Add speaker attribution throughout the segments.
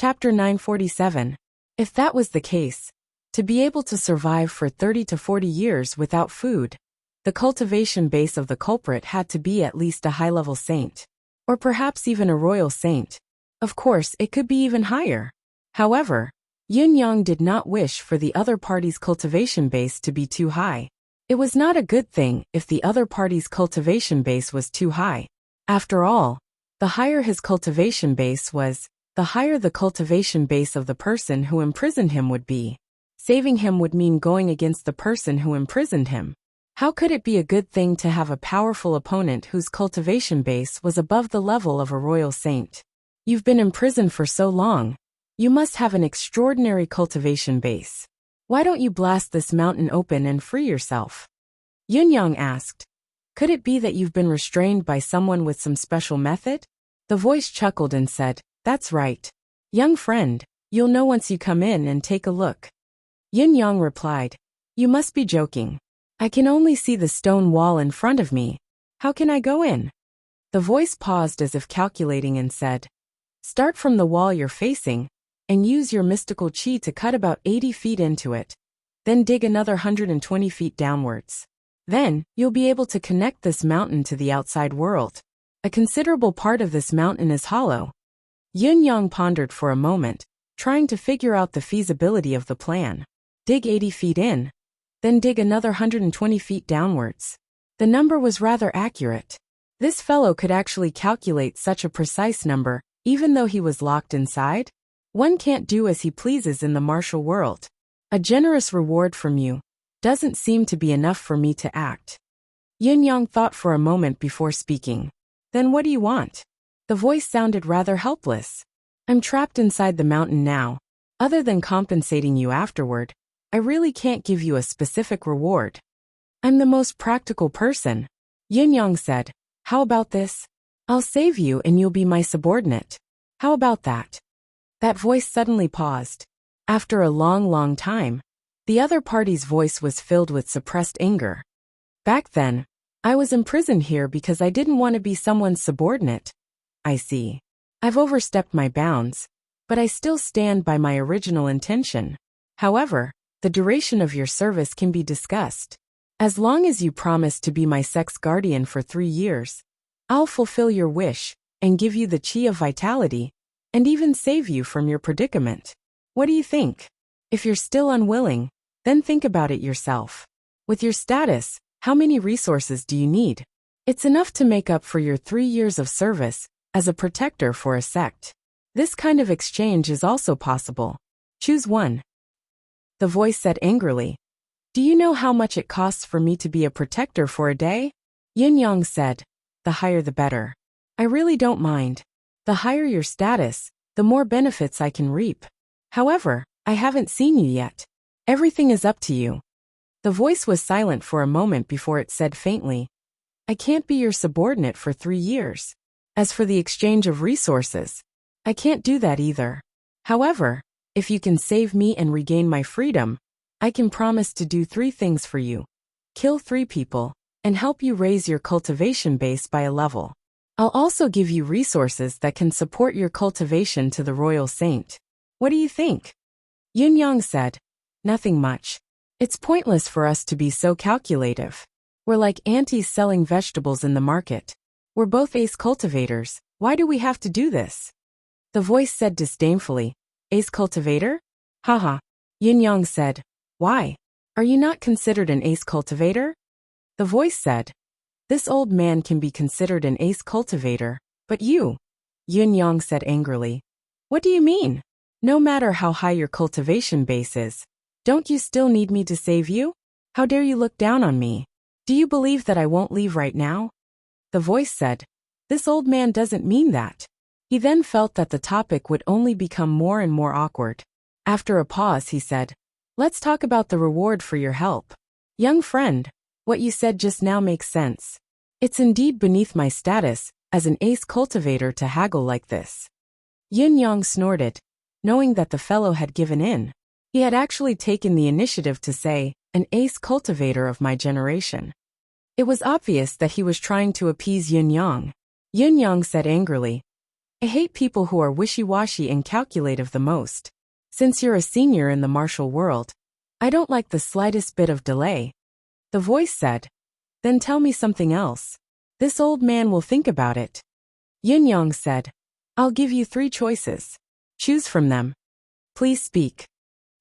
Speaker 1: Chapter 947. If that was the case, to be able to survive for 30 to 40 years without food, the cultivation base of the culprit had to be at least a high-level saint. Or perhaps even a royal saint. Of course, it could be even higher. However, Yun Yang did not wish for the other party's cultivation base to be too high. It was not a good thing if the other party's cultivation base was too high. After all, the higher his cultivation base was, the higher the cultivation base of the person who imprisoned him would be. Saving him would mean going against the person who imprisoned him. How could it be a good thing to have a powerful opponent whose cultivation base was above the level of a royal saint? You've been imprisoned for so long. You must have an extraordinary cultivation base. Why don't you blast this mountain open and free yourself? Yun Yang asked. Could it be that you've been restrained by someone with some special method? The voice chuckled and said, That's right. Young friend, you'll know once you come in and take a look. Yun Yang replied, You must be joking. I can only see the stone wall in front of me. How can I go in? The voice paused as if calculating and said, Start from the wall you're facing, and use your mystical chi to cut about 80 feet into it. Then dig another 120 feet downwards. Then, you'll be able to connect this mountain to the outside world. A considerable part of this mountain is hollow. Yun Yang pondered for a moment, trying to figure out the feasibility of the plan. Dig 80 feet in, then dig another 120 feet downwards. The number was rather accurate. This fellow could actually calculate such a precise number, even though he was locked inside. One can't do as he pleases in the martial world. A generous reward from you doesn't seem to be enough for me to act. Yun Yang thought for a moment before speaking. Then what do you want? The voice sounded rather helpless. I'm trapped inside the mountain now. Other than compensating you afterward, I really can't give you a specific reward. I'm the most practical person. Yun Yang said, How about this? I'll save you and you'll be my subordinate. How about that? That voice suddenly paused. After a long time, the other party's voice was filled with suppressed anger. Back then, I was imprisoned here because I didn't want to be someone's subordinate. I see. I've overstepped my bounds, but I still stand by my original intention. However, the duration of your service can be discussed. As long as you promise to be my sex guardian for 3 years, I'll fulfill your wish and give you the chi of vitality, and even save you from your predicament. What do you think? If you're still unwilling, then think about it yourself. With your status, how many resources do you need? It's enough to make up for your 3 years of service as a protector for a sect. This kind of exchange is also possible. Choose one. The voice said angrily. Do you know how much it costs for me to be a protector for a day? Yun Yang said, The higher the better. I really don't mind. The higher your status, the more benefits I can reap. However, I haven't seen you yet. Everything is up to you. The voice was silent for a moment before it said faintly, I can't be your subordinate for 3 years. As for the exchange of resources, I can't do that either. However, if you can save me and regain my freedom, I can promise to do 3 things for you. Kill 3 people, and help you raise your cultivation base by a level. I'll also give you resources that can support your cultivation to the royal saint. What do you think? Yun Yang said, Nothing much. It's pointless for us to be so calculative. We're like aunties selling vegetables in the market. We're both ace cultivators. Why do we have to do this? The voice said disdainfully, Ace cultivator? Haha. Yun Yang said, Why? Are you not considered an ace cultivator? The voice said, This old man can be considered an ace cultivator, but you? Yun Yang said angrily, What do you mean? No matter how high your cultivation base is, don't you still need me to save you? How dare you look down on me? Do you believe that I won't leave right now? The voice said, This old man doesn't mean that. He then felt that the topic would only become more and more awkward. After a pause he said, Let's talk about the reward for your help. Young friend, what you said just now makes sense. It's indeed beneath my status as an ace cultivator to haggle like this. Yun Yang snorted, knowing that the fellow had given in. He had actually taken the initiative to say, an ace cultivator of my generation. It was obvious that he was trying to appease Yun Yang. Yun Yang said angrily, I hate people who are wishy-washy and calculative the most. Since you're a senior in the martial world, I don't like the slightest bit of delay. The voice said. Then tell me something else. This old man will think about it. Yin Yang said. I'll give you 3 choices. Choose from them. Please speak.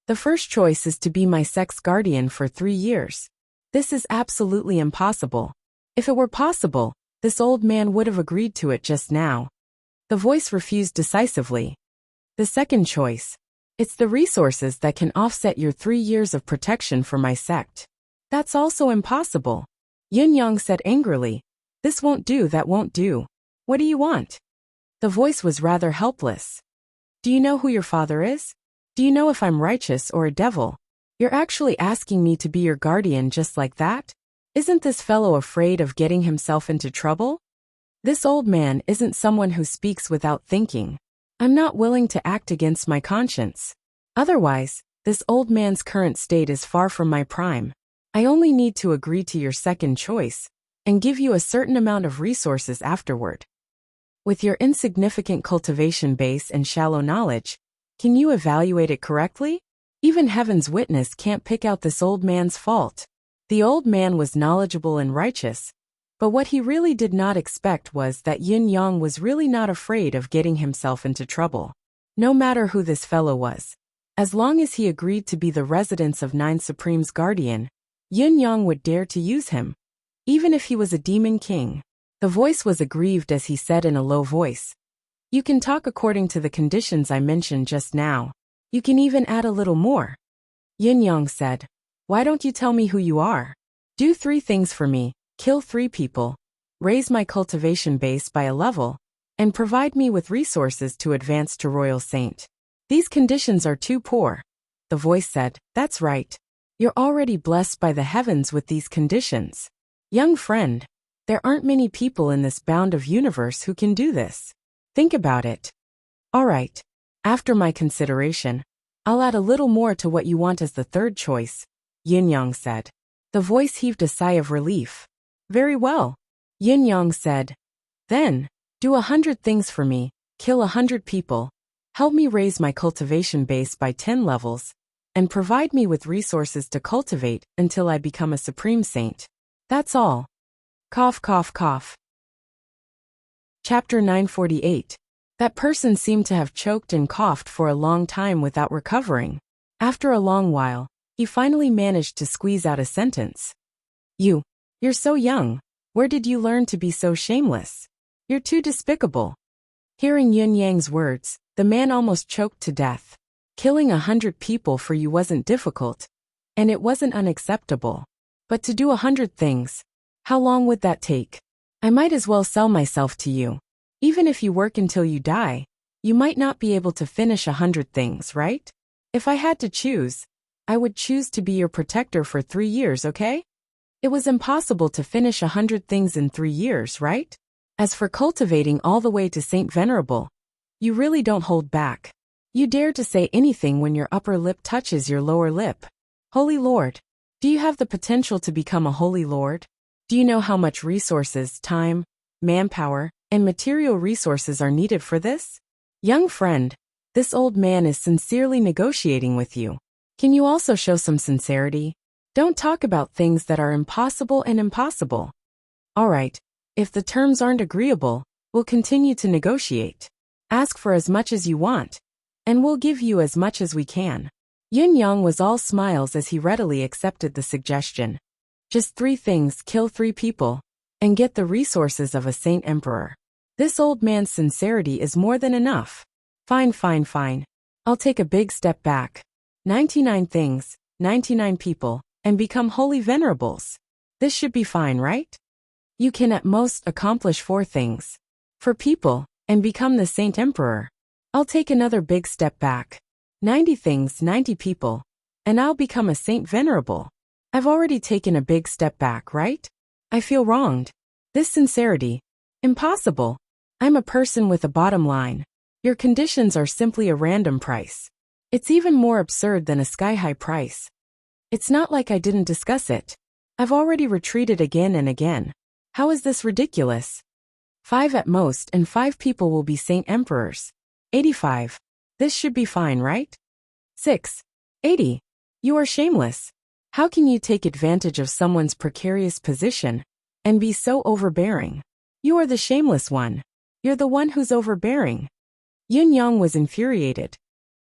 Speaker 1: The first choice is to be my sex guardian for 3 years. This is absolutely impossible. If it were possible, this old man would have agreed to it just now. The voice refused decisively. The second choice. It's the resources that can offset your 3 years of protection for my sect. That's also impossible. Yin Yang said angrily. This won't do, that won't do. What do you want? The voice was rather helpless. Do you know who your father is? Do you know if I'm righteous or a devil? You're actually asking me to be your guardian just like that? Isn't this fellow afraid of getting himself into trouble? This old man isn't someone who speaks without thinking. I'm not willing to act against my conscience. Otherwise, this old man's current state is far from my prime. I only need to agree to your second choice and give you a certain amount of resources afterward. With your insignificant cultivation base and shallow knowledge, can you evaluate it correctly? Even heaven's witness can't pick out this old man's fault. The old man was knowledgeable and righteous, but what he really did not expect was that Yin Yang was really not afraid of getting himself into trouble. No matter who this fellow was, as long as he agreed to be the residence of 9 Supreme's guardian, Yin Yang would dare to use him, even if he was a demon king. The voice was aggrieved as he said in a low voice. You can talk according to the conditions I mentioned just now. You can even add a little more. Yin Yang said. Why don't you tell me who you are? Do 3 things for me, kill 3 people, raise my cultivation base by a level, and provide me with resources to advance to Royal Saint. These conditions are too poor. The voice said, That's right. You're already blessed by the heavens with these conditions. Young friend, there aren't many people in this bound of universe who can do this. Think about it. All right. After my consideration, I'll add a little more to what you want as the third choice, Yin Yang said. The voice heaved a sigh of relief. Very well. Yin Yang said. Then, do 100 things for me, kill 100 people, help me raise my cultivation base by 10 levels, and provide me with resources to cultivate until I become a supreme saint. That's all. Cough, cough, cough. Chapter 948. That person seemed to have choked and coughed for a long time without recovering. After a long while, he finally managed to squeeze out a sentence. You're so young. Where did you learn to be so shameless? You're too despicable. Hearing Yin Yang's words, the man almost choked to death. Killing 100 people for you wasn't difficult, and it wasn't unacceptable. But to do 100 things, how long would that take? I might as well sell myself to you. Even if you work until you die, you might not be able to finish 100 things, right? If I had to choose, I would choose to be your protector for 3 years, okay? It was impossible to finish 100 things in 3 years, right? As for cultivating all the way to Saint Venerable, you really don't hold back. You dare to say anything when your upper lip touches your lower lip. Holy Lord, do you have the potential to become a Holy Lord? Do you know how much resources, time, manpower, and material resources are needed for this? Young friend, this old man is sincerely negotiating with you. Can you also show some sincerity? Don't talk about things that are impossible and impossible. All right, if the terms aren't agreeable, we'll continue to negotiate. Ask for as much as you want, and we'll give you as much as we can. Yin Yang was all smiles as he readily accepted the suggestion. Just 3 things, kill 3 people, and get the resources of a saint emperor. This old man's sincerity is more than enough. Fine, fine, fine. I'll take a big step back. 99 things, 99 people, and become holy venerables. This should be fine, right? You can at most accomplish 4 things. For people, and become the saint emperor. I'll take another big step back. 90 things, 90 people, and I'll become a saint venerable. I've already taken a big step back, right? I feel wronged. This sincerity. Impossible. I'm a person with a bottom line. Your conditions are simply a random price. It's even more absurd than a sky-high price. It's not like I didn't discuss it. I've already retreated again and again. How is this ridiculous? 5 at most, and 5 people will be saint emperors. 85. This should be fine, right? 6. 80. You are shameless. How can you take advantage of someone's precarious position and be so overbearing? You are the shameless one. You're the one who's overbearing. Yun Yang was infuriated.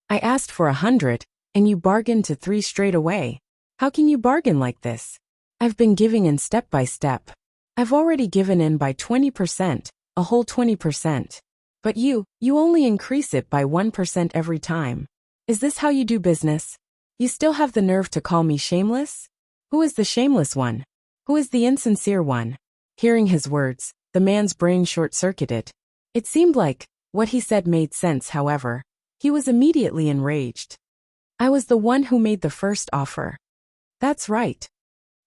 Speaker 1: I asked for 100, and you bargained to 3 straight away. How can you bargain like this? I've been giving in step by step. I've already given in by 20%, a whole 20%. But you only increase it by 1% every time. Is this how you do business? You still have the nerve to call me shameless? Who is the shameless one? Who is the insincere one? Hearing his words, the man's brain short-circuited. It seemed like what he said made sense, however. He was immediately enraged. I was the one who made the first offer. That's right.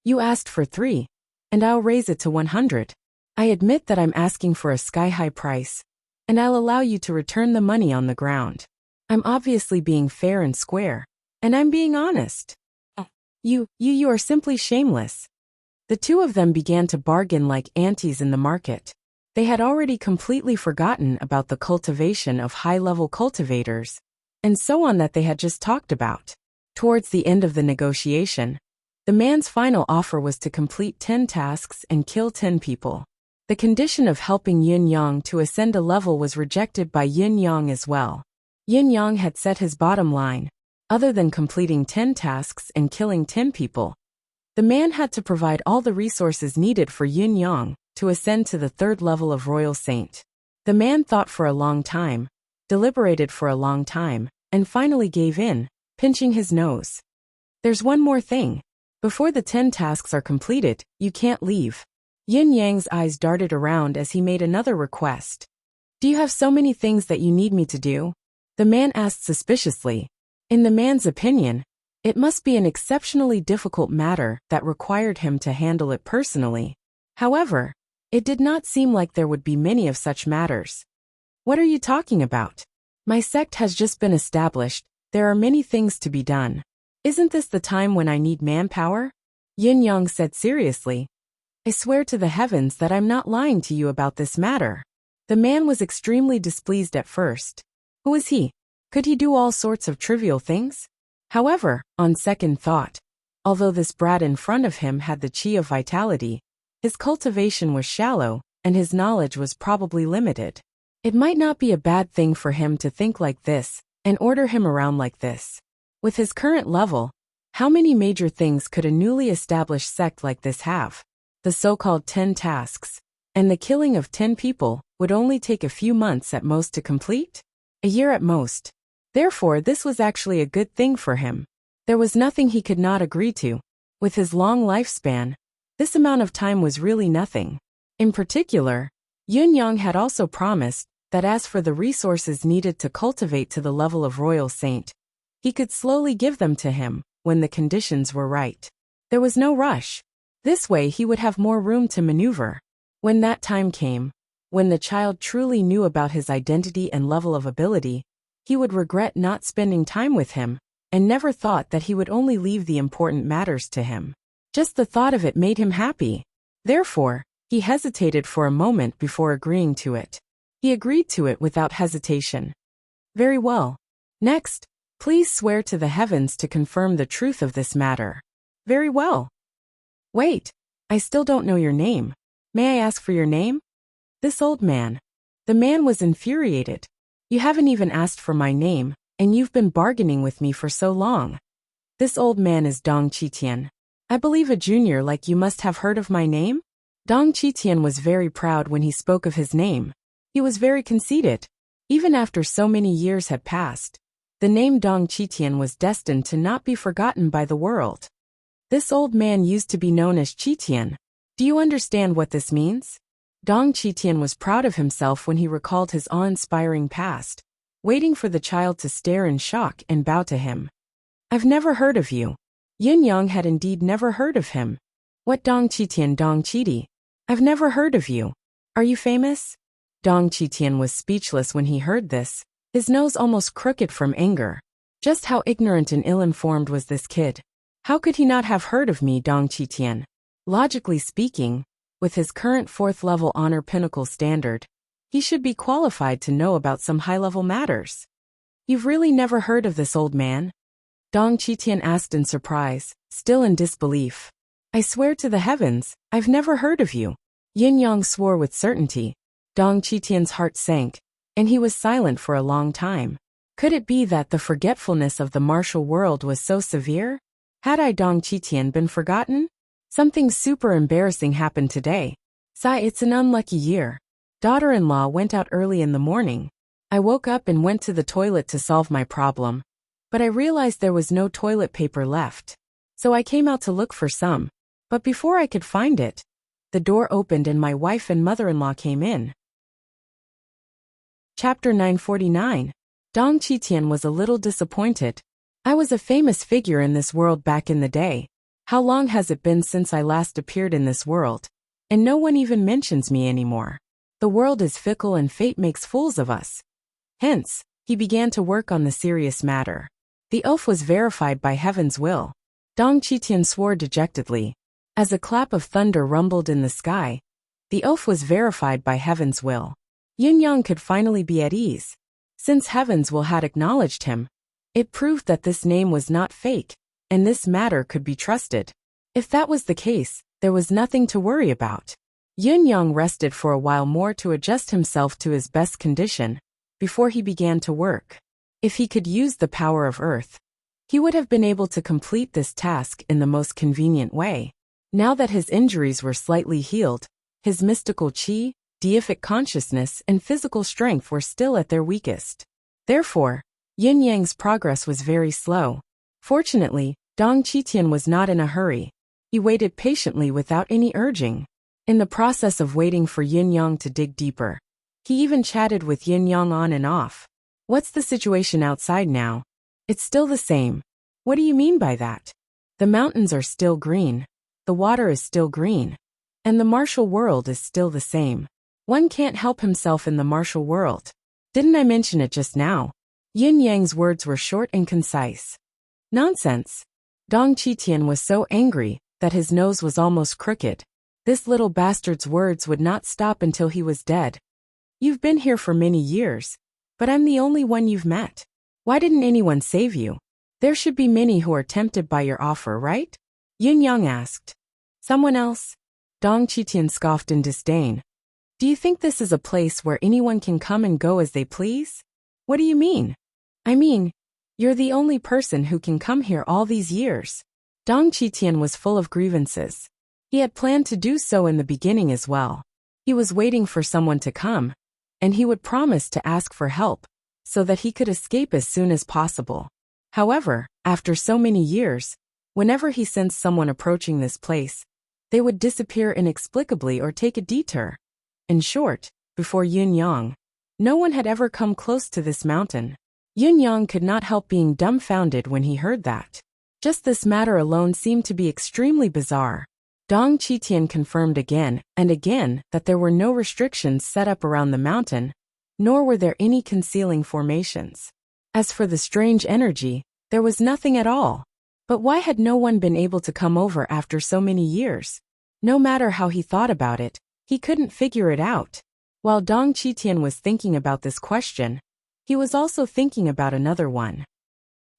Speaker 1: You asked for 3, and I'll raise it to 100. I admit that I'm asking for a sky-high price, and I'll allow you to return the money on the ground. I'm obviously being fair and square, and I'm being honest. You are simply shameless. The two of them began to bargain like aunties in the market. They had already completely forgotten about the cultivation of high-level cultivators, and so on that they had just talked about. Towards the end of the negotiation, the man's final offer was to complete 10 tasks and kill 10 people. The condition of helping Yun Yang to ascend a level was rejected by Yun Yang as well. Yun Yang had set his bottom line. Other than completing 10 tasks and killing 10 people, the man had to provide all the resources needed for Yun Yang to ascend to the 3rd level of Royal Saint. The man thought for a long time, deliberated for a long time, and finally gave in, pinching his nose. There's one more thing. Before the 10 tasks are completed, you can't leave. Yin Yang's eyes darted around as he made another request. Do you have so many things that you need me to do? The man asked suspiciously. In the man's opinion, it must be an exceptionally difficult matter that required him to handle it personally. However, it did not seem like there would be many of such matters. What are you talking about? My sect has just been established. There are many things to be done. Isn't this the time when I need manpower? Yin Yang said seriously. I swear to the heavens that I'm not lying to you about this matter. The man was extremely displeased at first. Who is he? Could he do all sorts of trivial things? However, on second thought, although this brat in front of him had the chi of vitality, his cultivation was shallow, and his knowledge was probably limited. It might not be a bad thing for him to think like this, and order him around like this. With his current level, how many major things could a newly established sect like this have? The so-called 10 tasks, and the killing of 10 people, would only take a few months at most to complete? A year at most. Therefore, this was actually a good thing for him. There was nothing he could not agree to. With his long lifespan, this amount of time was really nothing. In particular, Yun Yang had also promised that as for the resources needed to cultivate to the level of Royal Saint, he could slowly give them to him when the conditions were right. There was no rush. This way he would have more room to maneuver. When that time came, when the child truly knew about his identity and level of ability, he would regret not spending time with him, and never thought that he would only leave the important matters to him. Just the thought of it made him happy. Therefore, he hesitated for a moment before agreeing to it. He agreed to it without hesitation. Very well. Next, please swear to the heavens to confirm the truth of this matter. Very well. Wait, I still don't know your name. May I ask for your name? This old man. The man was infuriated. You haven't even asked for my name, and you've been bargaining with me for so long. This old man is Dong Qitian. I believe a junior like you must have heard of my name? Dong Qitian was very proud when he spoke of his name. He was very conceited. Even after so many years had passed, the name Dong Qitian was destined to not be forgotten by the world. This old man used to be known as Qitian. Do you understand what this means? Dong Qitian was proud of himself when he recalled his awe-inspiring past, waiting for the child to stare in shock and bow to him. I've never heard of you. Yin Yang had indeed never heard of him. What Dong Qitian Dong Qiti? I've never heard of you. Are you famous? Dong Qitian was speechless when he heard this, his nose almost crooked from anger. Just how ignorant and ill-informed was this kid? How could he not have heard of me, Dong Qitian? Logically speaking, with his current 4th level honor pinnacle standard, he should be qualified to know about some high-level matters. You've really never heard of this old man? Dong Qitian asked in surprise, still in disbelief. I swear to the heavens, I've never heard of you. Yin Yang swore with certainty. Dong Qitian's heart sank, and he was silent for a long time. Could it be that the forgetfulness of the martial world was so severe? Had I Dong Qitian been forgotten? Something super embarrassing happened today. Sigh, it's an unlucky year. Daughter-in-law went out early in the morning. I woke up and went to the toilet to solve my problem. But I realized there was no toilet paper left. So I came out to look for some. But before I could find it, the door opened and my wife and mother-in-law came in. Chapter 949. Dong Qitian was a little disappointed. I was a famous figure in this world back in the day. How long has it been since I last appeared in this world? And no one even mentions me anymore. The world is fickle and fate makes fools of us. Hence, he began to work on the serious matter. The oath was verified by heaven's will. Dong Qitian swore dejectedly. As a clap of thunder rumbled in the sky, the oath was verified by heaven's will. Yin Yang could finally be at ease. Since heaven's will had acknowledged him, it proved that this name was not fake, and this matter could be trusted. If that was the case, there was nothing to worry about. Yin Yang rested for a while more to adjust himself to his best condition, before he began to work. If he could use the power of earth, he would have been able to complete this task in the most convenient way. Now that his injuries were slightly healed, his mystical qi, deific consciousness and physical strength were still at their weakest. Therefore, Yin Yang's progress was very slow. Fortunately, Dong Qitian was not in a hurry. He waited patiently without any urging. In the process of waiting for Yin Yang to dig deeper, he even chatted with Yin Yang on and off. What's the situation outside now? It's still the same. What do you mean by that? The mountains are still green. The water is still green. And the martial world is still the same. One can't help himself in the martial world. Didn't I mention it just now? Yin Yang's words were short and concise. Nonsense. Dong Qitian was so angry that his nose was almost crooked. This little bastard's words would not stop until he was dead. You've been here for many years, but I'm the only one you've met. Why didn't anyone save you? There should be many who are tempted by your offer, right? Yin Yang asked. Someone else? Dong Qitian scoffed in disdain. Do you think this is a place where anyone can come and go as they please? What do you mean? I mean, you're the only person who can come here all these years. Dong Qitian was full of grievances. He had planned to do so in the beginning as well. He was waiting for someone to come, and he would promise to ask for help, so that he could escape as soon as possible. However, after so many years, whenever he sensed someone approaching this place, they would disappear inexplicably or take a detour. In short, before Yin Yang, no one had ever come close to this mountain. Yin Yang could not help being dumbfounded when he heard that. Just this matter alone seemed to be extremely bizarre. Dong Qitian confirmed again and again that there were no restrictions set up around the mountain, nor were there any concealing formations. As for the strange energy, there was nothing at all. But why had no one been able to come over after so many years? No matter how he thought about it, he couldn't figure it out. While Dong Qitian was thinking about this question, he was also thinking about another one.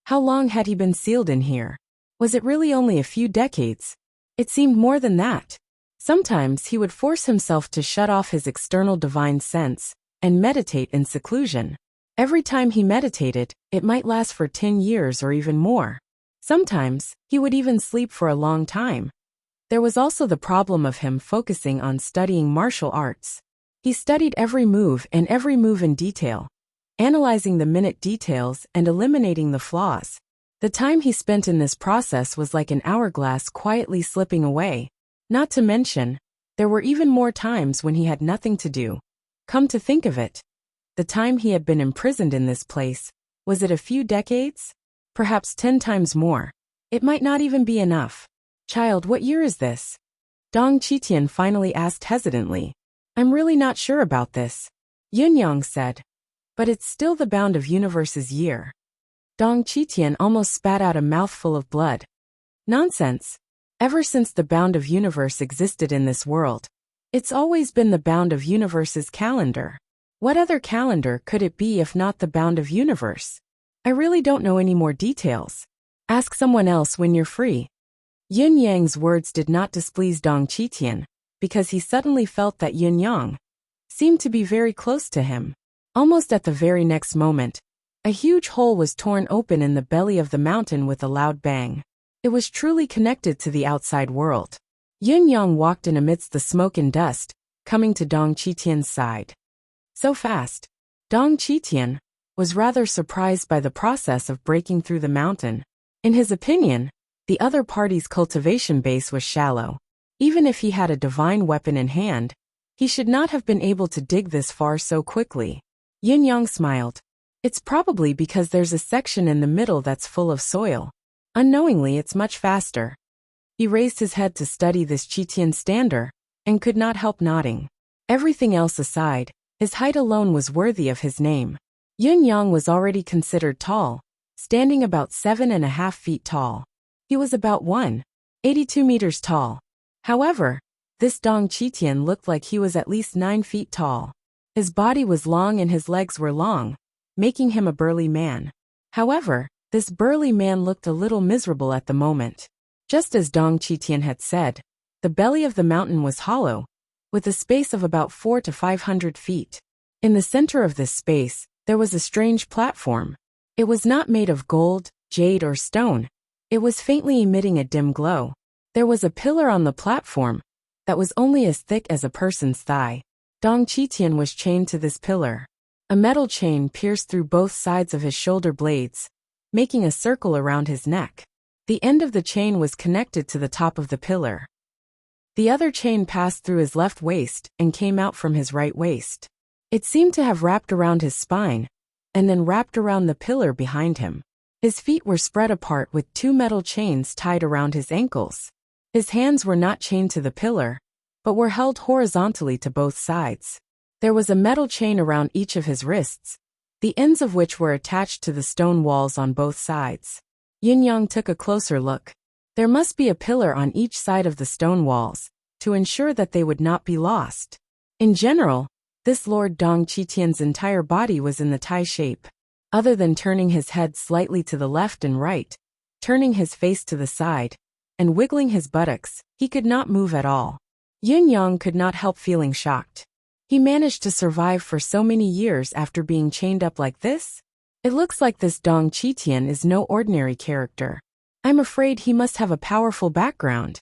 Speaker 1: How long had he been sealed in here? Was it really only a few decades? It seemed more than that. Sometimes he would force himself to shut off his external divine sense and meditate in seclusion. Every time he meditated, it might last for 10 years or even more. Sometimes, he would even sleep for a long time. There was also the problem of him focusing on studying martial arts. He studied every move in detail, analyzing the minute details and eliminating the flaws. The time he spent in this process was like an hourglass quietly slipping away. Not to mention, there were even more times when he had nothing to do. Come to think of it, the time he had been imprisoned in this place, was it a few decades? Perhaps 10 times more. It might not even be enough. Child, what year is this? Dong Qitian finally asked hesitantly. I'm really not sure about this. Yin Yang said. But it's still the bound of universe's year. Dong Qitian almost spat out a mouthful of blood. Nonsense. Ever since the bound of universe existed in this world, It's always been the bound of universe's calendar. What other calendar could it be if not the bound of universe? I really don't know any more details. Ask someone else when you're free. Yun Yang's words did not displease Dong Qitian, because he suddenly felt that Yun Yang seemed to be very close to him. Almost at the very next moment, a huge hole was torn open in the belly of the mountain with a loud bang. It was truly connected to the outside world. Yun Yang walked in amidst the smoke and dust, coming to Dong Qitian's side. So fast. Dong Qitian was rather surprised by the process of breaking through the mountain. In his opinion, the other party's cultivation base was shallow. Even if he had a divine weapon in hand, he should not have been able to dig this far so quickly. Yun Yang smiled. It's probably because there's a section in the middle that's full of soil. Unknowingly, it's much faster. He raised his head to study this Qitian stander, and could not help nodding. Everything else aside, his height alone was worthy of his name. Yun Yang was already considered tall, standing about 7.5 feet tall. He was about 1.82 meters tall. However, this Dong Qitian looked like he was at least 9 feet tall. His body was long and his legs were long, making him a burly man. However, this burly man looked a little miserable at the moment. Just as Dong Qitian had said, the belly of the mountain was hollow, with a space of about 400 to 500 feet. In the center of this space, there was a strange platform. It was not made of gold, jade, or stone. It was faintly emitting a dim glow. There was a pillar on the platform that was only as thick as a person's thigh. Dong Qitian was chained to this pillar. A metal chain pierced through both sides of his shoulder blades, making a circle around his neck. The end of the chain was connected to the top of the pillar. The other chain passed through his left waist and came out from his right waist. It seemed to have wrapped around his spine, and then wrapped around the pillar behind him. His feet were spread apart with 2 metal chains tied around his ankles. His hands were not chained to the pillar, but were held horizontally to both sides. There was a metal chain around each of his wrists, the ends of which were attached to the stone walls on both sides. Yun Yang took a closer look. There must be a pillar on each side of the stone walls, to ensure that they would not be lost. In general, this Lord Dong Qitian's entire body was in the Tai shape. Other than turning his head slightly to the left and right, turning his face to the side, and wiggling his buttocks, he could not move at all. Yun Yang could not help feeling shocked. He managed to survive for so many years after being chained up like this? It looks like this Dong Qitian is no ordinary character. I'm afraid he must have a powerful background.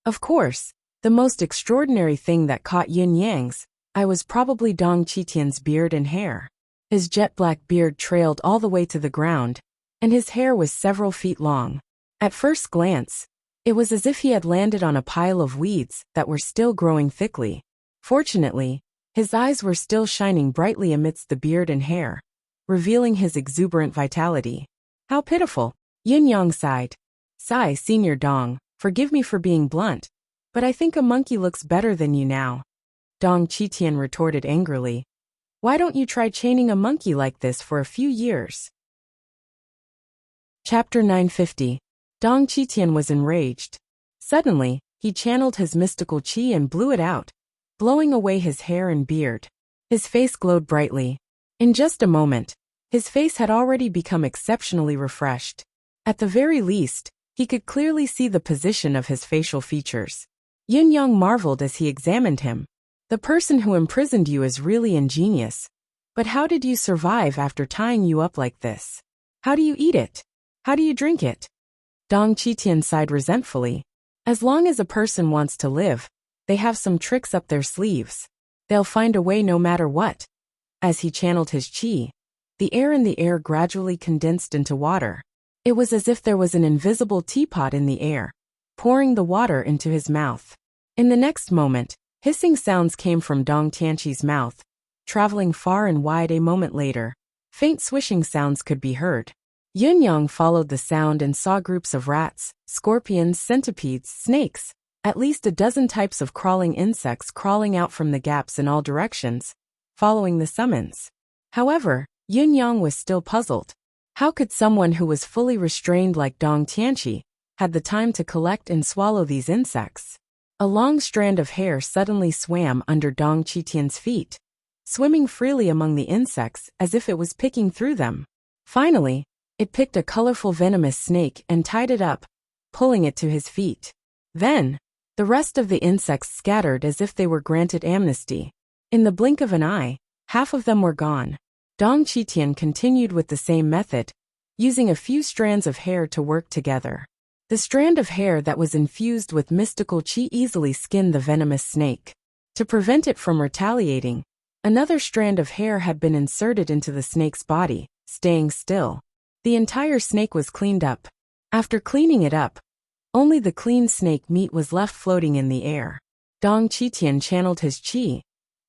Speaker 1: Of course, the most extraordinary thing that caught Yun Yang's eye was probably Dong Qitian's beard and hair. His jet-black beard trailed all the way to the ground, and his hair was several feet long. At first glance, it was as if he had landed on a pile of weeds that were still growing thickly. Fortunately, his eyes were still shining brightly amidst the beard and hair, revealing his exuberant vitality. How pitiful! Yun Yang sighed. Sigh, Senior Dong, forgive me for being blunt, but I think a monkey looks better than you now. Dong Qitian retorted angrily. Why don't you try chaining a monkey like this for a few years? Chapter 950. Dong Qitian was enraged. Suddenly, he channeled his mystical qi and blew it out, blowing away his hair and beard. His face glowed brightly. In just a moment, his face had already become exceptionally refreshed. At the very least, he could clearly see the position of his facial features. Yun Yang marveled as he examined him. The person who imprisoned you is really ingenious. But how did you survive after tying you up like this? How do you eat it? How do you drink it? Dong Qitian sighed resentfully. As long as a person wants to live, they have some tricks up their sleeves. They'll find a way no matter what. As he channeled his qi, the air in the air gradually condensed into water. It was as if there was an invisible teapot in the air, pouring the water into his mouth. In the next moment, hissing sounds came from Dong Tianqi's mouth, traveling far and wide. A moment later, faint swishing sounds could be heard. Yun Yang followed the sound and saw groups of rats, scorpions, centipedes, snakes, at least a dozen types of crawling insects crawling out from the gaps in all directions, following the summons. However, Yun Yang was still puzzled. How could someone who was fully restrained like Dong Tianqi had the time to collect and swallow these insects? A long strand of hair suddenly swam under Dong Qitian's feet, swimming freely among the insects as if it was picking through them. Finally, it picked a colorful venomous snake and tied it up, pulling it to his feet. Then, the rest of the insects scattered as if they were granted amnesty. In the blink of an eye, half of them were gone. Dong Qitian continued with the same method, using a few strands of hair to work together. The strand of hair that was infused with mystical qi easily skinned the venomous snake. To prevent it from retaliating, another strand of hair had been inserted into the snake's body, staying still. The entire snake was cleaned up. After cleaning it up, only the clean snake meat was left floating in the air. Dong Qitian channeled his qi,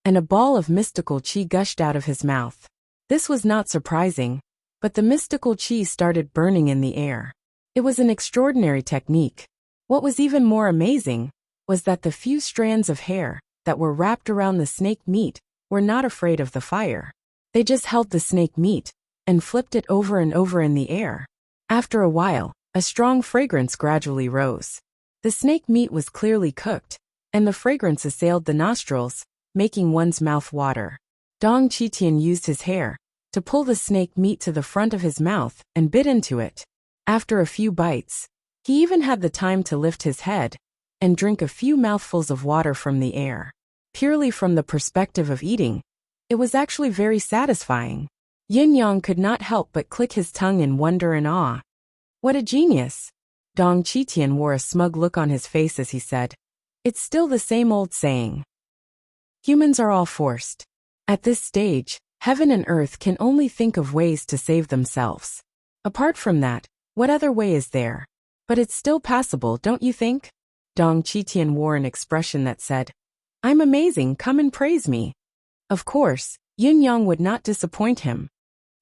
Speaker 1: and a ball of mystical qi gushed out of his mouth. This was not surprising, but the mystical qi started burning in the air. It was an extraordinary technique. What was even more amazing was that the few strands of hair that were wrapped around the snake meat were not afraid of the fire. They just held the snake meat and flipped it over and over in the air. After a while, a strong fragrance gradually rose. The snake meat was clearly cooked, and the fragrance assailed the nostrils, making one's mouth water. Dong Qitian used his hair to pull the snake meat to the front of his mouth and bit into it. After a few bites, he even had the time to lift his head and drink a few mouthfuls of water from the air. Purely from the perspective of eating, it was actually very satisfying. Yin Yang could not help but click his tongue in wonder and awe. What a genius! Dong Qitian wore a smug look on his face as he said, "It's still the same old saying. Humans are all forced. At this stage, heaven and earth can only think of ways to save themselves. Apart from that, what other way is there? But it's still passable, don't you think?" Dong Qitian wore an expression that said, "I'm amazing, come and praise me." Of course, Yin Yang would not disappoint him.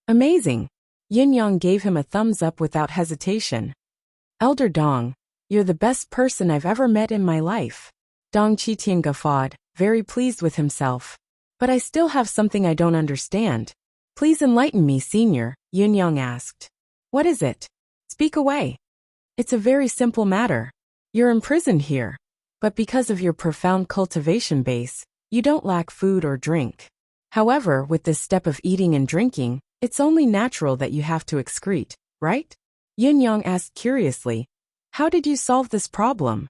Speaker 1: "Amazing." Yin Yang gave him a thumbs up without hesitation. "Elder Dong, you're the best person I've ever met in my life." Dong Qitian guffawed, very pleased with himself. "But I still have something I don't understand. Please enlighten me, senior," Yin Yang asked. "What is it? Speak away." "It's a very simple matter. You're imprisoned here, but because of your profound cultivation base, you don't lack food or drink. However, with this step of eating and drinking, it's only natural that you have to excrete, right?" Yin Yang asked curiously. "How did you solve this problem?"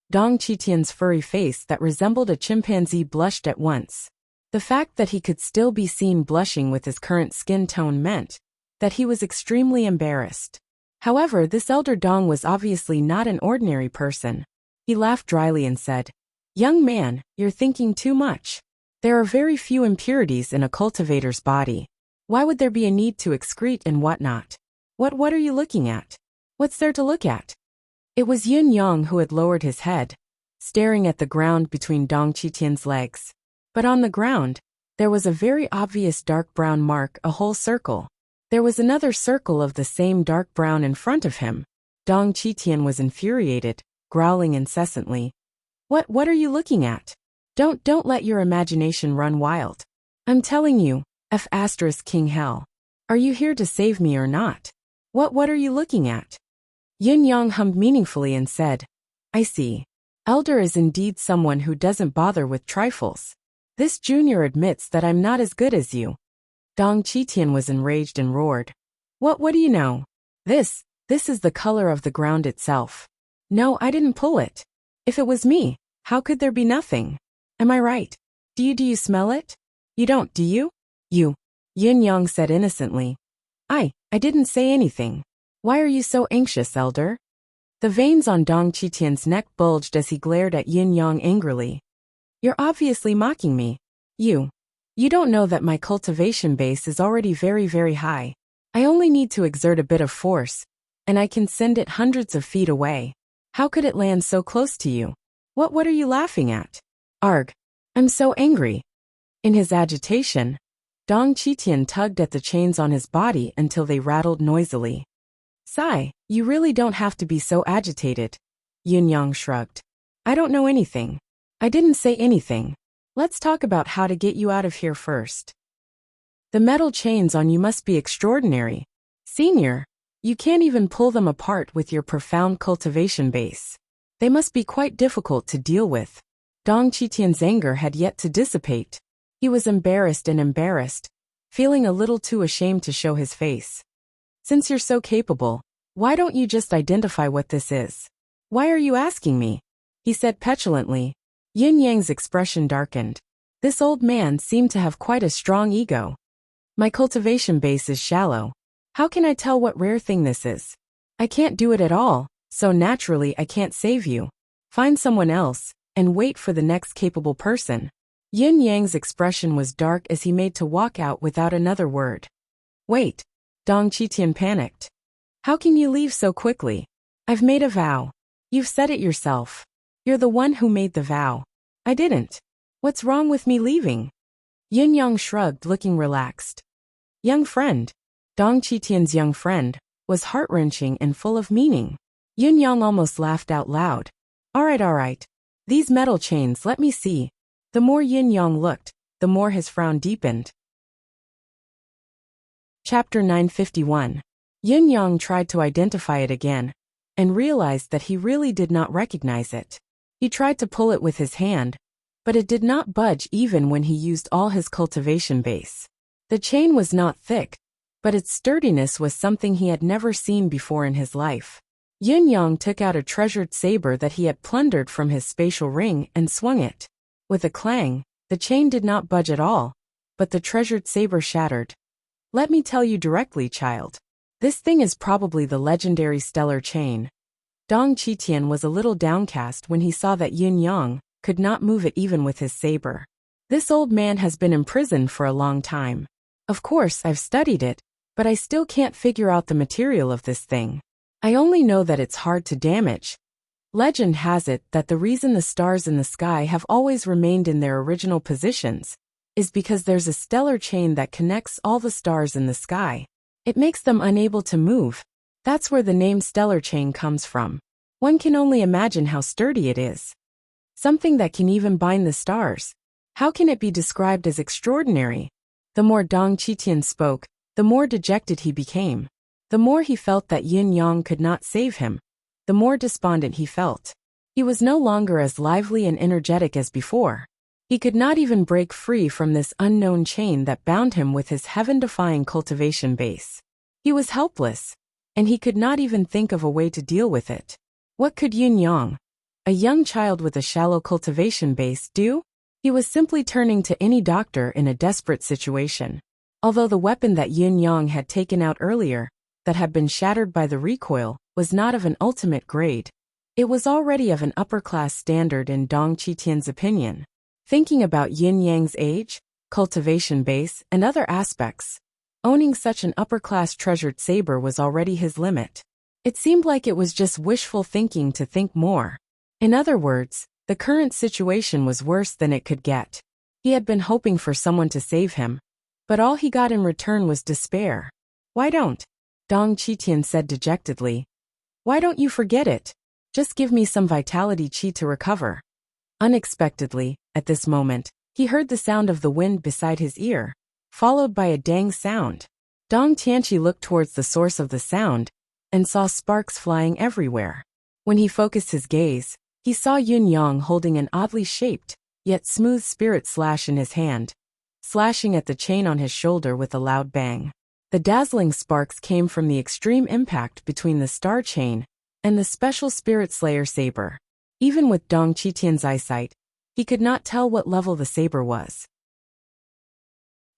Speaker 1: Dong Qitian's furry face that resembled a chimpanzee blushed at once. The fact that he could still be seen blushing with his current skin tone meant that he was extremely embarrassed. However, this elder Dong was obviously not an ordinary person. He laughed dryly and said, "Young man, you're thinking too much. There are very few impurities in a cultivator's body. Why would there be a need to excrete and whatnot? What are you looking at? What's there to look at?" It was Yin Yang who had lowered his head, staring at the ground between Dong Qitian's legs. But on the ground, there was a very obvious dark brown mark, a whole circle. There was another circle of the same dark brown in front of him. Dong Qitian was infuriated, growling incessantly. What are you looking at? Don't let your imagination run wild. I'm telling you, King Hell. Are you here to save me or not? What are you looking at?" Yin Yang hummed meaningfully and said, "I see. Elder is indeed someone who doesn't bother with trifles. This junior admits that I'm not as good as you." Dong Qitian was enraged and roared. What do you know? This is the color of the ground itself. No, I didn't pull it. If it was me, how could there be nothing? Am I right? Do you smell it? You don't, do you?" "You," Yin Yang said innocently. I didn't say anything. Why are you so anxious, elder?" The veins on Dong Qitian's neck bulged as he glared at Yin Yang angrily. "You're obviously mocking me. You don't know that my cultivation base is already very, very high. I only need to exert a bit of force, and I can send it hundreds of feet away. How could it land so close to you? What are you laughing at? Arg! I'm so angry." In his agitation, Dong Qitian tugged at the chains on his body until they rattled noisily. "Sigh, you really don't have to be so agitated," Yin Yang shrugged. "I don't know anything. I didn't say anything. Let's talk about how to get you out of here first. The metal chains on you must be extraordinary. Senior, you can't even pull them apart with your profound cultivation base. They must be quite difficult to deal with. Dong Qitian's anger had yet to dissipate. He was embarrassed, feeling a little too ashamed to show his face. Since you're so capable, why don't you just identify what this is? Why are you asking me? He said petulantly. Yin Yang's expression darkened. This old man seemed to have quite a strong ego. My cultivation base is shallow. How can I tell what rare thing this is? I can't do it at all, so naturally I can't save you. Find someone else, and wait for the next capable person. Yin Yang's expression was dark as he made to walk out without another word. Wait. Dong Qitian panicked. How can you leave so quickly? I've made a vow. You've said it yourself. You're the one who made the vow. I didn't. What's wrong with me leaving? Yin Yang shrugged, looking relaxed. Young friend. Dong Qitian's young friend was heart-wrenching and full of meaning. Yin Yang almost laughed out loud. All right. These metal chains, let me see. The more Yin Yang looked, the more his frown deepened. Chapter 951. Yin Yang tried to identify it again, and realized that he really did not recognize it. He tried to pull it with his hand, but it did not budge even when he used all his cultivation base. The chain was not thick, but its sturdiness was something he had never seen before in his life. Yin Yang took out a treasured saber that he had plundered from his spatial ring and swung it. With a clang, the chain did not budge at all, but the treasured saber shattered. Let me tell you directly, child. This thing is probably the legendary stellar chain. Dong Qitian was a little downcast when he saw that Yin Yang could not move it even with his saber. This old man has been imprisoned for a long time. Of course, I've studied it, but I still can't figure out the material of this thing. I only know that it's hard to damage. Legend has it that the reason the stars in the sky have always remained in their original positions is because there's a stellar chain that connects all the stars in the sky. It makes them unable to move. That's where the name stellar chain comes from. One can only imagine how sturdy it is. Something that can even bind the stars. How can it be described as extraordinary? The more Dong Qitian spoke, the more dejected he became. The more he felt that Yin Yang could not save him, the more despondent he felt. He was no longer as lively and energetic as before. He could not even break free from this unknown chain that bound him with his heaven-defying cultivation base. He was helpless, and he could not even think of a way to deal with it. What could Yin Yang, a young child with a shallow cultivation base, do? He was simply turning to any doctor in a desperate situation. Although the weapon that Yin Yang had taken out earlier, that had been shattered by the recoil, was not of an ultimate grade, it was already of an upper-class standard in Dong Qitian's opinion. Thinking about Yin Yang's age, cultivation base, and other aspects, owning such an upper-class treasured saber was already his limit. It seemed like it was just wishful thinking to think more. In other words, the current situation was worse than it could get. He had been hoping for someone to save him, but all he got in return was despair. Why don't? Dong Qitian said dejectedly. Why don't you forget it? Just give me some vitality chi to recover. Unexpectedly, at this moment, he heard the sound of the wind beside his ear, followed by a dang sound. Dong Tianqi looked towards the source of the sound, and saw sparks flying everywhere. When he focused his gaze, he saw Yin Yang holding an oddly shaped, yet smooth spirit slash in his hand, slashing at the chain on his shoulder with a loud bang. The dazzling sparks came from the extreme impact between the star chain and the special spirit slayer saber. Even with Dong Qitian's eyesight, he could not tell what level the saber was.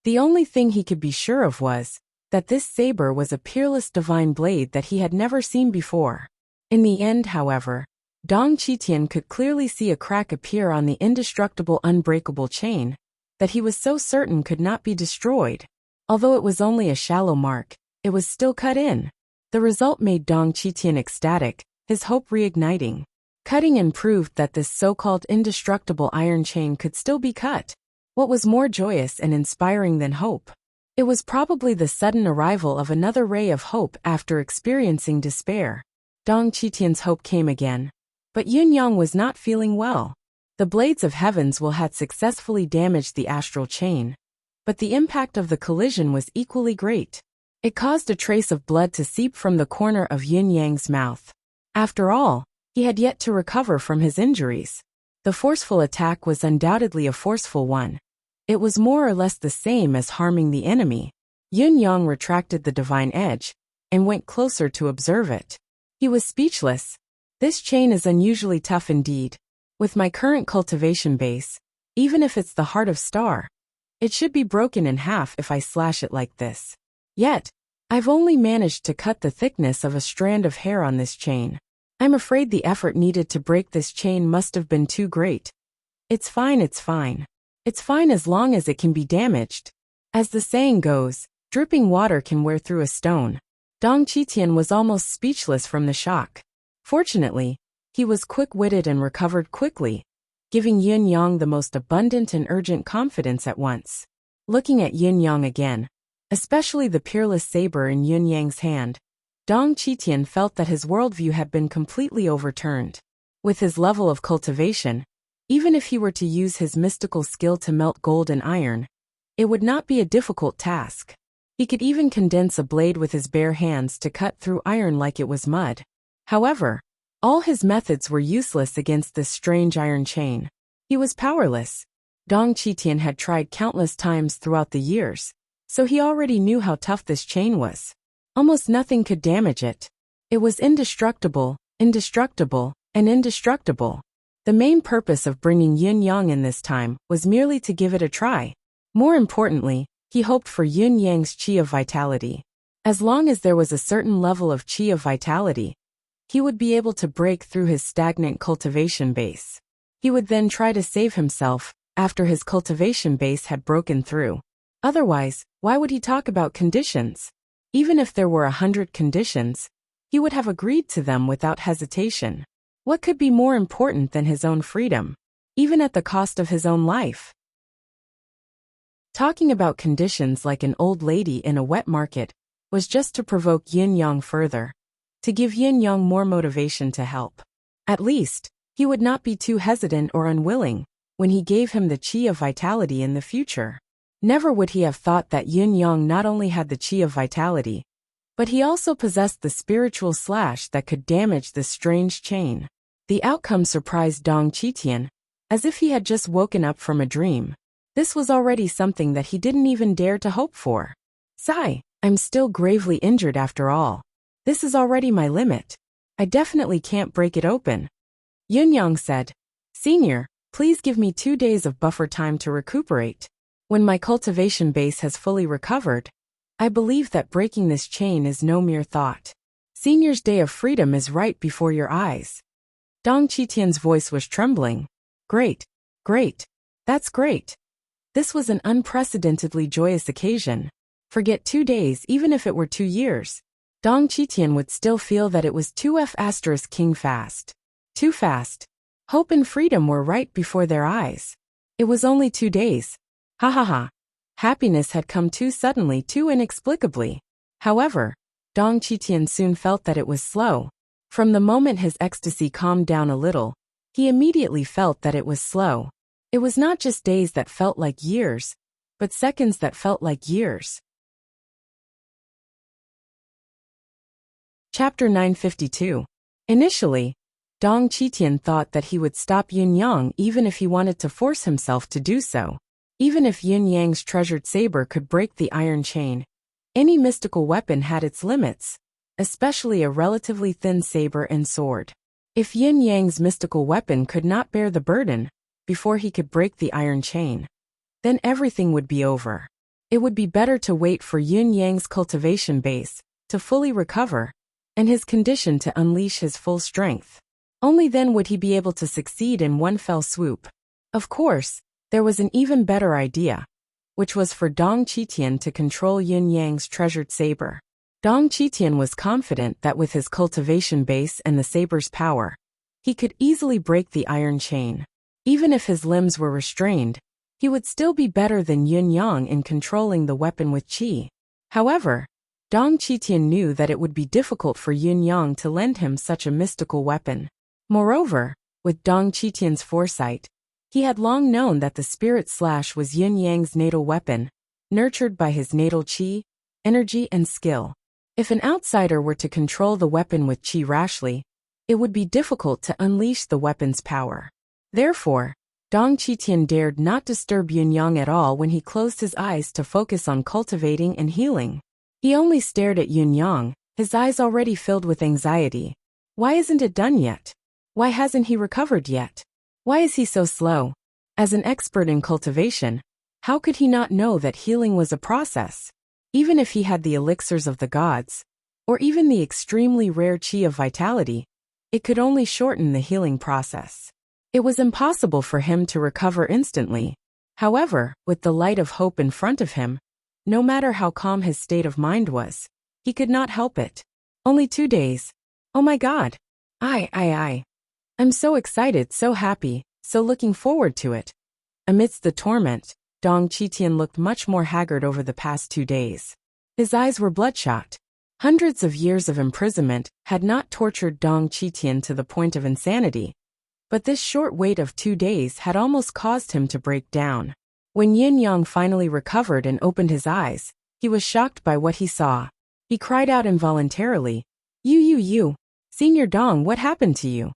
Speaker 1: The only thing he could be sure of was that this saber was a peerless divine blade that he had never seen before. In the end, however, Dong Qitian could clearly see a crack appear on the indestructible unbreakable chain that he was so certain could not be destroyed. Although it was only a shallow mark, it was still cut in. The result made Dong Qitian ecstatic, his hope reigniting. Cutting in proved that this so-called indestructible iron chain could still be cut. What was more joyous and inspiring than hope? It was probably the sudden arrival of another ray of hope after experiencing despair. Dong Qitian's hope came again. But Yin Yang was not feeling well. The blades of heavens had successfully damaged the astral chain, but the impact of the collision was equally great. It caused a trace of blood to seep from the corner of Yin Yang's mouth. After all, He had yet to recover from his injuries. The forceful attack was undoubtedly a forceful one. It was more or less the same as harming the enemy. Yun Yang retracted the divine edge and went closer to observe it. He was speechless. This chain is unusually tough indeed. With my current cultivation base, even if it's the heart of star, it should be broken in half if I slash it like this. Yet, I've only managed to cut the thickness of a strand of hair on this chain. I'm afraid the effort needed to break this chain must have been too great. It's fine, it's fine. It's fine as long as it can be damaged. As the saying goes, dripping water can wear through a stone. Dong Qitian was almost speechless from the shock. Fortunately, he was quick-witted and recovered quickly, giving Yun Yang the most abundant and urgent confidence at once. Looking at Yun Yang again, especially the peerless saber in Yun Yang's hand, Dong Qitian felt that his worldview had been completely overturned. With his level of cultivation, even if he were to use his mystical skill to melt gold and iron, it would not be a difficult task. He could even condense a blade with his bare hands to cut through iron like it was mud. However, all his methods were useless against this strange iron chain. He was powerless. Dong Qitian had tried countless times throughout the years, so he already knew how tough this chain was. Almost nothing could damage it. It was indestructible, indestructible, and indestructible. The main purpose of bringing Yun Yang in this time was merely to give it a try. More importantly, he hoped for Yun Yang's chi of vitality. As long as there was a certain level of chi of vitality, he would be able to break through his stagnant cultivation base. He would then try to save himself after his cultivation base had broken through. Otherwise, why would he talk about conditions? Even if there were 100 conditions, he would have agreed to them without hesitation. What could be more important than his own freedom, even at the cost of his own life? Talking about conditions like an old lady in a wet market was just to provoke Yun Yang further, to give Yun Yang more motivation to help. At least, he would not be too hesitant or unwilling when he gave him the chi of vitality in the future. Never would he have thought that Yun Yang not only had the chi of vitality, but he also possessed the spiritual slash that could damage this strange chain. The outcome surprised Dong Qitian, as if he had just woken up from a dream. This was already something that he didn't even dare to hope for. Sigh, I'm still gravely injured after all. This is already my limit. I definitely can't break it open. Yun Yang said, Senior, please give me 2 days of buffer time to recuperate. When my cultivation base has fully recovered, I believe that breaking this chain is no mere thought. Senior's day of freedom is right before your eyes. Dong Qitian's voice was trembling. Great, great, that's great. This was an unprecedentedly joyous occasion. Forget 2 days, even if it were 2 years. Dong Qitian would still feel that it was too king fast. Too fast. Hope and freedom were right before their eyes. It was only 2 days. Ha ha ha. Happiness had come too suddenly, too inexplicably. However, Dong Qitian soon felt that it was slow. From the moment his ecstasy calmed down a little, he immediately felt that it was slow. It was not just days that felt like years, but seconds that felt like years. Chapter 952. Initially, Dong Qitian thought that he would stop Yun Yang even if he wanted to force himself to do so. Even if Yun Yang's treasured saber could break the iron chain, any mystical weapon had its limits, especially a relatively thin saber and sword. If Yun Yang's mystical weapon could not bear the burden before he could break the iron chain, then everything would be over. It would be better to wait for Yun Yang's cultivation base to fully recover and his condition to unleash his full strength. Only then would he be able to succeed in one fell swoop. Of course, there was an even better idea, which was for Dong Qitian to control Yun Yang's treasured saber. Dong Qitian was confident that with his cultivation base and the saber's power, he could easily break the iron chain. Even if his limbs were restrained, he would still be better than Yun Yang in controlling the weapon with qi. However, Dong Qitian knew that it would be difficult for Yun Yang to lend him such a mystical weapon. Moreover, with Dong Qitian's foresight, he had long known that the spirit slash was Yun Yang's natal weapon, nurtured by his natal qi, energy and skill. If an outsider were to control the weapon with qi rashly, it would be difficult to unleash the weapon's power. Therefore, Dong Qitian dared not disturb Yunyang at all when he closed his eyes to focus on cultivating and healing. He only stared at Yunyang, his eyes already filled with anxiety. Why isn't it done yet? Why hasn't he recovered yet? Why is he so slow? As an expert in cultivation, how could he not know that healing was a process? Even if he had the elixirs of the gods, or even the extremely rare qi of vitality, it could only shorten the healing process. It was impossible for him to recover instantly. However, with the light of hope in front of him, no matter how calm his state of mind was, he could not help it. Only 2 days. Oh my God. I'm so excited, so happy, so looking forward to it. Amidst the torment, Dong Qitian looked much more haggard over the past 2 days. His eyes were bloodshot. Hundreds of years of imprisonment had not tortured Dong Qitian to the point of insanity, but this short wait of 2 days had almost caused him to break down. When Yunyang finally recovered and opened his eyes, he was shocked by what he saw. He cried out involuntarily, You, Senior Dong, what happened to you?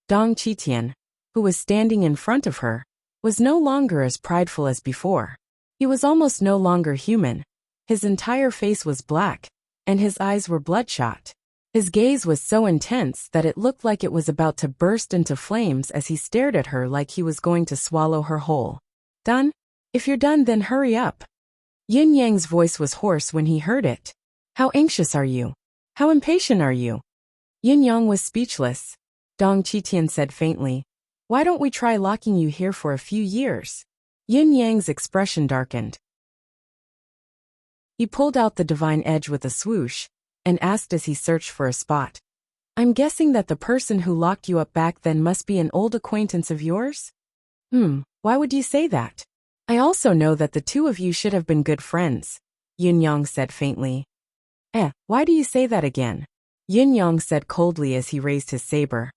Speaker 1: Dong Qitian, who was standing in front of her, was no longer as prideful as before. He was almost no longer human. His entire face was black, and his eyes were bloodshot. His gaze was so intense that it looked like it was about to burst into flames as he stared at her like he was going to swallow her whole. Done? If you're done, then hurry up. Yunyang's voice was hoarse when he heard it. How anxious are you? How impatient are you? Yunyang was speechless. Dong Qitian said faintly, Why don't we try locking you here for a few years? Yunyang's expression darkened. He pulled out the divine edge with a swoosh, and asked as he searched for a spot. I'm guessing that the person who locked you up back then must be an old acquaintance of yours? Why would you say that? I also know that the two of you should have been good friends, Yunyang said faintly. Why do you say that again? Yunyang said coldly as he raised his saber.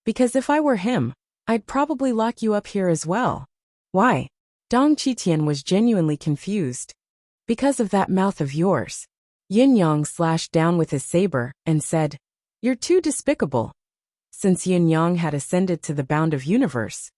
Speaker 1: Because if I were him, I'd probably lock you up here as well. Why? Dong Qitian was genuinely confused. Because of that mouth of yours. Yunyang slashed down with his saber and said, You're too despicable. Since Yunyang had ascended to the bound of universe,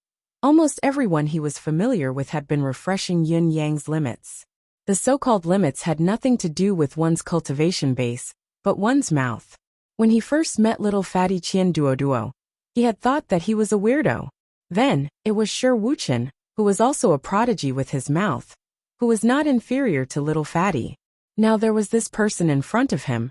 Speaker 1: almost everyone he was familiar with had been refreshing Yunyang's limits. The so-called limits had nothing to do with one's cultivation base, but one's mouth. When he first met little fatty Qian Duoduo, he had thought that he was a weirdo. Then, it was Shi Wuchen, who was also a prodigy with his mouth, who was not inferior to little fatty. Now there was this person in front of him,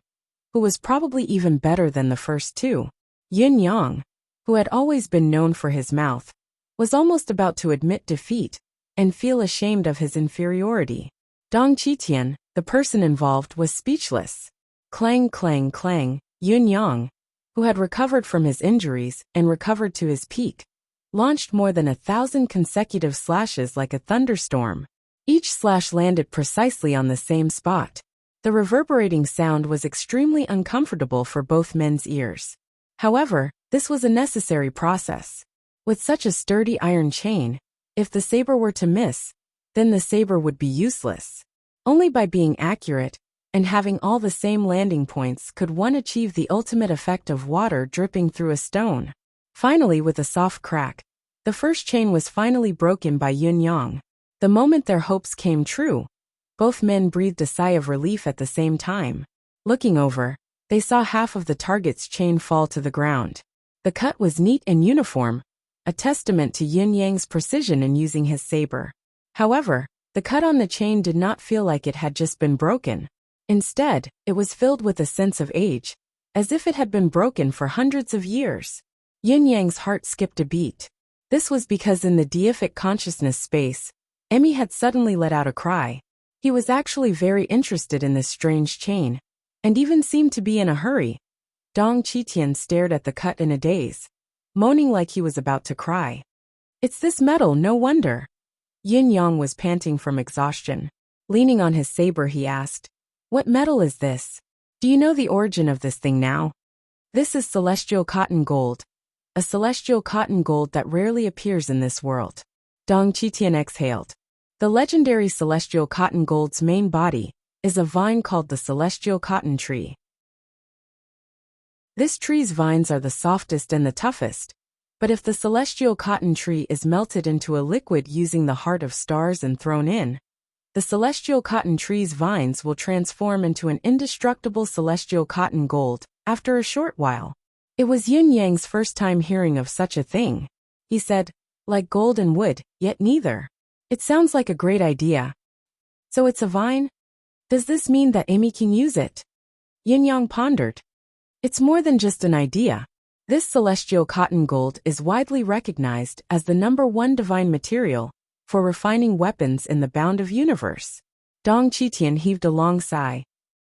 Speaker 1: who was probably even better than the first two. Yunyang, who had always been known for his mouth, was almost about to admit defeat and feel ashamed of his inferiority. Dong Qitian, the person involved, was speechless. Clang, clang, clang. Yunyang, who had recovered from his injuries and recovered to his peak, launched more than 1,000 consecutive slashes like a thunderstorm. Each slash landed precisely on the same spot. The reverberating sound was extremely uncomfortable for both men's ears. However, this was a necessary process. With such a sturdy iron chain, if the saber were to miss, then the saber would be useless. Only by being accurate and having all the same landing points could one achieve the ultimate effect of water dripping through a stone. Finally, with a soft crack, the first chain was finally broken by Yunyang. The moment their hopes came true, both men breathed a sigh of relief at the same time. Looking over, they saw half of the target's chain fall to the ground. The cut was neat and uniform, a testament to Yunyang's precision in using his saber. However, the cut on the chain did not feel like it had just been broken. Instead, it was filled with a sense of age, as if it had been broken for hundreds of years. Yunyang's heart skipped a beat. This was because in the deific consciousness space, Emmy had suddenly let out a cry. He was actually very interested in this strange chain, and even seemed to be in a hurry. Dong Qitian stared at the cut in a daze, moaning like he was about to cry. It's this metal, no wonder. Yunyang was panting from exhaustion. Leaning on his saber, he asked, What metal is this? Do you know the origin of this thing now? This is celestial cotton gold. A celestial cotton gold that rarely appears in this world. Dong Qitian exhaled. The legendary celestial cotton gold's main body is a vine called the celestial cotton tree. This tree's vines are the softest and the toughest. But if the celestial cotton tree is melted into a liquid using the heart of stars and thrown in, the celestial cotton tree's vines will transform into an indestructible celestial cotton gold after a short while. It was Yin Yang's first time hearing of such a thing. He said, like gold and wood, yet neither. It sounds like a great idea. So it's a vine? Does this mean that Amy can use it? Yin Yang pondered. It's more than just an idea. This celestial cotton gold is widely recognized as the #1 divine material for refining weapons in the bound of universe. Dong Qitian heaved a long sigh.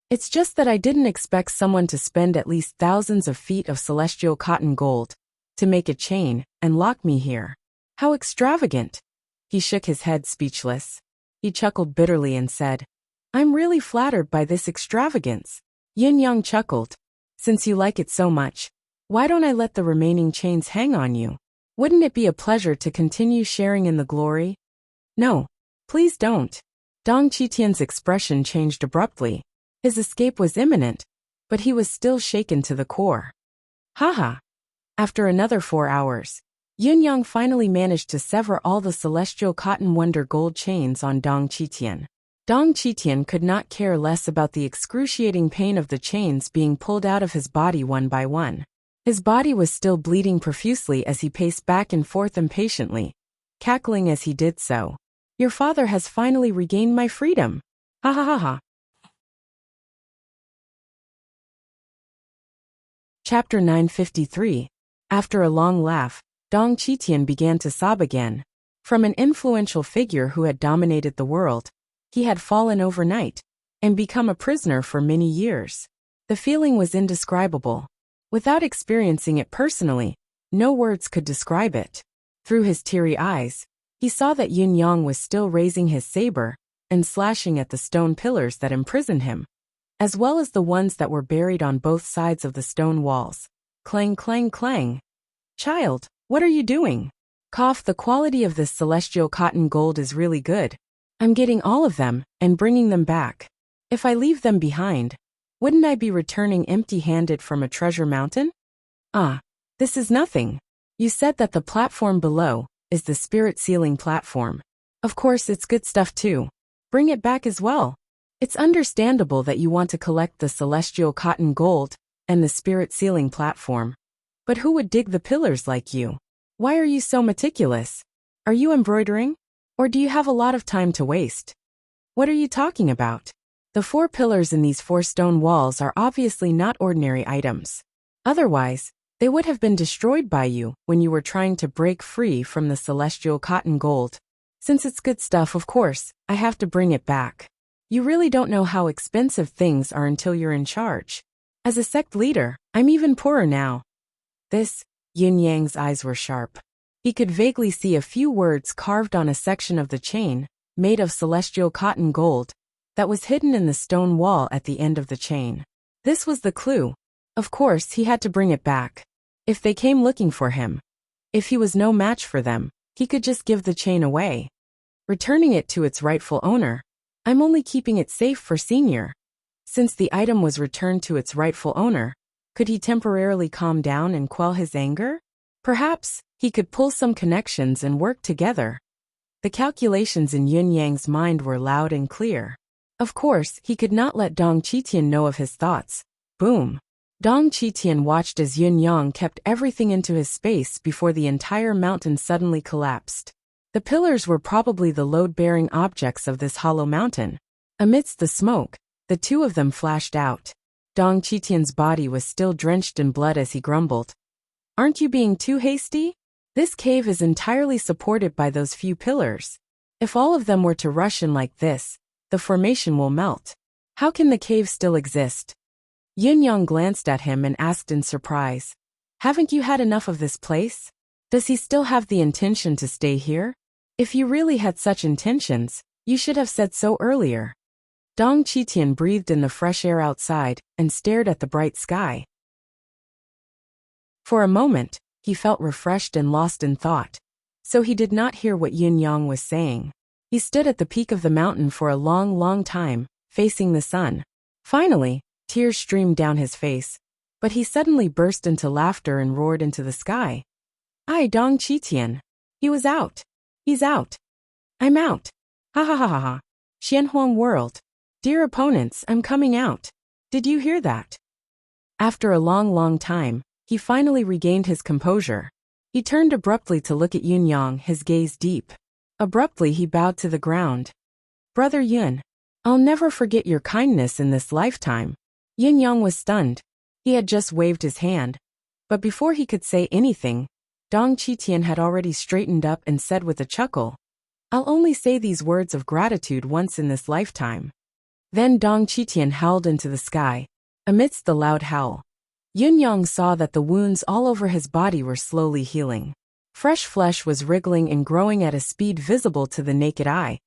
Speaker 1: It's just that I didn't expect someone to spend at least thousands of feet of celestial cotton gold to make a chain and lock me here. How extravagant! He shook his head speechless. He chuckled bitterly and said, I'm really flattered by this extravagance. Yin Yang chuckled. Since you like it so much, why don't I let the remaining chains hang on you? Wouldn't it be a pleasure to continue sharing in the glory? No, please don't. Dong Qitian's expression changed abruptly. His escape was imminent, but he was still shaken to the core. Haha. After another 4 hours, Yin Yang finally managed to sever all the celestial cotton wonder gold chains on Dong Qitian. Dong Qitian could not care less about the excruciating pain of the chains being pulled out of his body one by one. His body was still bleeding profusely as he paced back and forth impatiently, cackling as he did so. Your father has finally regained my freedom. Ha ha ha ha. Chapter 953. After a long laugh, Dong Qitian began to sob again. From an influential figure who had dominated the world, he had fallen overnight and become a prisoner for many years. The feeling was indescribable. Without experiencing it personally, no words could describe it. Through his teary eyes, he saw that Yin Yang was still raising his saber and slashing at the stone pillars that imprisoned him, as well as the ones that were buried on both sides of the stone walls. Clang, clang, clang. Child, what are you doing? Cough, the quality of this celestial cotton gold is really good. I'm getting all of them and bringing them back. If I leave them behind, wouldn't I be returning empty-handed from a treasure mountain? Ah, this is nothing. You said that the platform below is the spirit sealing platform. Of course, it's good stuff too. Bring it back as well. It's understandable that you want to collect the celestial cotton gold and the spirit sealing platform. But who would dig the pillars like you? Why are you so meticulous? Are you embroidering? Or do you have a lot of time to waste? What are you talking about? The 4 pillars in these 4 stone walls are obviously not ordinary items. Otherwise, they would have been destroyed by you when you were trying to break free from the celestial cotton gold. Since it's good stuff, of course, I have to bring it back. You really don't know how expensive things are until you're in charge. As a sect leader, I'm even poorer now. This, Yin Yang's eyes were sharp. He could vaguely see a few words carved on a section of the chain, made of celestial cotton gold, that was hidden in the stone wall at the end of the chain. This was the clue. Of course, he had to bring it back. If they came looking for him, if he was no match for them, he could just give the chain away. Returning it to its rightful owner. I'm only keeping it safe for Senior. Since the item was returned to its rightful owner, could he temporarily calm down and quell his anger? Perhaps he could pull some connections and work together. The calculations in Yin Yang's mind were loud and clear. Of course, he could not let Dong Qitian know of his thoughts. Boom. Dong Qitian watched as Yin Yang kept everything into his space before the entire mountain suddenly collapsed. The pillars were probably the load-bearing objects of this hollow mountain. Amidst the smoke, the 2 of them flashed out. Dong Qitian's body was still drenched in blood as he grumbled. Aren't you being too hasty? This cave is entirely supported by those few pillars. If all of them were to rush in like this, the formation will melt. How can the cave still exist? Yin Yang glanced at him and asked in surprise. Haven't you had enough of this place? Does he still have the intention to stay here? If you really had such intentions, you should have said so earlier. Dong Qitian breathed in the fresh air outside and stared at the bright sky. For a moment, he felt refreshed and lost in thought, so he did not hear what Yin Yang was saying. He stood at the peak of the mountain for a long, long time, facing the sun. Finally, tears streamed down his face. But he suddenly burst into laughter and roared into the sky. "Ai Dong Qitian. He was out. He's out. I'm out. Ha ha ha ha ha. Xianhuang world. Dear opponents, I'm coming out. Did you hear that?" After a long time, he finally regained his composure. He turned abruptly to look at Yun Yang, his gaze deep. Abruptly he bowed to the ground. "Brother Yun, I'll never forget your kindness in this lifetime." Yun Yang was stunned. He had just waved his hand. But before he could say anything, Dong Qitian had already straightened up and said with a chuckle, "I'll only say these words of gratitude once in this lifetime." Then Dong Qitian howled into the sky. Amidst the loud howl, Yun Yang saw that the wounds all over his body were slowly healing. Fresh flesh was wriggling and growing at a speed visible to the naked eye,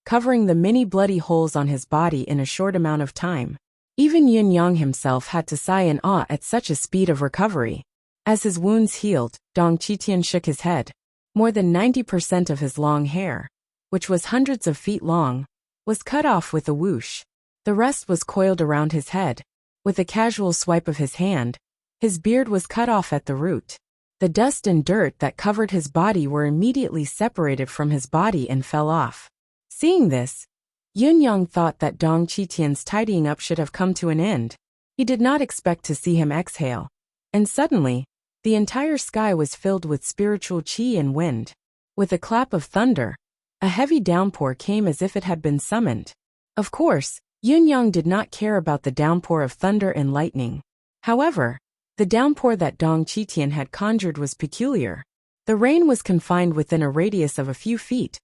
Speaker 1: covering the many bloody holes on his body in a short amount of time. Even Yun Yang himself had to sigh in awe at such a speed of recovery. As his wounds healed, Dong Qitian shook his head. More than 90% of his long hair, which was hundreds of feet long, was cut off with a whoosh. The rest was coiled around his head. With a casual swipe of his hand, his beard was cut off at the root. The dust and dirt that covered his body were immediately separated from his body and fell off. Seeing this, Yun Yang thought that Dong Qitian's tidying up should have come to an end. He did not expect to see him exhale. And suddenly, the entire sky was filled with spiritual qi and wind. With a clap of thunder, a heavy downpour came as if it had been summoned. Of course, Yun Yang did not care about the downpour of thunder and lightning. However, the downpour that Dong Qitian had conjured was peculiar. The rain was confined within a radius of a few feet,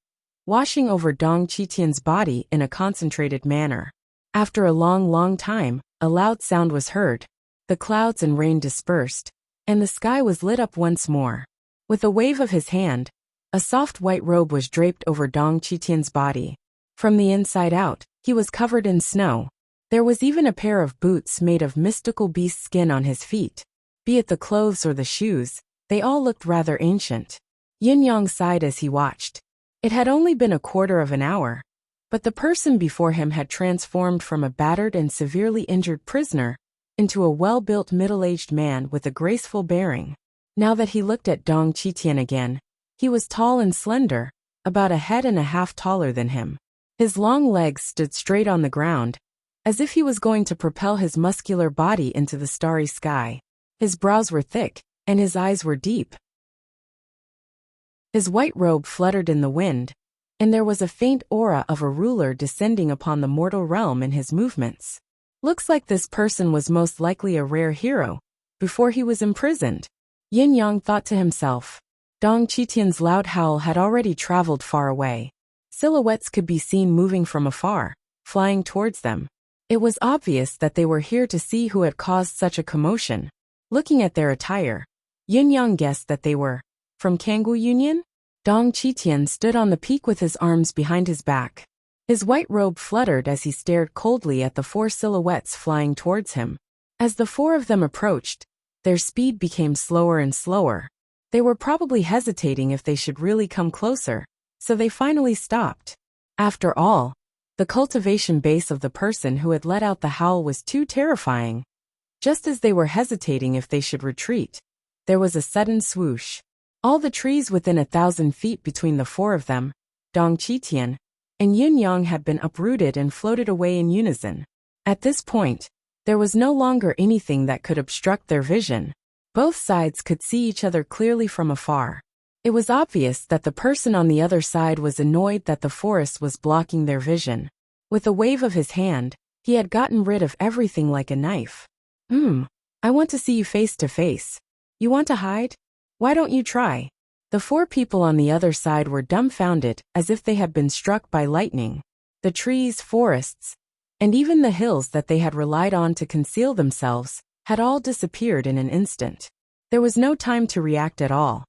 Speaker 1: washing over Dong Qitian's body in a concentrated manner. After a long time, a loud sound was heard. The clouds and rain dispersed, and the sky was lit up once more. With a wave of his hand, a soft white robe was draped over Dong Qitian's body. From the inside out, he was covered in snow. There was even a pair of boots made of mystical beast skin on his feet. Be it the clothes or the shoes, they all looked rather ancient. Yun Yang sighed as he watched. It had only been a quarter of an hour, but the person before him had transformed from a battered and severely injured prisoner into a well-built middle-aged man with a graceful bearing. Now that he looked at Dong Qitian again, he was tall and slender, about a head and a half taller than him. His long legs stood straight on the ground, as if he was going to propel his muscular body into the starry sky. His brows were thick, and his eyes were deep. His white robe fluttered in the wind, and there was a faint aura of a ruler descending upon the mortal realm in his movements. Looks like this person was most likely a rare hero, before he was imprisoned. Yin Yang thought to himself. Dong Qitian's loud howl had already traveled far away. Silhouettes could be seen moving from afar, flying towards them. It was obvious that they were here to see who had caused such a commotion. Looking at their attire, Yin Yang guessed that they were from Kanggu Union. Dong Qitian stood on the peak with his arms behind his back. His white robe fluttered as he stared coldly at the four silhouettes flying towards him. As the four of them approached, their speed became slower and slower. They were probably hesitating if they should really come closer, so they finally stopped. After all, the cultivation base of the person who had let out the howl was too terrifying. Just as they were hesitating if they should retreat, there was a sudden swoosh. All the trees within 1,000 feet between the four of them, Dong Qitian, and Yin Yang had been uprooted and floated away in unison. At this point, there was no longer anything that could obstruct their vision. Both sides could see each other clearly from afar. It was obvious that the person on the other side was annoyed that the forest was blocking their vision. With a wave of his hand, he had gotten rid of everything like a knife. I want to see you face to face. You want to hide? Why don't you try? The four people on the other side were dumbfounded, as if they had been struck by lightning. The trees, forests, and even the hills that they had relied on to conceal themselves had all disappeared in an instant. There was no time to react at all.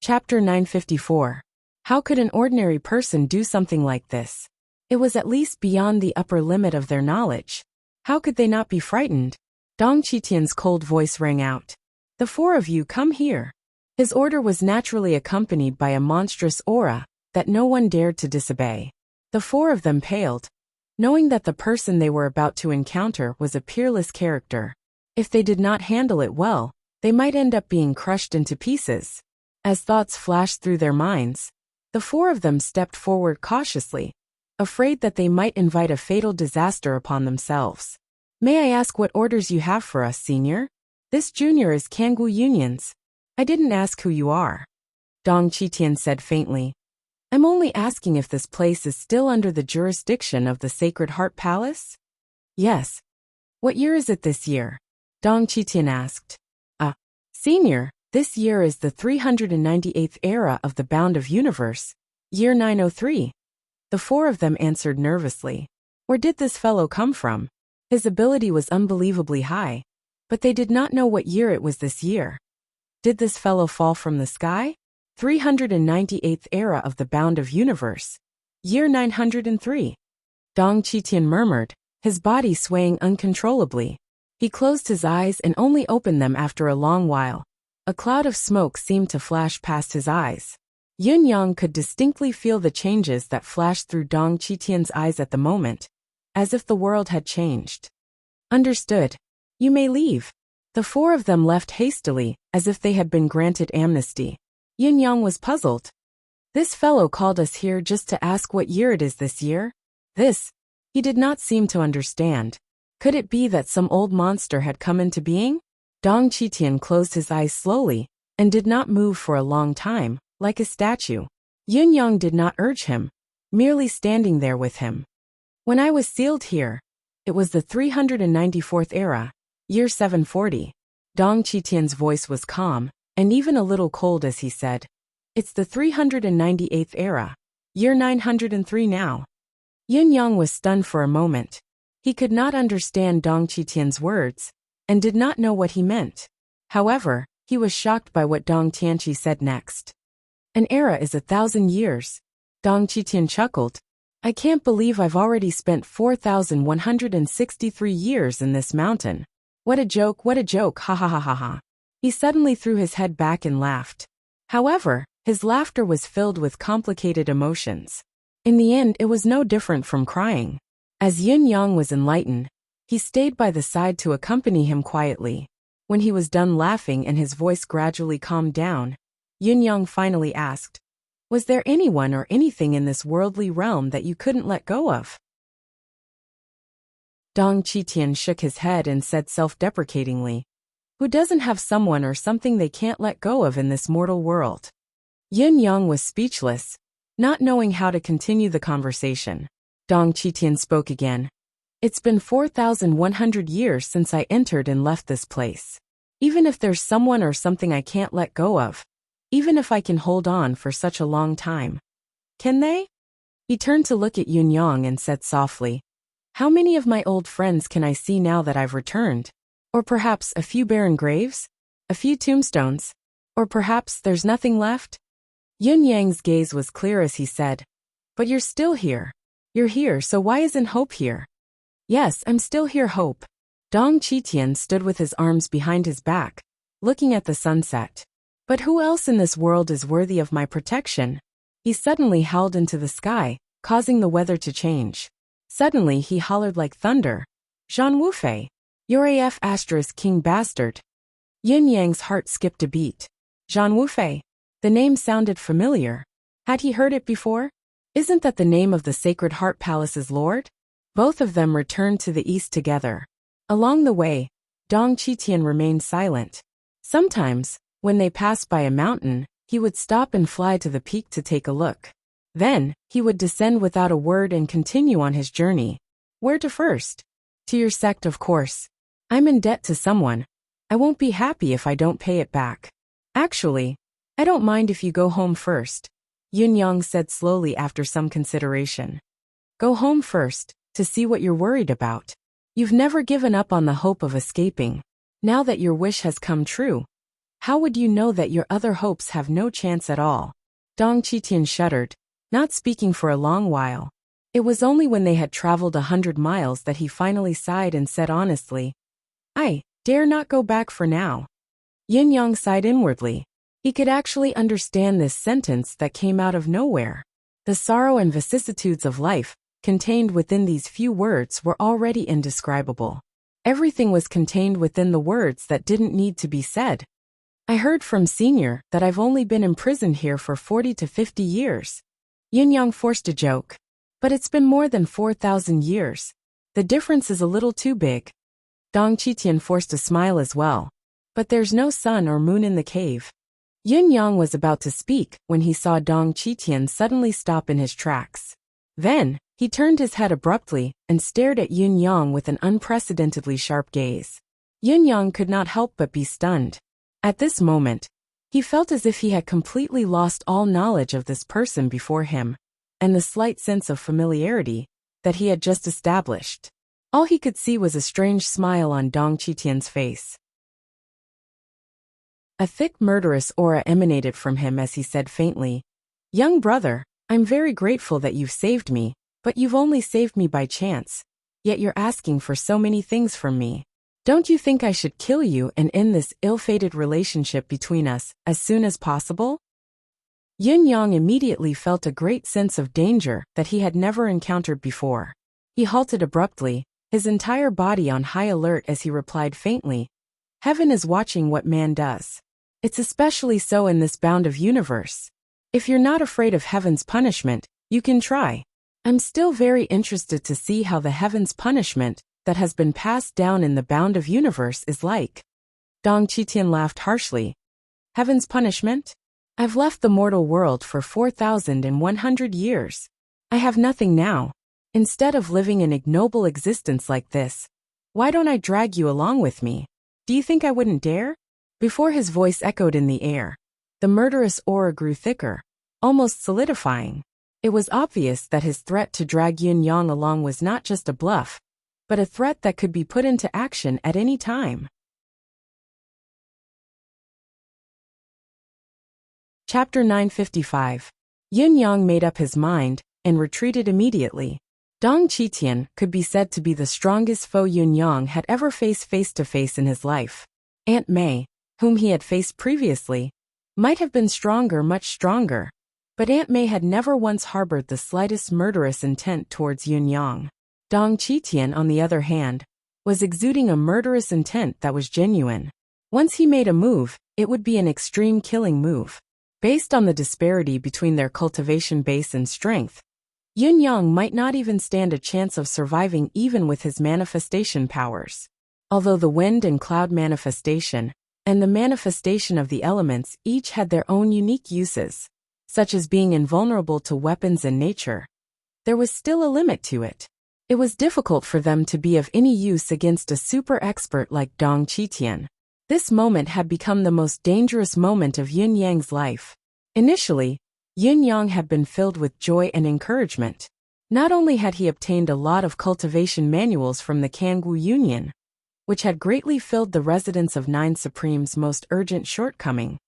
Speaker 1: Chapter 954. How could an ordinary person do something like this? It was at least beyond the upper limit of their knowledge. How could they not be frightened? Dong Qitian's cold voice rang out. The four of you come here. His order was naturally accompanied by a monstrous aura that no one dared to disobey. The four of them paled. knowing that the person they were about to encounter was a peerless character. If they did not handle it well, they might end up being crushed into pieces. As thoughts flashed through their minds, the four of them stepped forward cautiously, afraid that they might invite a fatal disaster upon themselves. May I ask what orders you have for us, Senior? This junior is Kangwu Union's. I didn't ask who you are. Dong Qitian said faintly. I'm only asking if this place is still under the jurisdiction of the Sacred Heart Palace? Yes. What year is it this year? Dong Qitian asked. Senior, this year is the 398th era of the Bound of Universe, year 903. The four of them answered nervously. Where did this fellow come from? His ability was unbelievably high, but they did not know what year it was this year. Did this fellow fall from the sky? 398th era of the Bound of Universe, year 903. Dong Qitian murmured, his body swaying uncontrollably. He closed his eyes and only opened them after a long while. A cloud of smoke seemed to flash past his eyes. Yun Yang could distinctly feel the changes that flashed through Dong Qitian's eyes at the moment, as if the world had changed. Understood. You may leave. The four of them left hastily, as if they had been granted amnesty. Yun Yang was puzzled. This fellow called us here just to ask what year it is this year? This? He did not seem to understand. Could it be that some old monster had come into being? Dong Qitian closed his eyes slowly, and did not move for a long time, like a statue. Yun Yang did not urge him, merely standing there with him. When I was sealed here, it was the 394th era, year 740. Dong Qitian's voice was calm, and even a little cold as he said, It's the 398th era, year 903 now. Yun Yang was stunned for a moment. He could not understand Dong Qitian's words, and did not know what he meant. However, he was shocked by what Dong Tianqi said next. An era is 1,000 years. Dong Qitian chuckled. I can't believe I've already spent 4,163 years in this mountain. What a joke, ha ha ha ha ha. He suddenly threw his head back and laughed. However, his laughter was filled with complicated emotions. In the end, it was no different from crying. As Yun Yang was enlightened, he stayed by the side to accompany him quietly. When he was done laughing and his voice gradually calmed down, Yun Yang finally asked, Was there anyone or anything in this worldly realm that you couldn't let go of? Dong Qitian shook his head and said self-deprecatingly, Who doesn't have someone or something they can't let go of in this mortal world? Yun Yang was speechless, not knowing how to continue the conversation. Dong Qitian spoke again. It's been 4,100 years since I entered and left this place. Even if there's someone or something I can't let go of, even if I can hold on for such a long time. Can they? He turned to look at Yun Yang and said softly, How many of my old friends can I see now that I've returned? Or perhaps a few barren graves? A few tombstones? Or perhaps there's nothing left? Yun Yang's gaze was clear as he said, But you're still here. You're here, so why isn't Hope here? Yes, I'm still here, Hope. Dong Qitian stood with his arms behind his back, looking at the sunset. But who else in this world is worthy of my protection? He suddenly howled into the sky, causing the weather to change. Suddenly he hollered like thunder. Zhan Wufei, you're AF * king bastard. Yun Yang's heart skipped a beat. Zhan Wufei. The name sounded familiar. Had he heard it before? Isn't that the name of the Sacred Heart Palace's lord? Both of them returned to the east together. Along the way, Dong Qitian remained silent. Sometimes, when they passed by a mountain, he would stop and fly to the peak to take a look. Then, he would descend without a word and continue on his journey. Where to first? To your sect, of course. I'm in debt to someone. I won't be happy if I don't pay it back. Actually, I don't mind if you go home first, Yun Yang said slowly after some consideration. Go home first, to see what you're worried about. You've never given up on the hope of escaping. Now that your wish has come true, how would you know that your other hopes have no chance at all? Dong Qitian shuddered, not speaking for a long while. It was only when they had traveled 100 miles that he finally sighed and said honestly, I dare not go back for now. Yun Yang sighed inwardly. He could actually understand this sentence that came out of nowhere. The sorrow and vicissitudes of life contained within these few words were already indescribable. Everything was contained within the words that didn't need to be said. I heard from Senior that I've only been imprisoned here for 40 to 50 years. Yunyang forced a joke. But it's been more than 4,000 years. The difference is a little too big. Dong Qitian forced a smile as well. But there's no sun or moon in the cave. Yunyang was about to speak when he saw Dong Qitian suddenly stop in his tracks. Then, he turned his head abruptly and stared at Yunyang with an unprecedentedly sharp gaze. Yunyang could not help but be stunned. At this moment, he felt as if he had completely lost all knowledge of this person before him, and the slight sense of familiarity that he had just established. All he could see was a strange smile on Dong Qitian's face. A thick murderous aura emanated from him as he said faintly, "Young brother, I'm very grateful that you've saved me, but you've only saved me by chance, yet you're asking for so many things from me. Don't you think I should kill you and end this ill-fated relationship between us as soon as possible?" Yunyang immediately felt a great sense of danger that he had never encountered before. He halted abruptly, his entire body on high alert as he replied faintly, "Heaven is watching what man does. It's especially so in this bound of universe. If you're not afraid of heaven's punishment, you can try. I'm still very interested to see how the heaven's punishment that has been passed down in the bound of universe is like." Dong Qitian laughed harshly. "Heaven's punishment? I've left the mortal world for 4,100 years. I have nothing now. Instead of living an ignoble existence like this, why don't I drag you along with me? Do you think I wouldn't dare?" Before his voice echoed in the air, the murderous aura grew thicker, almost solidifying. It was obvious that his threat to drag Yunyang along was not just a bluff, but a threat that could be put into action at any time. Chapter 955. Yunyang made up his mind and retreated immediately. Dong Qitian could be said to be the strongest foe Yunyang had ever faced face-to-face in his life. Aunt May, whom he had faced previously, might have been stronger, much stronger, but Aunt May had never once harbored the slightest murderous intent towards Yunyang. Dong Qitian, on the other hand, was exuding a murderous intent that was genuine. Once he made a move, it would be an extreme killing move. Based on the disparity between their cultivation base and strength, Yunyang might not even stand a chance of surviving even with his manifestation powers. Although the wind and cloud manifestation and the manifestation of the elements each had their own unique uses, such as being invulnerable to weapons and nature, there was still a limit to it. It was difficult for them to be of any use against a super expert like Dong Qitian. This moment had become the most dangerous moment of Yunyang's life. Initially, Yunyang had been filled with joy and encouragement. Not only had he obtained a lot of cultivation manuals from the Kangwu Union, which had greatly filled the residence of Nine Supreme's most urgent shortcoming,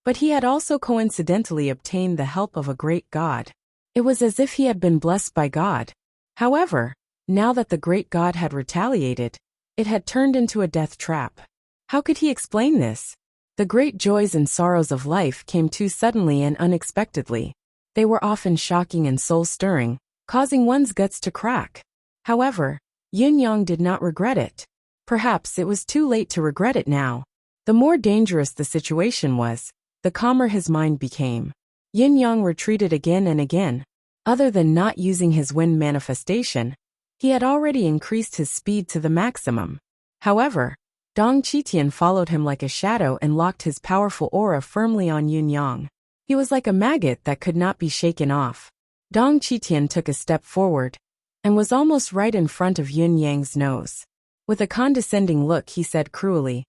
Speaker 1: but he had also coincidentally obtained the help of a great god. It was as if he had been blessed by God. However, now that the great god had retaliated, it had turned into a death trap. How could he explain this? The great joys and sorrows of life came too suddenly and unexpectedly. They were often shocking and soul-stirring, causing one's guts to crack. However, Yunyang did not regret it. Perhaps it was too late to regret it now. The more dangerous the situation was, the calmer his mind became. Yunyang retreated again and again. Other than not using his wind manifestation, he had already increased his speed to the maximum. However, Dong Qitian followed him like a shadow and locked his powerful aura firmly on Yunyang. He was like a maggot that could not be shaken off. Dong Qitian took a step forward and was almost right in front of Yunyang's nose. With a condescending look, he said cruelly,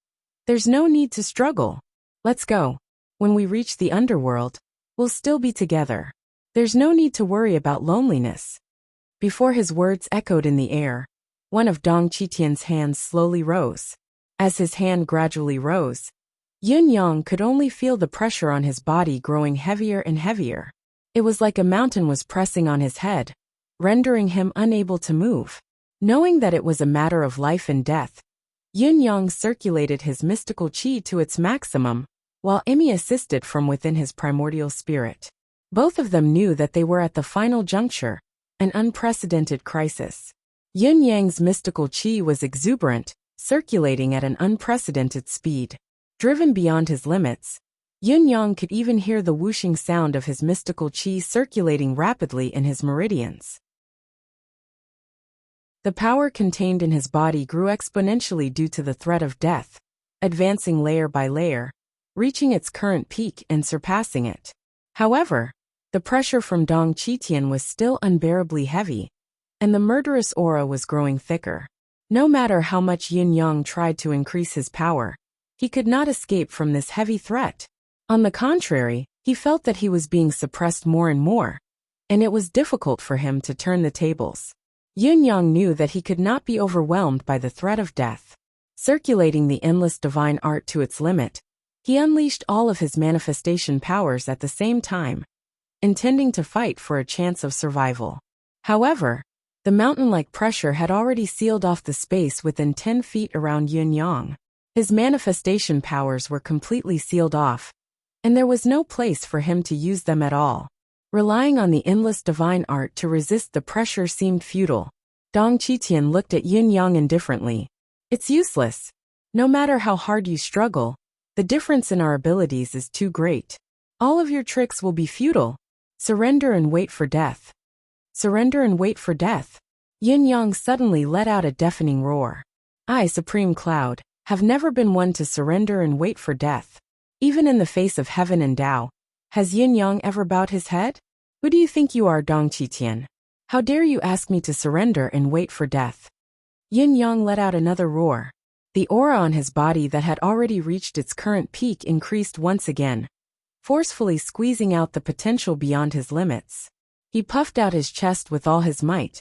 Speaker 1: "There's no need to struggle. Let's go. When we reach the underworld, we'll still be together. There's no need to worry about loneliness." Before his words echoed in the air, one of Dong Qitian's hands slowly rose. As his hand gradually rose, Yunyang could only feel the pressure on his body growing heavier and heavier. It was like a mountain was pressing on his head, rendering him unable to move. Knowing that it was a matter of life and death, Yunyang circulated his mystical qi to its maximum, while Emi assisted from within his primordial spirit. Both of them knew that they were at the final juncture, An unprecedented crisis. Yin Yang's mystical qi was exuberant, circulating at an unprecedented speed. Driven beyond his limits, Yin Yang could even hear the whooshing sound of his mystical qi circulating rapidly in his meridians. The power contained in his body grew exponentially due to the threat of death, advancing layer by layer, reaching its current peak and surpassing it. However, the pressure from Dong Qitian was still unbearably heavy, and the murderous aura was growing thicker. No matter how much Yin Yang tried to increase his power, he could not escape from this heavy threat. On the contrary, he felt that he was being suppressed more and more, and it was difficult for him to turn the tables. Yin Yang knew that he could not be overwhelmed by the threat of death. Circulating the endless divine art to its limit, he unleashed all of his manifestation powers at the same time, intending to fight for a chance of survival. However, the mountain-like pressure had already sealed off the space within 10 feet around Yin Yang. His manifestation powers were completely sealed off, and there was no place for him to use them at all. Relying on the endless divine art to resist the pressure seemed futile. Dong Qitian looked at Yin Yang indifferently. It's useless. No matter how hard you struggle, the difference in our abilities is too great. All of your tricks will be futile. Surrender and wait for death. Surrender and wait for death. Yin Yang suddenly let out a deafening roar. I, Supreme Cloud, have never been one to surrender and wait for death. Even in the face of heaven and Tao, has Yin Yang ever bowed his head? Who do you think you are, Dong Qitian? How dare you ask me to surrender and wait for death? Yin Yang let out another roar. The aura on his body that had already reached its current peak increased once again, forcefully squeezing out the potential beyond his limits. He puffed out his chest with all his might,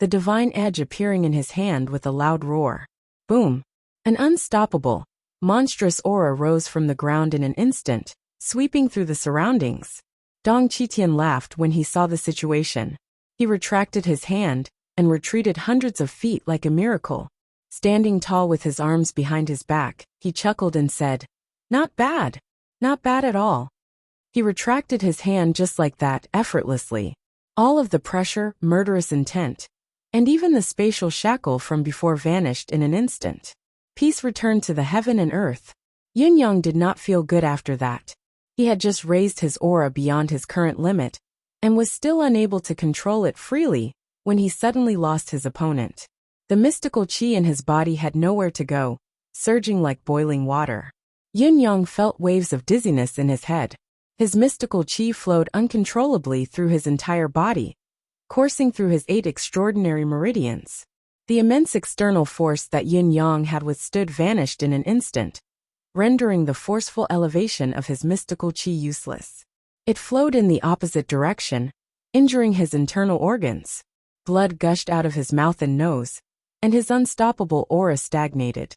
Speaker 1: the divine edge appearing in his hand with a loud roar. Boom! An unstoppable, monstrous aura rose from the ground in an instant, sweeping through the surroundings. Dong Qitian laughed when he saw the situation. He retracted his hand and retreated hundreds of feet like a miracle. Standing tall with his arms behind his back, he chuckled and said, "Not bad. Not bad at all." He retracted his hand just like that, effortlessly. All of the pressure, murderous intent, and even the spatial shackle from before vanished in an instant. Peace returned to the heaven and earth. Yin Yang did not feel good after that. He had just raised his aura beyond his current limit, and was still unable to control it freely when he suddenly lost his opponent. The mystical qi in his body had nowhere to go, surging like boiling water. Yin Yang felt waves of dizziness in his head. His mystical qi flowed uncontrollably through his entire body, coursing through his 8 extraordinary meridians. The immense external force that Yin Yang had withstood vanished in an instant, rendering the forceful elevation of his mystical qi useless. It flowed in the opposite direction, injuring his internal organs. Blood gushed out of his mouth and nose, and his unstoppable aura stagnated.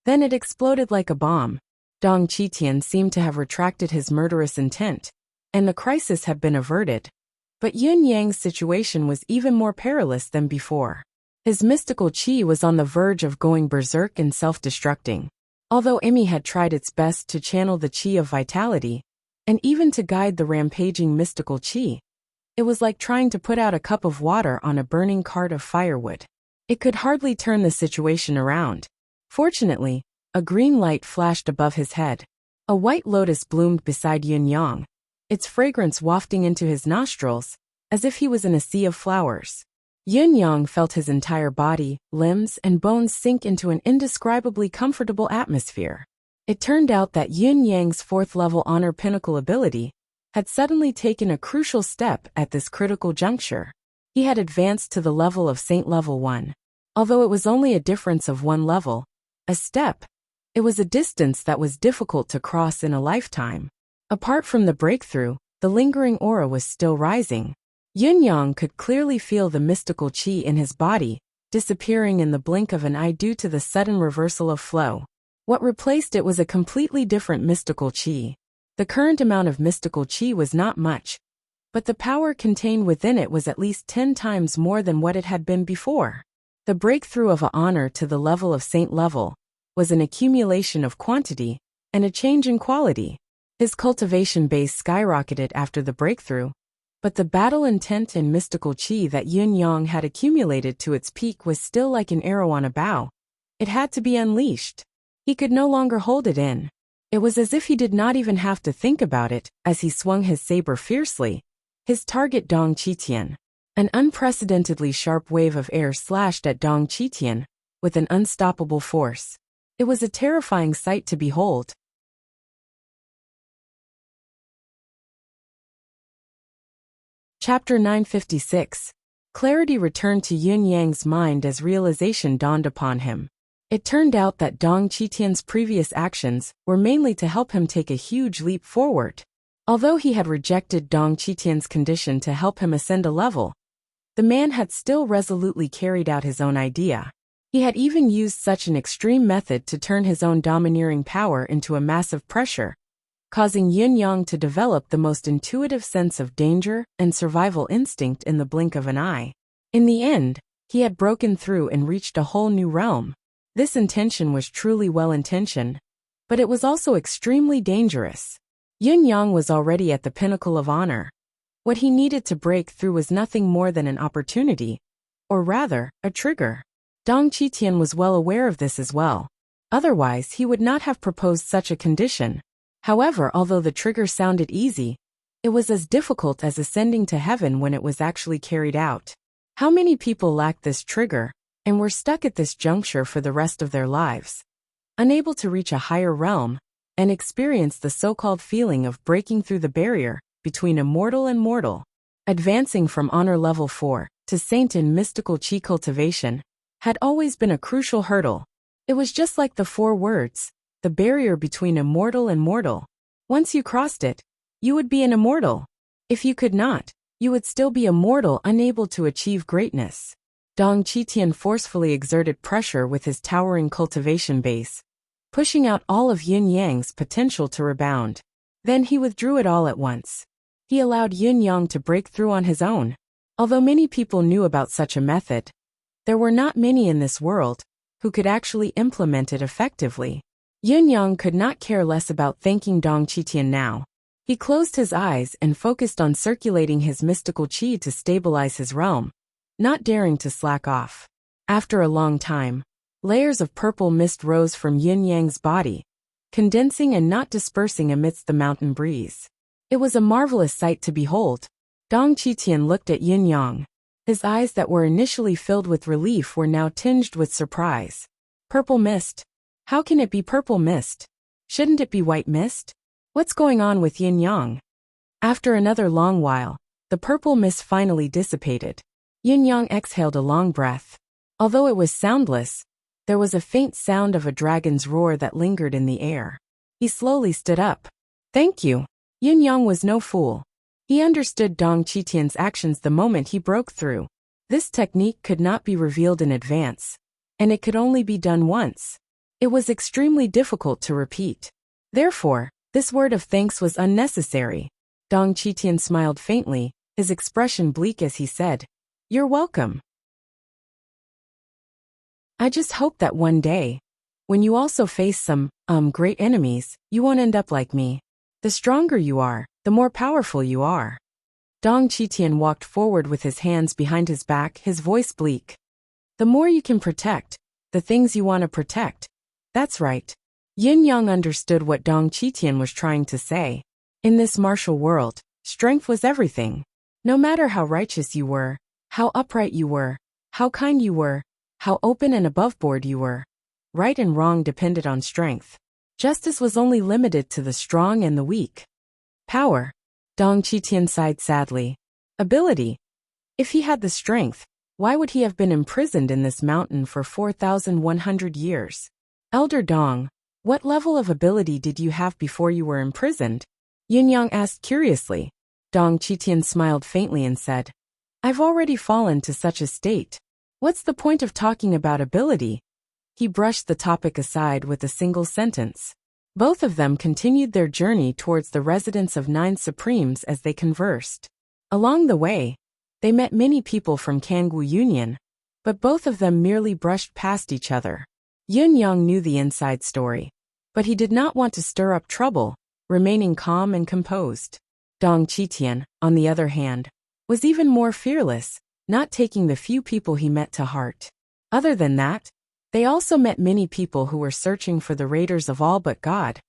Speaker 1: Then it exploded like a bomb. Dong Qitian seemed to have retracted his murderous intent, and the crisis had been averted. But Yin Yang's situation was even more perilous than before. His mystical qi was on the verge of going berserk and self-destructing. Although Emi had tried its best to channel the qi of vitality, and even to guide the rampaging mystical qi, it was like trying to put out a cup of water on a burning cart of firewood. It could hardly turn the situation around. Fortunately, a green light flashed above his head. A white lotus bloomed beside Yin Yang, its fragrance wafting into his nostrils, as if he was in a sea of flowers. Yin Yang felt his entire body, limbs, and bones sink into an indescribably comfortable atmosphere. It turned out that Yin Yang's 4th-level honor pinnacle ability had suddenly taken a crucial step at this critical juncture. He had advanced to the level of Saint Level 1. Although it was only a difference of 1 level, a step, it was a distance that was difficult to cross in a lifetime. Apart from the breakthrough, the lingering aura was still rising. Yin Yang could clearly feel the mystical qi in his body, disappearing in the blink of an eye due to the sudden reversal of flow. What replaced it was a completely different mystical qi. The current amount of mystical qi was not much, but the power contained within it was at least 10 times more than what it had been before. The breakthrough of a honor to the level of Saint Level was an accumulation of quantity and a change in quality. His cultivation base skyrocketed after the breakthrough, But the battle intent and mystical chi that Yin-Yang had accumulated to its peak was still like an arrow on a bow. It had to be unleashed. He could no longer hold it in. It was as if he did not even have to think about it as he swung his saber fiercely. His target Dong Qitian. An unprecedentedly sharp wave of air slashed at Dong Qitian with an unstoppable force. It was a terrifying sight to behold. Chapter 956. Clarity returned to Yin-Yang's mind as realization dawned upon him. It turned out that Dong Qitian's previous actions were mainly to help him take a huge leap forward. Although he had rejected Dong Qitian's condition to help him ascend a level, the man had still resolutely carried out his own idea. He had even used such an extreme method to turn his own domineering power into a massive pressure, causing Yin-Yang to develop the most intuitive sense of danger and survival instinct in the blink of an eye. In the end, he had broken through and reached a whole new realm. This intention was truly well-intentioned, but it was also extremely dangerous. Yin-Yang was already at the pinnacle of honor. What he needed to break through was nothing more than an opportunity, or rather, a trigger. Dong Qitian was well aware of this as well. Otherwise, he would not have proposed such a condition. However, although the trigger sounded easy, it was as difficult as ascending to heaven when it was actually carried out. How many people lacked this trigger and were stuck at this juncture for the rest of their lives, unable to reach a higher realm and experience the so-called feeling of breaking through the barrier between immortal and mortal? Advancing from honor level 4 to saint in mystical chi cultivation had always been a crucial hurdle. It was just like the 4 words, the barrier between immortal and mortal. Once you crossed it, you would be an immortal. If you could not, you would still be a mortal unable to achieve greatness. Dong Qitian forcefully exerted pressure with his towering cultivation base, pushing out all of Yin-Yang's potential to rebound. Then he withdrew it all at once. He allowed Yin-Yang to break through on his own. Although many people knew about such a method, there were not many in this world who could actually implement it effectively. Yin-Yang could not care less about thanking Dong Qitian now. He closed his eyes and focused on circulating his mystical chi to stabilize his realm, not daring to slack off. After a long time, layers of purple mist rose from Yin-Yang's body, condensing and not dispersing amidst the mountain breeze. It was a marvelous sight to behold. Dong Qitian looked at Yin-Yang. His eyes that were initially filled with relief were now tinged with surprise. Purple mist? How can it be purple mist? Shouldn't it be white mist? What's going on with Yin-Yang? After another long while, the purple mist finally dissipated. Yin-Yang exhaled a long breath. Although it was soundless, there was a faint sound of a dragon's roar that lingered in the air. He slowly stood up. Thank you. Yin-Yang was no fool. He understood Dong Qitian's actions the moment he broke through. This technique could not be revealed in advance, and it could only be done once. It was extremely difficult to repeat. Therefore, this word of thanks was unnecessary. Dong Qitian smiled faintly, his expression bleak as he said, "You're welcome. I just hope that one day, when you also face some, great enemies, you won't end up like me. The stronger you are, the more powerful you are." Dong Qitian walked forward with his hands behind his back, his voice bleak. The more you can protect, the things you want to protect. That's right. Yin-Yang understood what Dong Qitian was trying to say. In this martial world, strength was everything. No matter how righteous you were, how upright you were, how kind you were, how open and aboveboard you were, right and wrong depended on strength. Justice was only limited to the strong and the weak. Power. Dong Qitian sighed sadly. Ability. If he had the strength, why would he have been imprisoned in this mountain for 4,100 years? Elder Dong, what level of ability did you have before you were imprisoned? Yin-Yang asked curiously. Dong Qitian smiled faintly and said, I've already fallen to such a state. What's the point of talking about ability? He brushed the topic aside with a single sentence. Both of them continued their journey towards the residence of 9 Supremes as they conversed. Along the way, they met many people from Kangwu Union, but both of them merely brushed past each other. Yin-Yang knew the inside story, but he did not want to stir up trouble, remaining calm and composed. Dong Qitian, on the other hand, was even more fearless, not taking the few people he met to heart. Other than that, they also met many people who were searching for the raiders of all but God.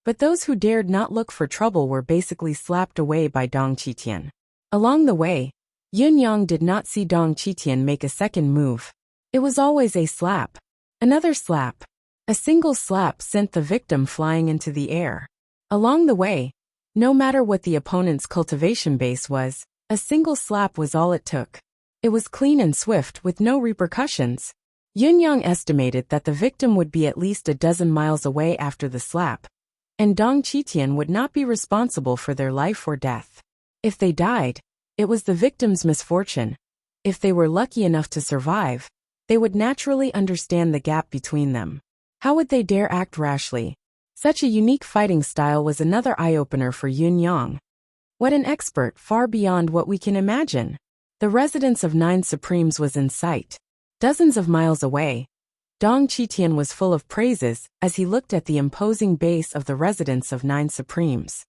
Speaker 1: But those who dared not look for trouble were basically slapped away by Dong Qitian. Along the way, Yun Yang did not see Dong Qitian make a second move. It was always a slap. Another slap. A single slap sent the victim flying into the air. Along the way, no matter what the opponent's cultivation base was, a single slap was all it took. It was clean and swift with no repercussions. Yun Yang estimated that the victim would be at least a dozen miles away after the slap, and Dong Qitian would not be responsible for their life or death. If they died, it was the victim's misfortune. If they were lucky enough to survive, they would naturally understand the gap between them. How would they dare act rashly? Such a unique fighting style was another eye-opener for Yun Yang. What an expert, far beyond what we can imagine. The residence of 9 Supremes was in sight. Dozens of miles away, Dong Qitian was full of praises as he looked at the imposing base of the residence of 9 Supremes.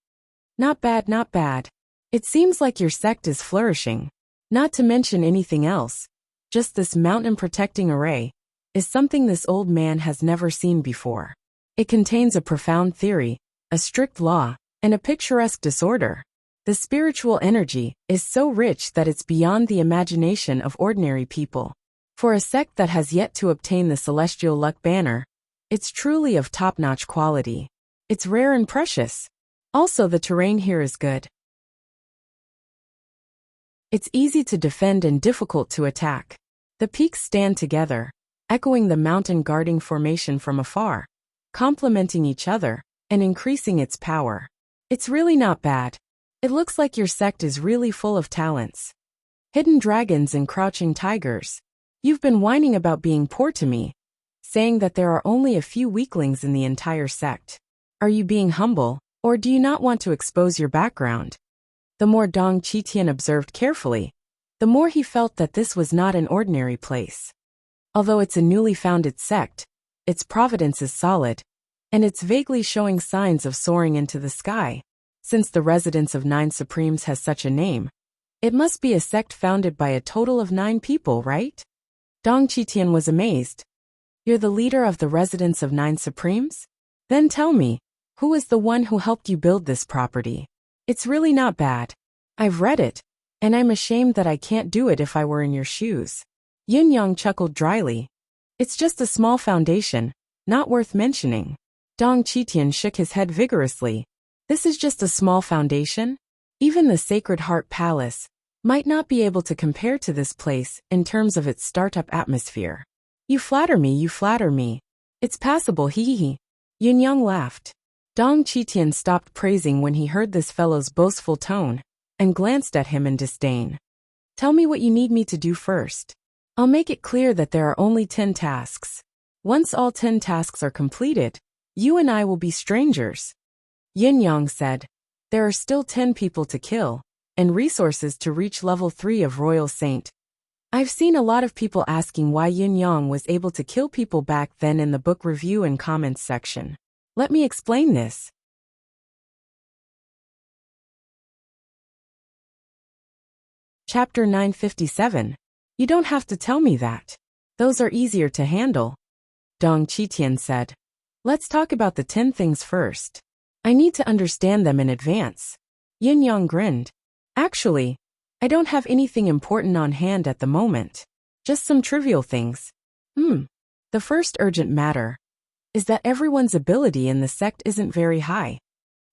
Speaker 1: Not bad, not bad. It seems like your sect is flourishing. Not to mention anything else, just this mountain protecting array is something this old man has never seen before. It contains a profound theory, a strict law, and a picturesque disorder. The spiritual energy is so rich that it's beyond the imagination of ordinary people. For a sect that has yet to obtain the celestial luck banner, it's truly of top-notch quality. It's rare and precious. Also, the terrain here is good. It's easy to defend and difficult to attack. The peaks stand together, echoing the mountain guarding formation from afar, complementing each other, and increasing its power. It's really not bad. It looks like your sect is really full of talents. Hidden dragons and crouching tigers. You've been whining about being poor to me, saying that there are only a few weaklings in the entire sect. Are you being humble, or do you not want to expose your background? The more Dong Qitian observed carefully, the more he felt that this was not an ordinary place. Although it's a newly founded sect, its providence is solid, and it's vaguely showing signs of soaring into the sky. Since the residence of 9 Supremes has such a name, it must be a sect founded by a total of 9 people, right? Dong Qitian was amazed. You're the leader of the residence of 9 Supremes? Then tell me, who is the one who helped you build this property? It's really not bad. I've read it, and I'm ashamed that I can't do it if I were in your shoes. Yun Yang chuckled dryly. It's just a small foundation, not worth mentioning. Dong Qitian shook his head vigorously. This is just a small foundation? Even the Sacred Heart Palace might not be able to compare to this place in terms of its startup atmosphere. You flatter me, you flatter me. It's passable, hee. Yun Yang laughed. Dong Qitian stopped praising when he heard this fellow's boastful tone, and glanced at him in disdain. Tell me what you need me to do first. I'll make it clear that there are only 10 tasks. Once all 10 tasks are completed, you and I will be strangers. Yun Yang said, there are still 10 people to kill, and resources to reach level 3 of Royal Saint. I've seen a lot of people asking why Yun Yang was able to kill people back then in the book review and comments section. Let me explain this. Chapter 957. You don't have to tell me that. Those are easier to handle. Dong Qitian said. Let's talk about the 10 things first. I need to understand them in advance. Yun Yang grinned. Actually, I don't have anything important on hand at the moment. Just some trivial things. The first urgent matter is that everyone's ability in the sect isn't very high.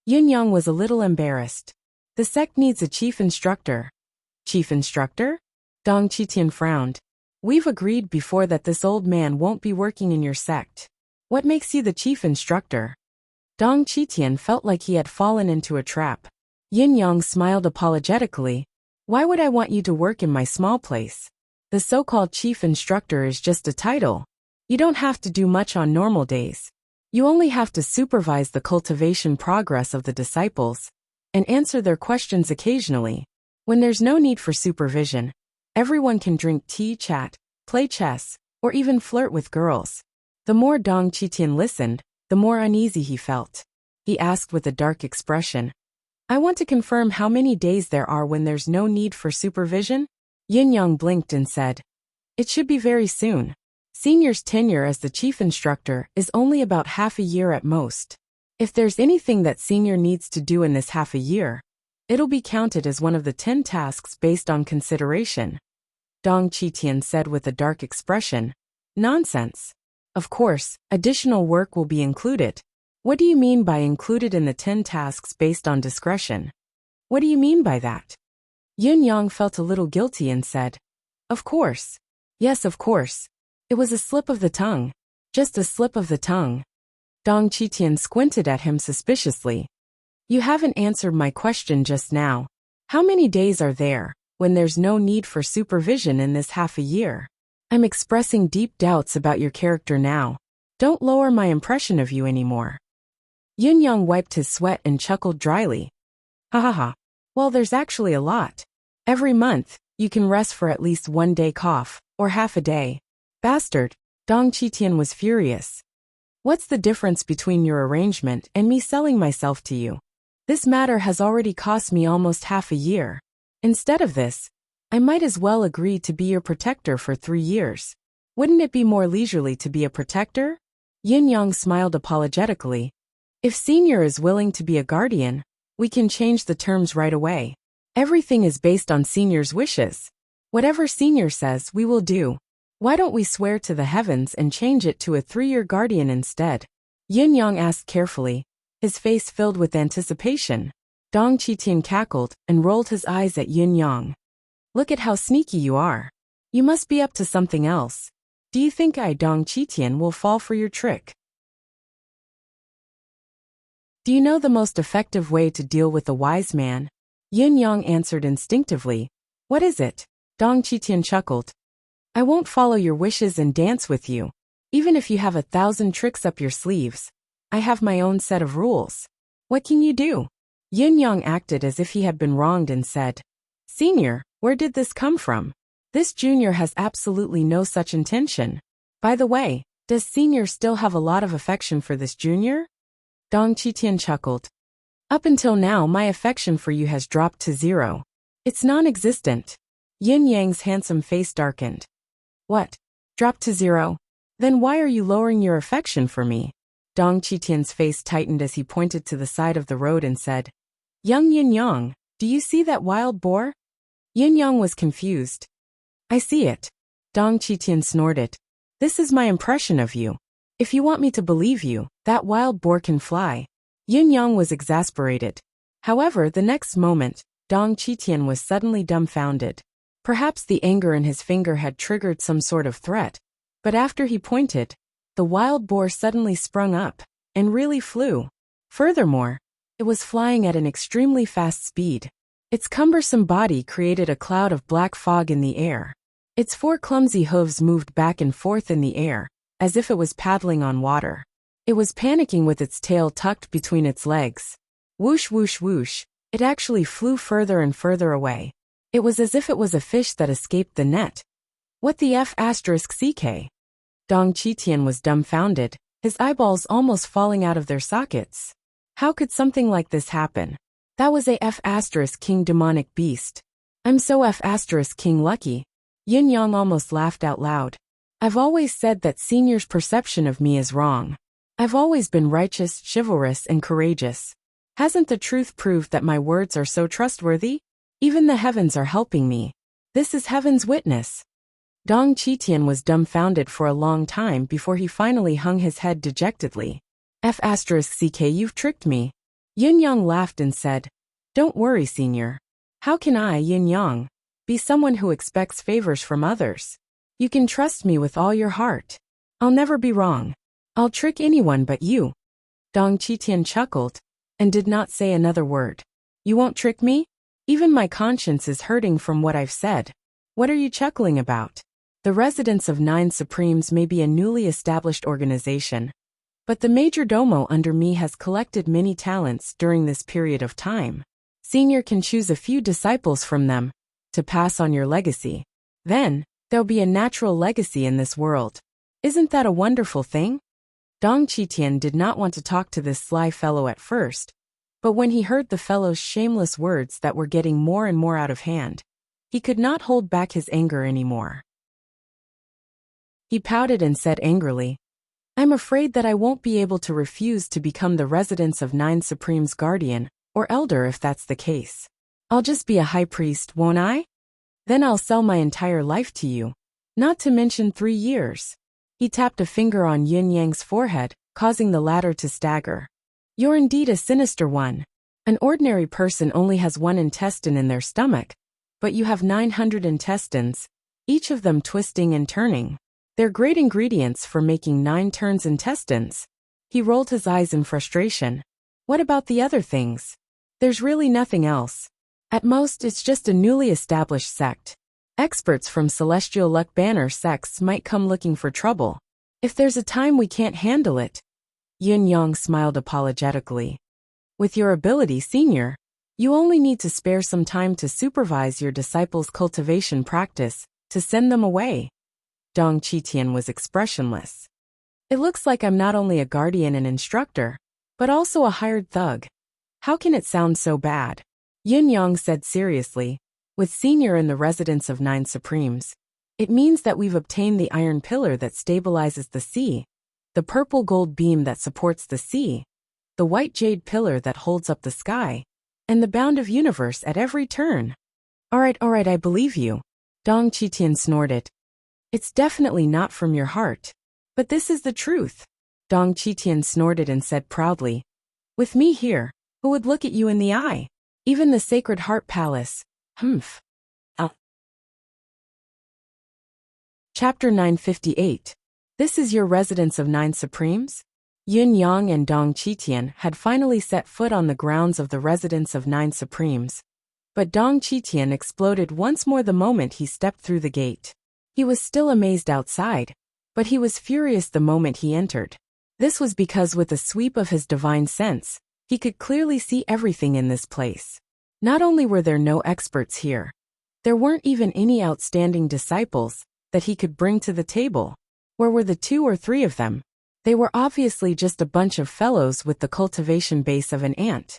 Speaker 1: Yun Yang was a little embarrassed. The sect needs a chief instructor. Chief instructor? Dong Qitian frowned. We've agreed before that this old man won't be working in your sect. What makes you the chief instructor? Dong Qitian felt like he had fallen into a trap. Yun Yang smiled apologetically. Why would I want you to work in my small place? The so-called chief instructor is just a title. You don't have to do much on normal days. You only have to supervise the cultivation progress of the disciples and answer their questions occasionally. When there's no need for supervision, everyone can drink tea, chat, play chess, or even flirt with girls. The more Dong Qitian listened, the more uneasy he felt. He asked with a dark expression, I want to confirm how many days there are when there's no need for supervision? Yin Yang blinked and said, it should be very soon. Senior's tenure as the chief instructor is only about half a year at most. If there's anything that senior needs to do in this half a year, it'll be counted as one of the 10 tasks based on consideration. Dong Qitian said with a dark expression. Nonsense. Of course, additional work will be included. What do you mean by included in the 10 tasks based on discretion? What do you mean by that? Yin Yang felt a little guilty and said, of course. Yes, of course. It was a slip of the tongue. Just a slip of the tongue. Dong Qitian squinted at him suspiciously. You haven't answered my question just now. How many days are there when there's no need for supervision in this half a year? I'm expressing deep doubts about your character now. Don't lower my impression of you anymore. Yin Yang wiped his sweat and chuckled dryly. Ha ha ha. Well, there's actually a lot. Every month, you can rest for at least 1 day cough, or half a day. Bastard. Dong Qitian was furious. What's the difference between your arrangement and me selling myself to you? This matter has already cost me almost half a year. Instead of this, I might as well agree to be your protector for 3 years. Wouldn't it be more leisurely to be a protector? Yin Yang smiled apologetically. If senior is willing to be a guardian, we can change the terms right away. Everything is based on senior's wishes. Whatever senior says, we will do. Why don't we swear to the heavens and change it to a 3-year guardian instead? Yin Yang asked carefully, his face filled with anticipation. Dong Qitian cackled and rolled his eyes at Yin Yang. Look at how sneaky you are. You must be up to something else. Do you think I, Dong Qitian, will fall for your trick? Do you know the most effective way to deal with a wise man? Yin Yang answered instinctively. What is it? Dong Qitian chuckled. I won't follow your wishes and dance with you. Even if you have 1,000 tricks up your sleeves, I have my own set of rules. What can you do? Yin Yang acted as if he had been wronged and said, Senior, where did this come from? This junior has absolutely no such intention. By the way, does senior still have a lot of affection for this junior? Dong Qitian chuckled. Up until now, my affection for you has dropped to 0. It's non-existent. Yin Yang's handsome face darkened. What? Dropped to 0? Then why are you lowering your affection for me? Dong Qitian's face tightened as he pointed to the side of the road and said, Young Yin Yang, do you see that wild boar? Yin Yang was confused. I see it. Dong Qitian snorted. This is my impression of you. If you want me to believe you, that wild boar can fly. Yin Yang was exasperated. However, the next moment, Dong Qitian was suddenly dumbfounded. Perhaps the anger in his finger had triggered some sort of threat. But after he pointed, the wild boar suddenly sprung up and really flew. Furthermore, it was flying at an extremely fast speed. Its cumbersome body created a cloud of black fog in the air. Its 4 clumsy hooves moved back and forth in the air, as if it was paddling on water. It was panicking with its tail tucked between its legs. Whoosh whoosh whoosh, it actually flew further and further away. It was as if it was a fish that escaped the net. What the F***ck? Dong Qitian was dumbfounded, his eyeballs almost falling out of their sockets. How could something like this happen? That was a F***king demonic beast. I'm so F***king lucky. Yin Yang almost laughed out loud. I've always said that senior's perception of me is wrong. I've always been righteous, chivalrous, and courageous. Hasn't the truth proved that my words are so trustworthy? Even the heavens are helping me. This is heaven's witness. Dong Qitian was dumbfounded for a long time before he finally hung his head dejectedly. F***ck, you've tricked me. Yin Yang laughed and said, Don't worry, senior. How can I, Yin Yang, be someone who expects favors from others? You can trust me with all your heart. I'll never be wrong. I'll trick anyone but you. Dong Qitian chuckled and did not say another word. You won't trick me? Even my conscience is hurting from what I've said. What are you chuckling about? The residents of 9 Supremes may be a newly established organization, but the major domo under me has collected many talents during this period of time. Senior can choose a few disciples from them to pass on your legacy. Then, there'll be a natural legacy in this world. Isn't that a wonderful thing? Dong Qitian did not want to talk to this sly fellow at first, But when he heard the fellow's shameless words that were getting more and more out of hand, he could not hold back his anger anymore. He pouted and said angrily, "I'm afraid that I won't be able to refuse to become the residence of Nine Supreme's guardian, or elder if that's the case. I'll just be a high priest, won't I? Then I'll sell my entire life to you. Not to mention 3 years." He tapped a finger on Yin Yang's forehead, causing the latter to stagger. "You're indeed a sinister one. An ordinary person only has 1 intestine in their stomach, but you have 900 intestines, each of them twisting and turning. They're great ingredients for making 9 turns intestines." He rolled his eyes in frustration. "What about the other things?" "There's really nothing else. At most, it's just a newly established sect. Experts from Celestial Luck Banner sects might come looking for trouble. If there's a time we can't handle it." Yin Yang smiled apologetically. "With your ability, senior, you only need to spare some time to supervise your disciples' cultivation practice, to send them away." Dong Qitian was expressionless. "It looks like I'm not only a guardian and instructor, but also a hired thug. How can it sound so bad?" Yin Yang said seriously, "With senior in the residence of 9 Supremes, it means that we've obtained the iron pillar that stabilizes the sea, the purple gold beam that supports the sea, the white jade pillar that holds up the sky, and the bound of universe at every turn." All right, I believe you," Dong Qitian snorted. "It's definitely not from your heart. But this is the truth." Dong Qitian snorted and said proudly, "With me here, who would look at you in the eye? Even the Sacred Heart Palace. Humph." Chapter 958. This is your residence of 9 Supremes? Yin Yang and Dong Qitian had finally set foot on the grounds of the residence of 9 Supremes. But Dong Qitian exploded once more the moment he stepped through the gate. He was still amazed outside, but he was furious the moment he entered. This was because with a sweep of his divine sense, he could clearly see everything in this place. Not only were there no experts here, there weren't even any outstanding disciples that he could bring to the table. Where were the 2 or 3 of them? They were obviously just a bunch of fellows with the cultivation base of an ant.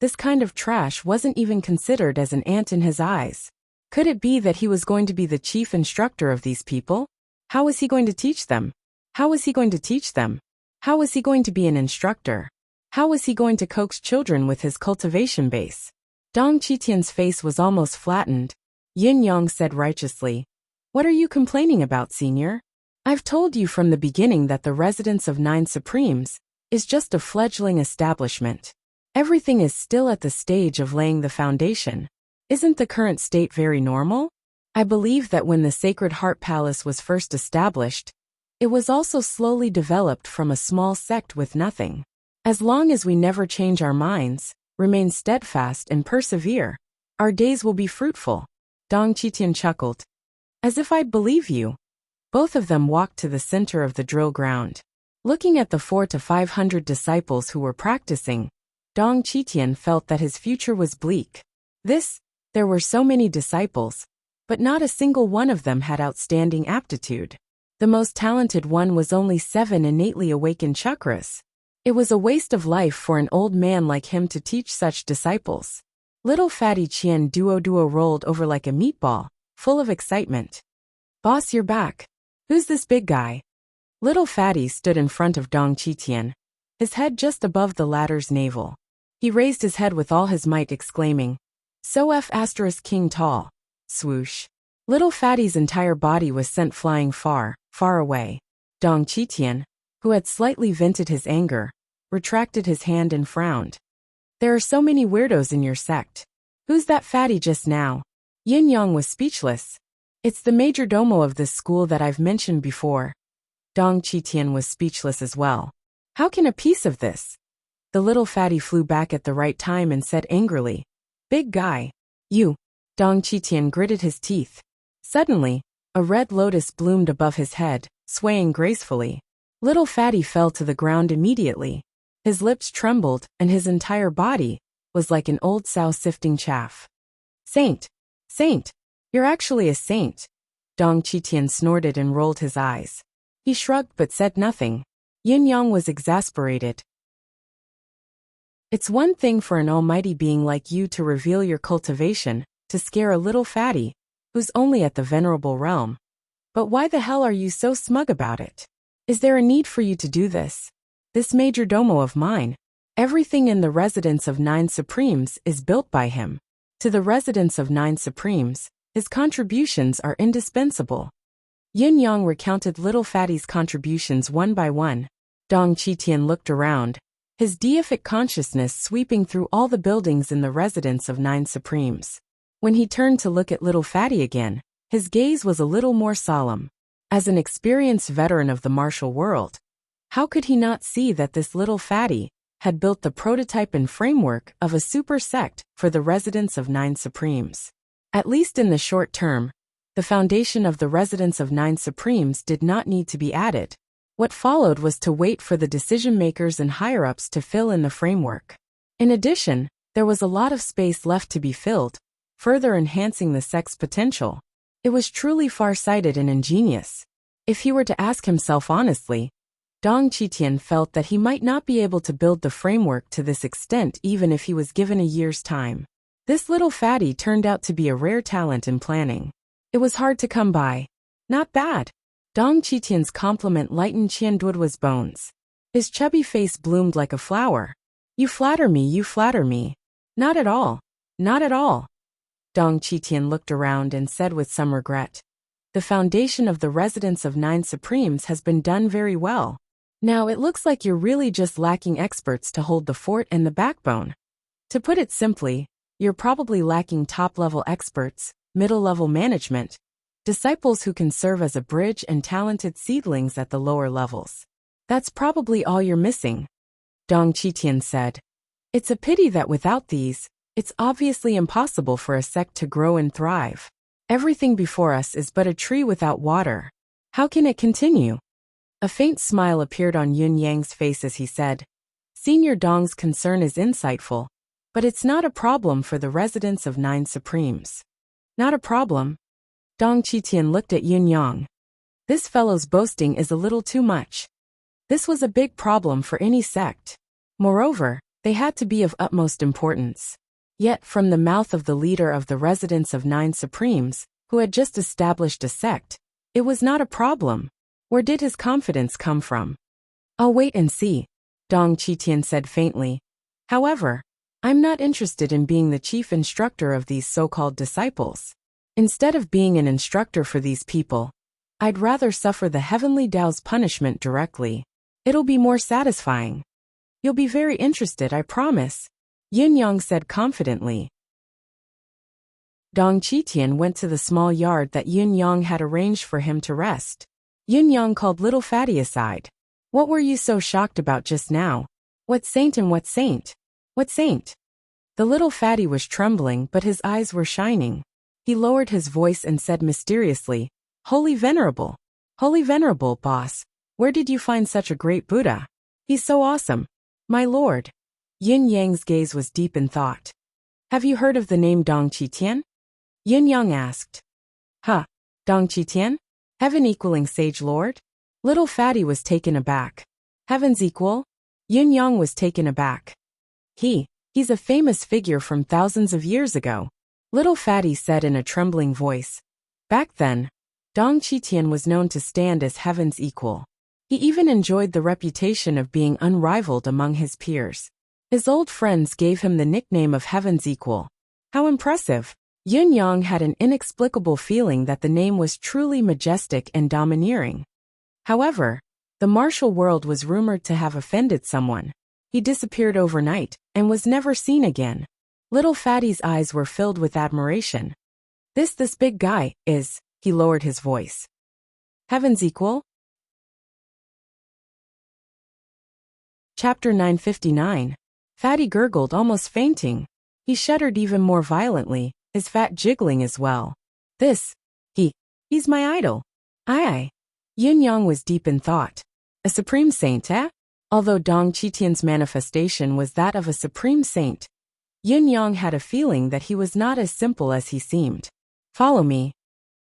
Speaker 1: This kind of trash wasn't even considered as an ant in his eyes. Could it be that he was going to be the chief instructor of these people? How was he going to teach them? How was he going to teach them? How was he going to be an instructor? How was he going to coax children with his cultivation base? Dong Qitian's face was almost flattened. Yin Yang said righteously, "What are you complaining about, senior? I've told you from the beginning that the residence of 9 Supremes is just a fledgling establishment. Everything is still at the stage of laying the foundation. Isn't the current state very normal? I believe that when the Sacred Heart Palace was first established, it was also slowly developed from a small sect with nothing. As long as we never change our minds, remain steadfast and persevere, our days will be fruitful." Dong Qitian chuckled. "As if I'd believe you." Both of them walked to the center of the drill ground. Looking at the 400 to 500 disciples who were practicing, Dong Qitian felt that his future was bleak. There were so many disciples, but not a single one of them had outstanding aptitude. The most talented one was only 7 innately awakened chakras. It was a waste of life for an old man like him to teach such disciples. Little fatty Qian Duo rolled over like a meatball, full of excitement. "Boss, you're back. Who's this big guy?" Little fatty stood in front of Dong Qitian, his head just above the latter's navel. He raised his head with all his might, exclaiming, "So King tall." Swoosh. Little fatty's entire body was sent flying far, far away. Dong Qitian, who had slightly vented his anger, retracted his hand and frowned. "There are so many weirdos in your sect. Who's that fatty just now?" Yin Yang was speechless. "It's the major domo of this school that I've mentioned before." Dong Qitian was speechless as well. "How can a piece of this?" The little fatty flew back at the right time and said angrily, "Big guy. You." Dong Qitian gritted his teeth. Suddenly, a red lotus bloomed above his head, swaying gracefully. Little fatty fell to the ground immediately. His lips trembled, and his entire body was like an old sow sifting chaff. Saint! You're actually a saint." Dong Qitian snorted and rolled his eyes. He shrugged but said nothing. Yin Yang was exasperated. It's one thing for an almighty being like you to reveal your cultivation, to scare a little fatty, who's only at the venerable realm. But why the hell are you so smug about it? Is there a need for you to do this? This majordomo of mine. Everything in the residence of 9 Supremes is built by him. To the residence of 9 Supremes, his contributions are indispensable. Yin Yang recounted little fatty's contributions one by one. Dong Qitian looked around, his deific consciousness sweeping through all the buildings in the residence of 9 Supremes. When he turned to look at little fatty again, his gaze was a little more solemn. As an experienced veteran of the martial world, how could he not see that this little fatty had built the prototype and framework of a super sect for the residence of 9 Supremes? At least in the short term, the foundation of the residence of 9 Supremes did not need to be added. What followed was to wait for the decision-makers and higher-ups to fill in the framework. In addition, there was a lot of space left to be filled, further enhancing the sect's potential. It was truly far-sighted and ingenious. If he were to ask himself honestly, Dong Qitian felt that he might not be able to build the framework to this extent even if he was given a year's time. This little fatty turned out to be a rare talent in planning. It was hard to come by. Not bad. Dong Qitian's compliment lightened Qian Duoduo's bones. His chubby face bloomed like a flower. You flatter me, you flatter me. Not at all. Not at all. Dong Qitian looked around and said with some regret. The foundation of the residence of 9 Supremes has been done very well. Now it looks like you're really just lacking experts to hold the fort and the backbone. To put it simply, you're probably lacking top-level experts, middle-level management, disciples who can serve as a bridge and talented seedlings at the lower levels. That's probably all you're missing. Dong Qitian said. It's a pity that without these, it's obviously impossible for a sect to grow and thrive. Everything before us is but a tree without water. How can it continue? A faint smile appeared on Yun Yang's face as he said, Senior Dong's concern is insightful, but it's not a problem for the residents of 9 Supremes. Not a problem? Dong Qitian looked at Yun Yang. This fellow's boasting is a little too much. This was a big problem for any sect. Moreover, they had to be of utmost importance. Yet, from the mouth of the leader of the residents of 9 Supremes, who had just established a sect, it was not a problem. Where did his confidence come from? I'll wait and see, Dong Qitian said faintly. However, I'm not interested in being the chief instructor of these so-called disciples. Instead of being an instructor for these people, I'd rather suffer the heavenly Tao's punishment directly. It'll be more satisfying. You'll be very interested, I promise, Yin Yang said confidently. Dong Qitian went to the small yard that Yin Yang had arranged for him to rest. Yin Yang called little fatty aside. What were you so shocked about just now? What saint and what saint? What saint? The little fatty was trembling, but his eyes were shining. He lowered his voice and said mysteriously, Holy Venerable, boss, where did you find such a great Buddha? He's so awesome. My lord. Yin Yang's gaze was deep in thought. Have you heard of the name Dong Qitian? Yin Yang asked. Huh, Dong Qitian? Heaven equaling sage lord? Little fatty was taken aback. Heaven's equal? Yin Yang was taken aback. He's a famous figure from thousands of years ago, little fatty said in a trembling voice. Back then, Dong Qitian was known to stand as heaven's equal. He even enjoyed the reputation of being unrivaled among his peers. His old friends gave him the nickname of heaven's equal. How impressive! Yin Yang had an inexplicable feeling that the name was truly majestic and domineering. However, the martial world was rumored to have offended someone. He disappeared overnight and was never seen again. Little fatty's eyes were filled with admiration. This big guy is, he lowered his voice. Heaven's equal? Chapter 959. Fatty gurgled, almost fainting. He shuddered even more violently, his fat jiggling as well. He's my idol. Aye. Yin Yang was deep in thought. A supreme saint, eh? Although Dong Qitian's manifestation was that of a supreme saint, Yin Yang had a feeling that he was not as simple as he seemed. Follow me.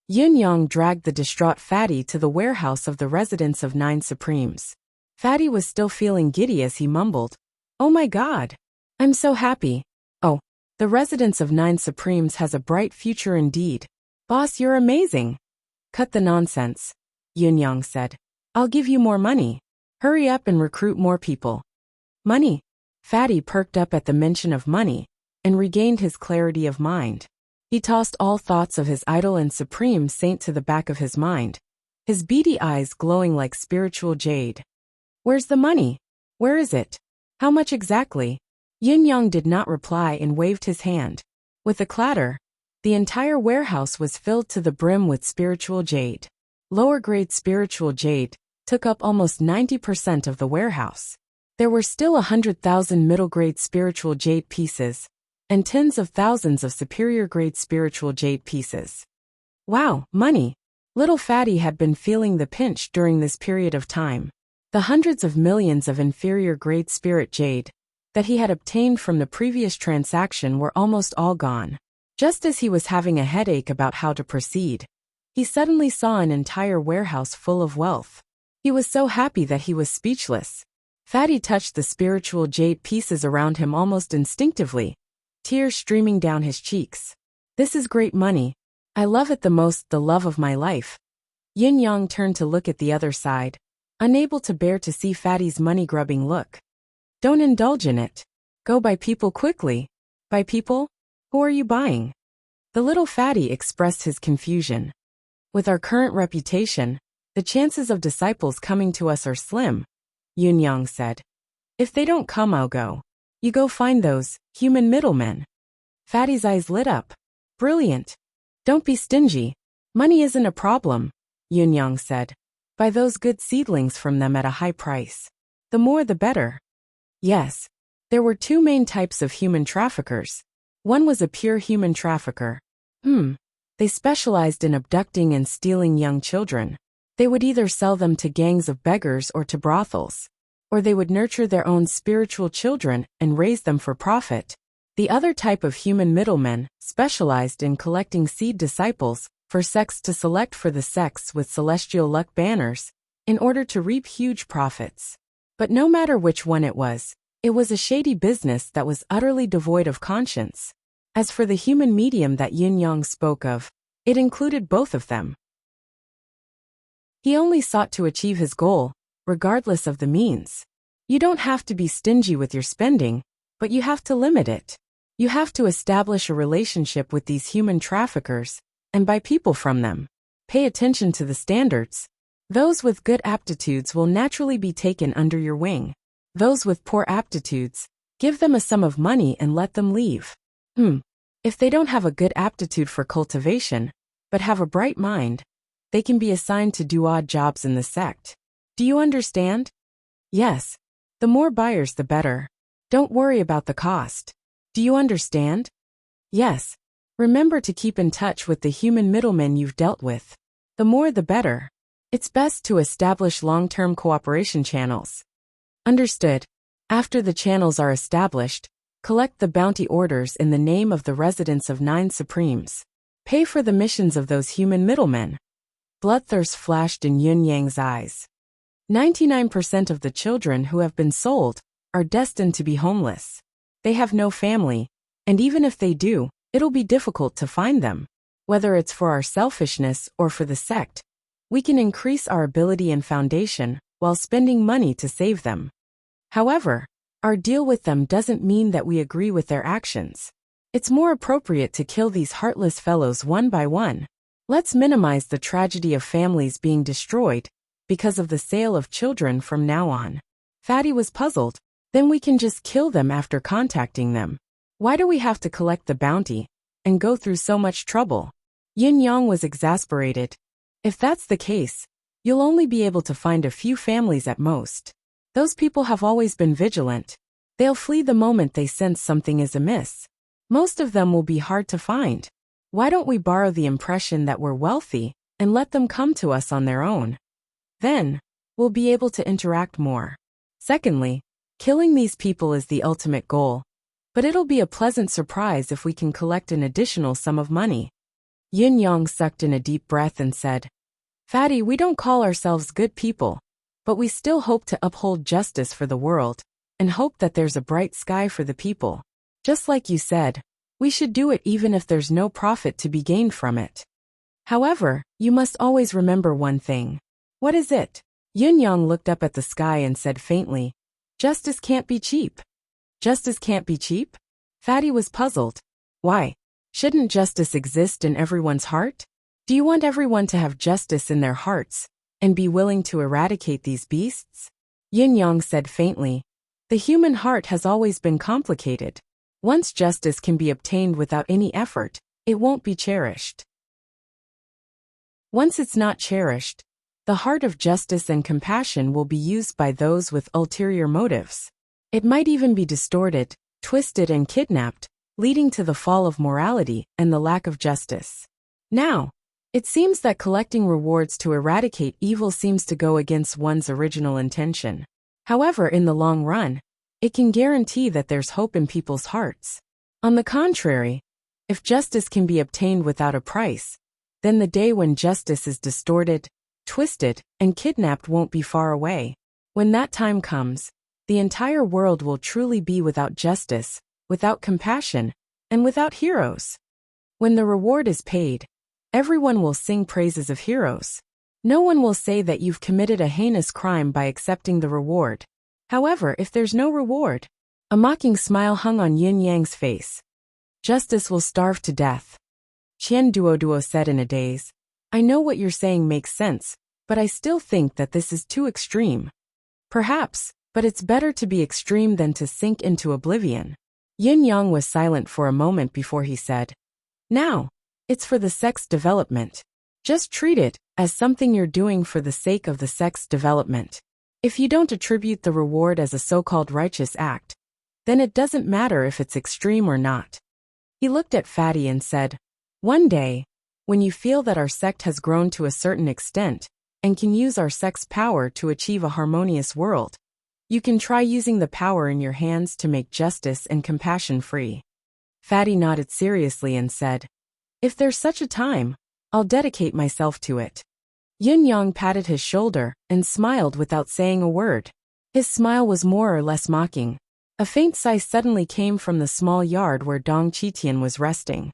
Speaker 1: Yin Yang dragged the distraught Fatty to the warehouse of the residence of 9 Supremes. Fatty was still feeling giddy as he mumbled, Oh my God! I'm so happy. Oh, the residence of 9 Supremes has a bright future indeed. Boss, you're amazing. Cut the nonsense, Yun-Yang said. I'll give you more money. Hurry up and recruit more people. Money? Fatty perked up at the mention of money and regained his clarity of mind. He tossed all thoughts of his idol and supreme saint to the back of his mind, his beady eyes glowing like spiritual jade. Where's the money? Where is it? How much exactly? Yin-Yang did not reply and waved his hand. With a clatter, the entire warehouse was filled to the brim with spiritual jade. Lower-grade spiritual jade took up almost 90% of the warehouse. There were still 100,000 middle-grade spiritual jade pieces and tens of thousands of superior-grade spiritual jade pieces. Wow, money! Little Fatty had been feeling the pinch during this period of time. The hundreds of millions of inferior-grade spirit jade that he had obtained from the previous transaction were almost all gone. Just as he was having a headache about how to proceed, he suddenly saw an entire warehouse full of wealth. He was so happy that he was speechless. Fatty touched the spiritual jade pieces around him almost instinctively, tears streaming down his cheeks. This is great money. I love it the most, the love of my life. Yin-Yang turned to look at the other side, unable to bear to see Fatty's money-grubbing look. Don't indulge in it. Go buy people quickly. Buy people? Who are you buying? The little Fatty expressed his confusion. With our current reputation, the chances of disciples coming to us are slim, Yun-Yang said. If they don't come, I'll go. You go find those human middlemen. Fatty's eyes lit up. Brilliant. Don't be stingy. Money isn't a problem, Yun-Yang said. Buy those good seedlings from them at a high price. The more the better. Yes. There were 2 main types of human traffickers. One was a pure human trafficker. They specialized in abducting and stealing young children. They would either sell them to gangs of beggars or to brothels, or they would nurture their own spiritual children and raise them for profit. The other type of human middlemen specialized in collecting seed disciples for sects to select for the sects with celestial luck banners in order to reap huge profits. But no matter which one it was a shady business that was utterly devoid of conscience. As for the human medium that Yin-Yang spoke of, it included both of them. He only sought to achieve his goal, regardless of the means. You don't have to be stingy with your spending, but you have to limit it. You have to establish a relationship with these human traffickers and buy people from them. Pay attention to the standards. Those with good aptitudes will naturally be taken under your wing. Those with poor aptitudes, give them a sum of money and let them leave. If they don't have a good aptitude for cultivation, but have a bright mind, they can be assigned to do odd jobs in the sect. Do you understand? Yes. The more buyers the better. Don't worry about the cost. Do you understand? Yes. Remember to keep in touch with the human middlemen you've dealt with. The more the better. It's best to establish long-term cooperation channels. Understood. After the channels are established, collect the bounty orders in the name of the residents of 9 Supremes. Pay for the missions of those human middlemen. Bloodthirst flashed in Yun-Yang's eyes. 99% of the children who have been sold are destined to be homeless. They have no family, and even if they do, it'll be difficult to find them. Whether it's for our selfishness or for the sect, we can increase our ability and foundation while spending money to save them. However, our deal with them doesn't mean that we agree with their actions. It's more appropriate to kill these heartless fellows one by one. Let's minimize the tragedy of families being destroyed because of the sale of children from now on. Fatty was puzzled. Then we can just kill them after contacting them. Why do we have to collect the bounty and go through so much trouble? Yin-Yang was exasperated. If that's the case, you'll only be able to find a few families at most. Those people have always been vigilant. They'll flee the moment they sense something is amiss. Most of them will be hard to find. Why don't we borrow the impression that we're wealthy and let them come to us on their own? Then, we'll be able to interact more. Secondly, killing these people is the ultimate goal, but it'll be a pleasant surprise if we can collect an additional sum of money. Yin-Yang sucked in a deep breath and said, Fatty, we don't call ourselves good people, but we still hope to uphold justice for the world. and hope that there's a bright sky for the people. Just like you said, we should do it even if there's no profit to be gained from it. However, you must always remember one thing. What is it? Yun Yang looked up at the sky and said faintly, "Justice can't be cheap." Justice can't be cheap? Fatty was puzzled. Why? Shouldn't justice exist in everyone's heart? Do you want everyone to have justice in their hearts and be willing to eradicate these beasts? Yin Yang said faintly, "The human heart has always been complicated. Once justice can be obtained without any effort, it won't be cherished. Once it's not cherished, the heart of justice and compassion will be used by those with ulterior motives. It might even be distorted, twisted and kidnapped, leading to the fall of morality and the lack of justice. Now, it seems that collecting rewards to eradicate evil seems to go against one's original intention. However, in the long run, it can guarantee that there's hope in people's hearts. On the contrary, if justice can be obtained without a price, then the day when justice is distorted, twisted, and kidnapped won't be far away. When that time comes, the entire world will truly be without justice, without compassion, and without heroes. When the reward is paid, everyone will sing praises of heroes. No one will say that you've committed a heinous crime by accepting the reward. However, if there's no reward, a mocking smile hung on Yin Yang's face. Justice will starve to death. Qian Duoduo said in a daze, "I know what you're saying makes sense, but I still think that this is too extreme." Perhaps, but it's better to be extreme than to sink into oblivion. Yin Yang was silent for a moment before he said, "Now, it's for the sex development. Just treat it as something you're doing for the sake of the sex development. If you don't attribute the reward as a so-called righteous act, then it doesn't matter if it's extreme or not." He looked at Fatty and said, "One day, when you feel that our sect has grown to a certain extent and can use our sect's power to achieve a harmonious world, you can try using the power in your hands to make justice and compassion free." Fatty nodded seriously and said, "If there's such a time, I'll dedicate myself to it." Yin Yang patted his shoulder and smiled without saying a word. His smile was more or less mocking. A faint sigh suddenly came from the small yard where Dong Qitian was resting.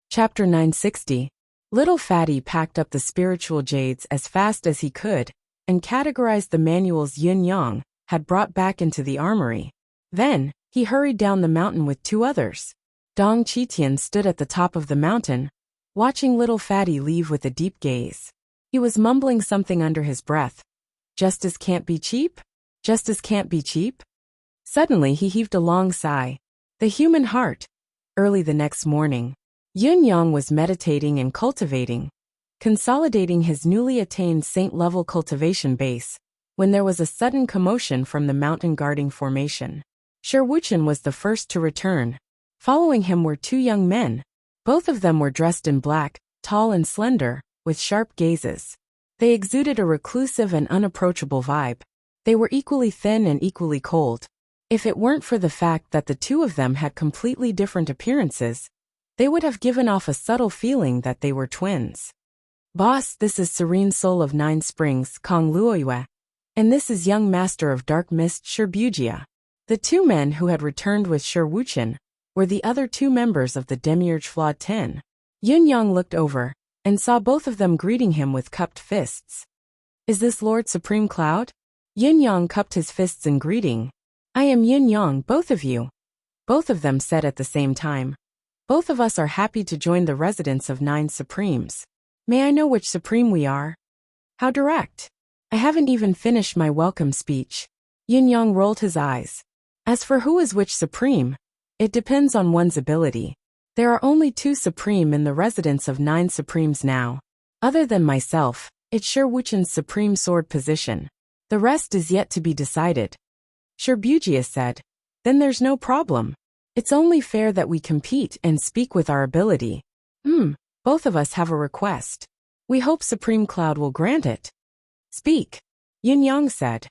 Speaker 1: Chapter 960. Little Fatty packed up the spiritual jades as fast as he could and categorized the manuals Yin Yang had brought back into the armory. Then, he hurried down the mountain with two others. Dong Qitian stood at the top of the mountain, watching little Fatty leave with a deep gaze. He was mumbling something under his breath. "Justice can't be cheap? Justice can't be cheap?" Suddenly he heaved a long sigh. The human heart. Early the next morning, Yun Yang was meditating and cultivating, consolidating his newly attained saint-level cultivation base, when there was a sudden commotion from the mountain guarding formation. Sherwuchen was the first to return. Following him were two young men. Both of them were dressed in black, tall and slender, with sharp gazes. They exuded a reclusive and unapproachable vibe. They were equally thin and equally cold. If it weren't for the fact that the two of them had completely different appearances, they would have given off a subtle feeling that they were twins. "Boss, this is Serene Soul of Nine Springs, Kong Luoyue, and this is Young Master of Dark Mist, Shirbujia." The two men who had returned with Sherwuchen were the other two members of the Demiurge Flawed 10. Yun Yang looked over and saw both of them greeting him with cupped fists. "Is this Lord Supreme Cloud?" Yun Yang cupped his fists in greeting. "I am Yun Yang, both of you," both of them said at the same time. "Both of us are happy to join the residence of Nine Supremes. May I know which Supreme we are?" How direct. I haven't even finished my welcome speech. Yin Yang rolled his eyes. As for who is which Supreme, it depends on one's ability. There are only two Supreme in the residence of Nine Supremes now. Other than myself, it's Sherwuchen's Supreme Sword position. The rest is yet to be decided. Shirbujia said, "Then there's no problem. It's only fair that we compete and speak with our ability." Both of us have a request. We hope Supreme Cloud will grant it." "Speak," Yin Yang said.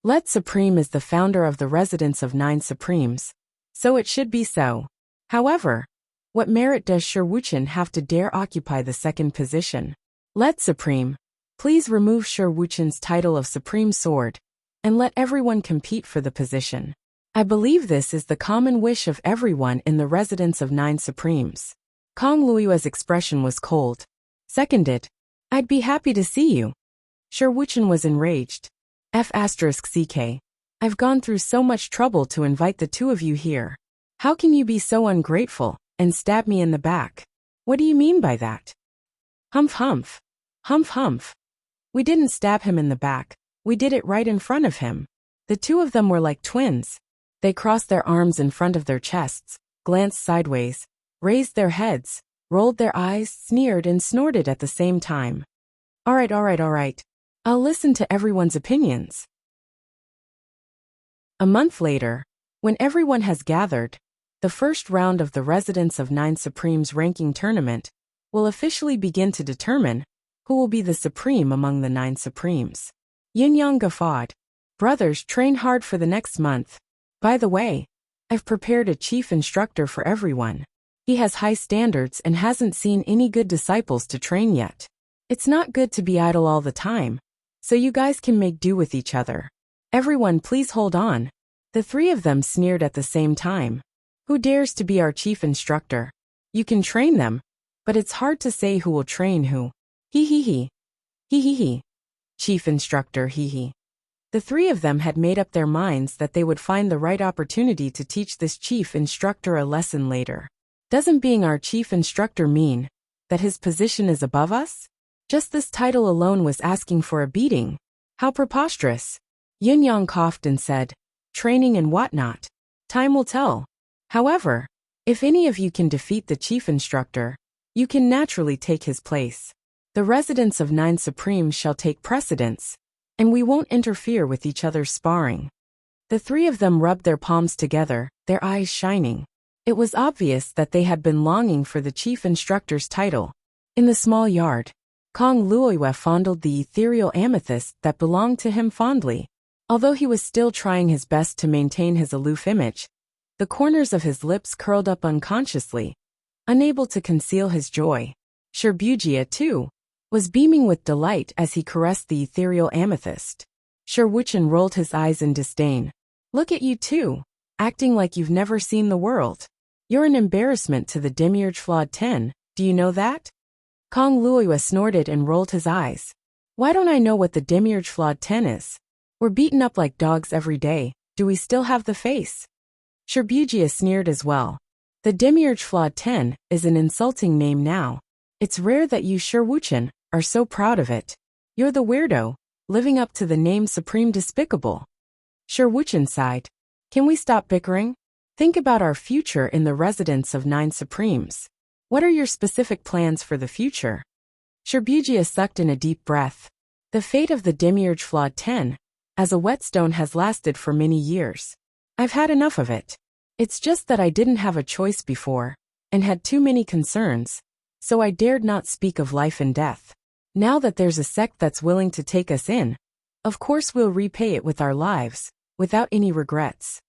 Speaker 1: "Let Supreme is the founder of the residence of Nine Supremes, so it should be so. However, what merit does Sherwuchen have to dare occupy the second position? Let Supreme, Please remove Shi Wuchen's title of Supreme Sword, and let everyone compete for the position. I believe this is the common wish of everyone in the residence of 9 Supremes. Kong Luiyue's expression was cold. Seconded. I'd be happy to see you. Shi Wuchen was enraged. F***ck. I've gone through so much trouble to invite the two of you here. How can you be so ungrateful, and stab me in the back? What do you mean by that? Humph humph. Humph humph. We didn't stab him in the back, we did it right in front of him. The two of them were like twins. They crossed their arms in front of their chests, glanced sideways, raised their heads, rolled their eyes, sneered and snorted at the same time. All right. I'll listen to everyone's opinions. A month later, when everyone has gathered, the first round of the Residence of 9 Supremes ranking tournament will officially begin to determine who will be the Supreme among the 9 Supremes. Yin Yang guffawed. Brothers, train hard for the next month. By the way, I've prepared a chief instructor for everyone. He has high standards and hasn't seen any good disciples to train yet. It's not good to be idle all the time, so you guys can make do with each other. Everyone please hold on. The three of them sneered at the same time. Who dares to be our chief instructor? You can train them, but it's hard to say who will train who. Hee hee hee. Hee hee hee. Chief instructor hee hee. The three of them had made up their minds that they would find the right opportunity to teach this chief instructor a lesson later. Doesn't being our chief instructor mean that his position is above us? Just this title alone was asking for a beating. How preposterous. Yin Yang coughed and said, training and whatnot. Time will tell. However, if any of you can defeat the chief instructor, you can naturally take his place. The residents of 9 Supremes shall take precedence, and we won't interfere with each other's sparring. The three of them rubbed their palms together, their eyes shining. It was obvious that they had been longing for the chief instructor's title. In the small yard, Kong Luiyue fondled the ethereal amethyst that belonged to him fondly. Although he was still trying his best to maintain his aloof image, the corners of his lips curled up unconsciously, unable to conceal his joy. Shi Wuchen, too, was beaming with delight as he caressed the ethereal amethyst. Shi Wuchen rolled his eyes in disdain. Look at you two, acting like you've never seen the world. You're an embarrassment to the Demiurge Flawed 10, do you know that? Kong Luiyue snorted and rolled his eyes. Why don't I know what the Demiurge Flawed 10 is? We're beaten up like dogs every day, do we still have the face? Shi Wuchen sneered as well. The Demiurge Flawed 10 is an insulting name now. It's rare that you Shi Wuchen are so proud of it. You're the weirdo, living up to the name Supreme Despicable. Shi Wuchen sighed. Can we stop bickering? Think about our future in the residence of 9 Supremes. What are your specific plans for the future? Shi Wuchen sucked in a deep breath. The fate of the Demiurge Flawed 10 as a whetstone has lasted for many years. I've had enough of it. It's just that I didn't have a choice before, and had too many concerns, so I dared not speak of life and death. Now that there's a sect that's willing to take us in, of course we'll repay it with our lives, without any regrets.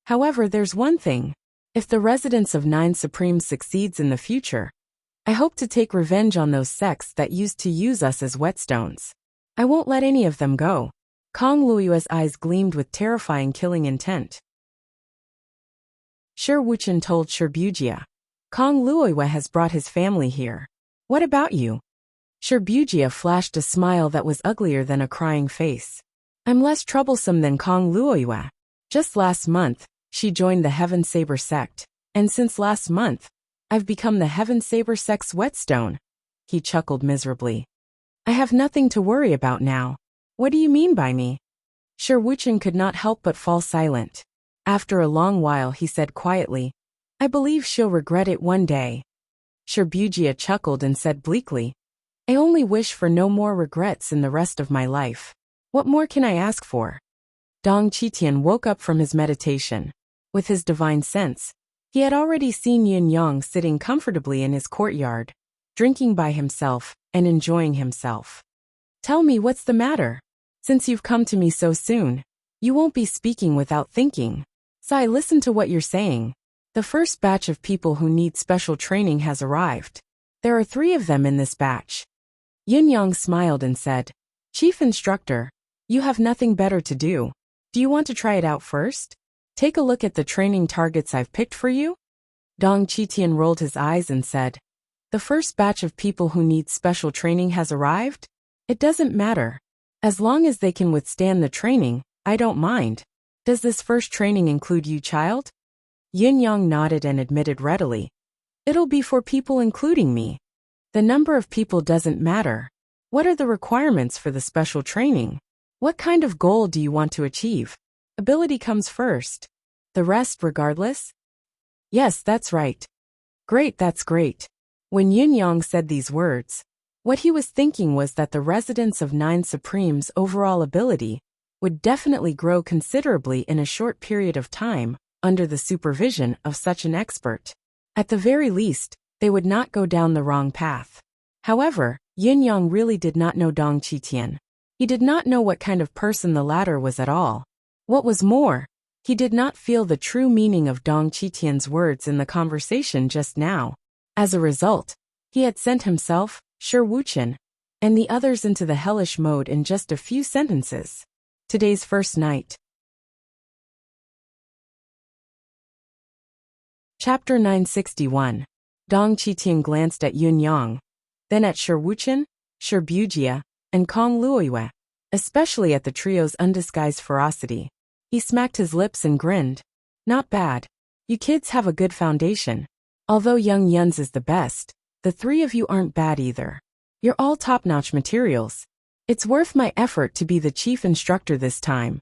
Speaker 1: However, there's one thing. If the residence of 9 Supremes succeeds in the future, I hope to take revenge on those sects that used to use us as whetstones. I won't let any of them go. Kong Luiyue's eyes gleamed with terrifying killing intent. Shi Wuchen told Shi Wuchen. Kong Luiyue has brought his family here. What about you? Shi Wuchen flashed a smile that was uglier than a crying face. I'm less troublesome than Kong Luiyue. Just last month, she joined the Heaven Saber sect, and since last month, I've become the Heaven Saber sect's whetstone. He chuckled miserably. I have nothing to worry about now. What do you mean by me? Shi Wuchen could not help but fall silent. After a long while he said quietly, I believe she'll regret it one day. Shi Wuchen chuckled and said bleakly, I only wish for no more regrets in the rest of my life. What more can I ask for? Dong Qitian woke up from his meditation. With his divine sense, he had already seen Yin Yang sitting comfortably in his courtyard, drinking by himself and enjoying himself. Tell me what's the matter? Since you've come to me so soon, you won't be speaking without thinking. Sai, listen to what you're saying. The first batch of people who need special training has arrived. There are 3 of them in this batch. Yin Yang smiled and said, Chief Instructor, you have nothing better to do. Do you want to try it out first? Take a look at the training targets I've picked for you. Dong Qitian rolled his eyes and said, the first batch of people who need special training has arrived? It doesn't matter. As long as they can withstand the training, I don't mind. Does this first training include you, child? Yin Yang nodded and admitted readily. It'll be for people including me. The number of people doesn't matter. What are the requirements for the special training? What kind of goal do you want to achieve? Ability comes first. The rest regardless? Yes, that's right. Great, that's great. When Yin Yang said these words, what he was thinking was that the residents of Nine Supreme's overall ability would definitely grow considerably in a short period of time under the supervision of such an expert. At the very least, they would not go down the wrong path. However, Yin Yang really did not know Dong Qitian. He did not know what kind of person the latter was at all. What was more, he did not feel the true meaning of Dong Qitian's words in the conversation just now. As a result, he had sent himself, Shi Wuchen, and the others into the hellish mode in just a few sentences. Today's first night. Chapter 961. Dong Qitian glanced at Yin Yang, then at Shi Wuchen, Shi Bujia, and Kong Luoyue, especially at the trio's undisguised ferocity. He smacked his lips and grinned. Not bad. You kids have a good foundation. Although Young Yun's is the best, the three of you aren't bad either. You're all top-notch materials. It's worth my effort to be the chief instructor this time.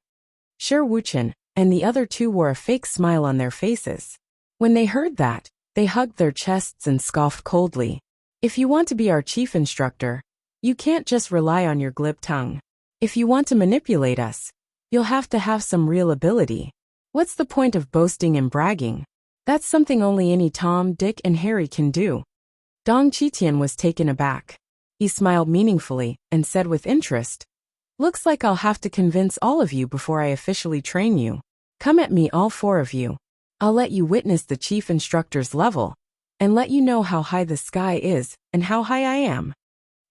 Speaker 1: Shi Wuchen and the other two wore a fake smile on their faces. When they heard that, they hugged their chests and scoffed coldly. If you want to be our chief instructor, you can't just rely on your glib tongue. If you want to manipulate us, you'll have to have some real ability. What's the point of boasting and bragging? That's something only any Tom, Dick, and Harry can do. Dong Qitian was taken aback. He smiled meaningfully and said with interest, looks like I'll have to convince all of you before I officially train you. Come at me, all four of you. I'll let you witness the chief instructor's level, and let you know how high the sky is and how high I am.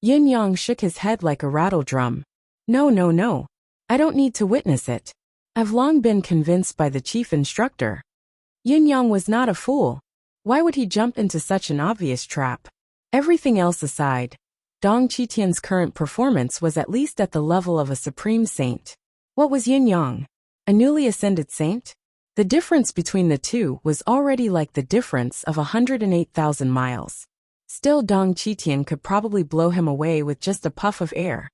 Speaker 1: Yin Yang shook his head like a rattle drum. No. I don't need to witness it. I've long been convinced by the chief instructor. Yin Yang was not a fool. Why would he jump into such an obvious trap? Everything else aside, Dong Qitian's current performance was at least at the level of a supreme saint. What was Yin Yang? A newly ascended saint? The difference between the two was already like the difference of 108,000 miles. Still, Dong Qitian could probably blow him away with just a puff of air.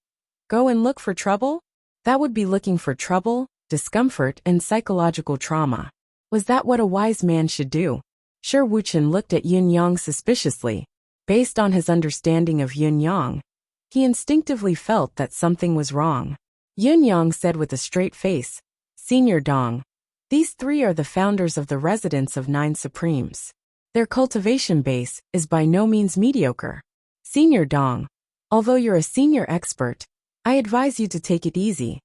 Speaker 1: Go and look for trouble? That would be looking for trouble, discomfort, and psychological trauma. Was that what a wise man should do? Shi Wuchen looked at Yin Yang suspiciously. Based on his understanding of Yin Yang, he instinctively felt that something was wrong. Yin Yang said with a straight face, Senior Dong, these three are the founders of the residents of Nine Supremes. Their cultivation base is by no means mediocre. Senior Dong, although you're a senior expert, I advise you to take it easy.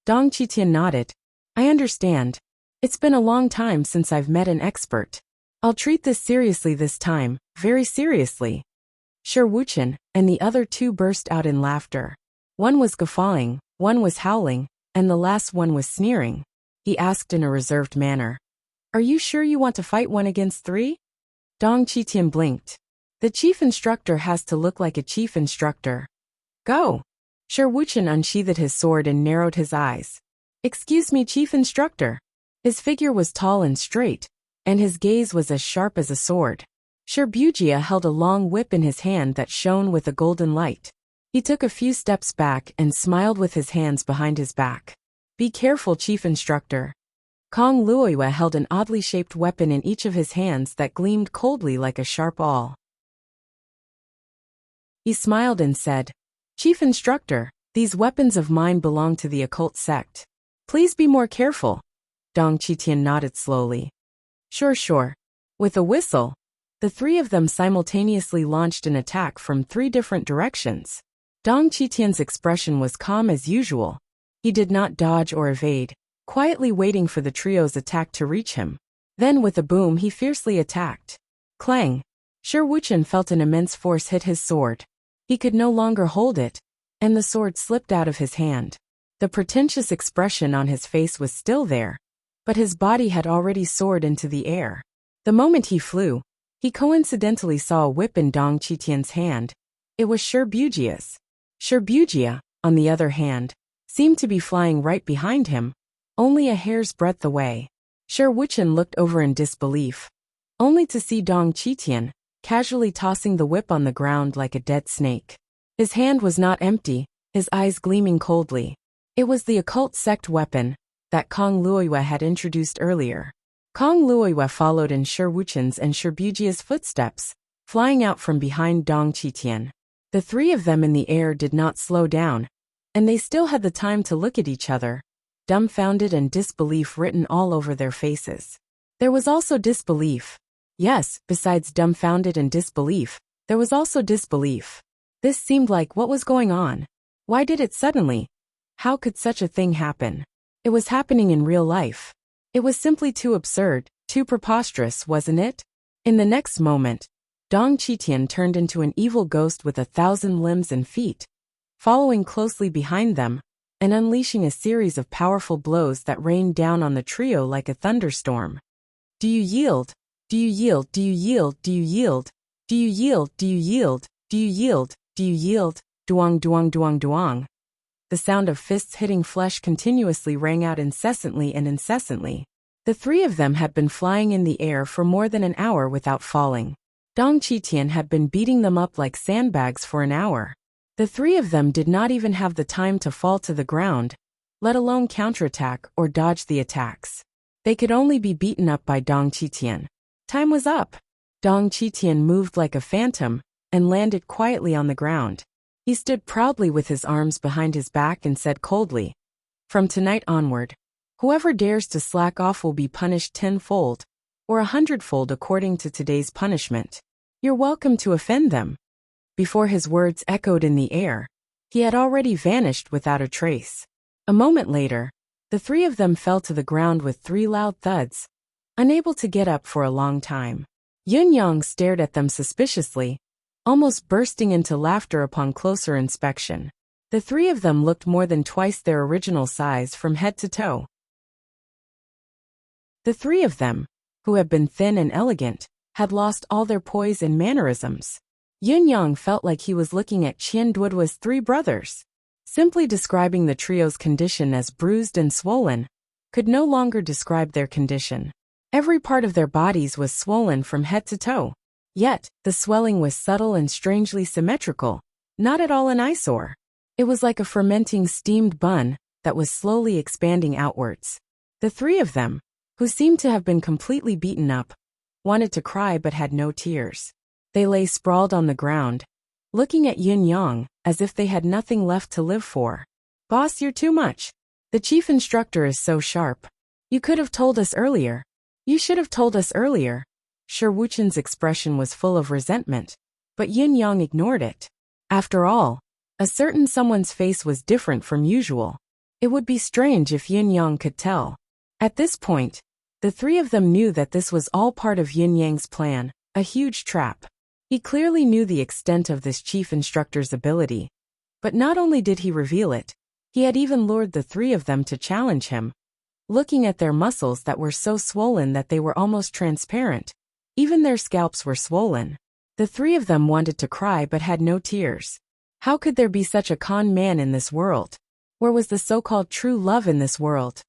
Speaker 1: Dong Qitian nodded. I understand. It's been a long time since I've met an expert. I'll treat this seriously this time, very seriously. Shi Wuchen and the other two burst out in laughter. One was guffawing, one was howling, and the last one was sneering. He asked in a reserved manner, Are you sure you want to fight 1 against 3? Dong Qitian blinked. The chief instructor has to look like a chief instructor. Go! Shi Wuchen unsheathed his sword and narrowed his eyes. Excuse me, chief instructor. His figure was tall and straight, and his gaze was as sharp as a sword. Shi Bujia held a long whip in his hand that shone with a golden light. He took a few steps back and smiled with his hands behind his back. Be careful, chief instructor. Kong Luoyue held an oddly shaped weapon in each of his hands that gleamed coldly like a sharp awl. He smiled and said, Chief instructor, these weapons of mine belong to the occult sect. Please be more careful. Dong Qitian nodded slowly. Sure. With a whistle, the three of them simultaneously launched an attack from 3 different directions. Dong Qitian's expression was calm as usual. He did not dodge or evade, quietly waiting for the trio's attack to reach him. Then with a boom he fiercely attacked. Clang! Shi Wuchen felt an immense force hit his sword. He could no longer hold it, and the sword slipped out of his hand. The pretentious expression on his face was still there, but his body had already soared into the air. The moment he flew, he coincidentally saw a whip in Dong Qitian's hand. It was Sherbujia's. Sherbugia, on the other hand, seemed to be flying right behind him, only a hair's breadth away. Sherwuchen looked over in disbelief, only to see Dong Qitian casually tossing the whip on the ground like a dead snake. His hand was not empty, his eyes gleaming coldly. It was the occult sect weapon that Kong Luoyue had introduced earlier. Kong Luoyue followed in Sherwuchen's and Sherbujia's footsteps, flying out from behind Dong Qitian. The three of them in the air did not slow down, and they still had the time to look at each other, dumbfounded and disbelief written all over their faces. There was also disbelief. Yes, besides dumbfounded and disbelief, there was also disbelief. This seemed like what was going on. Why did it suddenly? How could such a thing happen? It was happening in real life. It was simply too absurd, too preposterous, wasn't it? In the next moment, Dong Qitian turned into an evil ghost with 1,000 limbs and feet, following closely behind them, and unleashing a series of powerful blows that rained down on the trio like a thunderstorm. Do you yield? Do you yield? Do you yield? Do you yield? Do you yield? Do you yield? Do you yield? Do you yield? Duang duang duang duang. The sound of fists hitting flesh continuously rang out incessantly and incessantly. The three of them had been flying in the air for more than an hour without falling. Dong Qitian had been beating them up like sandbags for an hour. The three of them did not even have the time to fall to the ground, let alone counterattack or dodge the attacks. They could only be beaten up by Dong Qitian. Time was up. Dong Qitian moved like a phantom and landed quietly on the ground. He stood proudly with his arms behind his back and said coldly, "From tonight onward, whoever dares to slack off will be punished 10-fold, or 100-fold according to today's punishment. You're welcome to offend them." Before his words echoed in the air, he had already vanished without a trace. A moment later, the three of them fell to the ground with 3 loud thuds, unable to get up for a long time. Yun Yang stared at them suspiciously, almost bursting into laughter upon closer inspection. The three of them looked more than twice their original size from head to toe. The three of them, who had been thin and elegant, had lost all their poise and mannerisms. Yun Yang felt like he was looking at Qian Duoduo's 3 brothers. Simply describing the trio's condition as bruised and swollen could no longer describe their condition. Every part of their bodies was swollen from head to toe. Yet, the swelling was subtle and strangely symmetrical, not at all an eyesore. It was like a fermenting steamed bun that was slowly expanding outwards. The three of them, who seemed to have been completely beaten up, wanted to cry but had no tears. They lay sprawled on the ground, looking at Yun Yang as if they had nothing left to live for. "Boss, you're too much. The chief instructor is so sharp. You could have told us earlier. You should have told us earlier." Sherwuchen's expression was full of resentment, but Yun Yang ignored it. After all, a certain someone's face was different from usual. It would be strange if Yun Yang could tell. At this point, the three of them knew that this was all part of Yun Yang's plan, a huge trap. He clearly knew the extent of this chief instructor's ability. But not only did he reveal it, he had even lured the three of them to challenge him. Looking at their muscles that were so swollen that they were almost transparent, even their scalps were swollen. The three of them wanted to cry but had no tears. How could there be such a con man in this world? Where was the so-called true love in this world?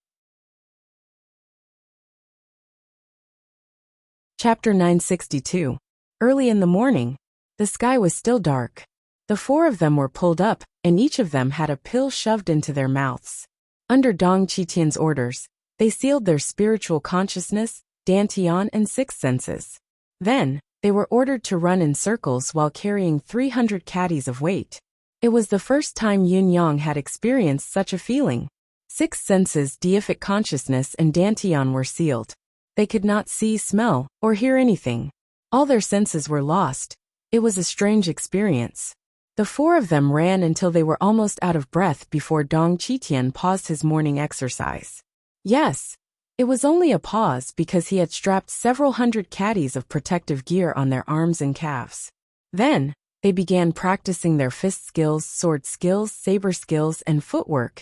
Speaker 1: Chapter 962. Early in the morning, the sky was still dark. The 4 of them were pulled up, and each of them had a pill shoved into their mouths. Under Dong Qitian's orders, they sealed their spiritual consciousness, dantian, and 6 senses. Then, they were ordered to run in circles while carrying 300 caddies of weight. It was the first time Yun Yang had experienced such a feeling. 6 senses, deific consciousness, and dantian were sealed. They could not see, smell, or hear anything. All their senses were lost. It was a strange experience. The 4 of them ran until they were almost out of breath before Dong Qitian paused his morning exercise. Yes, it was only a pause because he had strapped several hundred caddies of protective gear on their arms and calves. Then, They began practicing their fist skills, sword skills, saber skills, and footwork.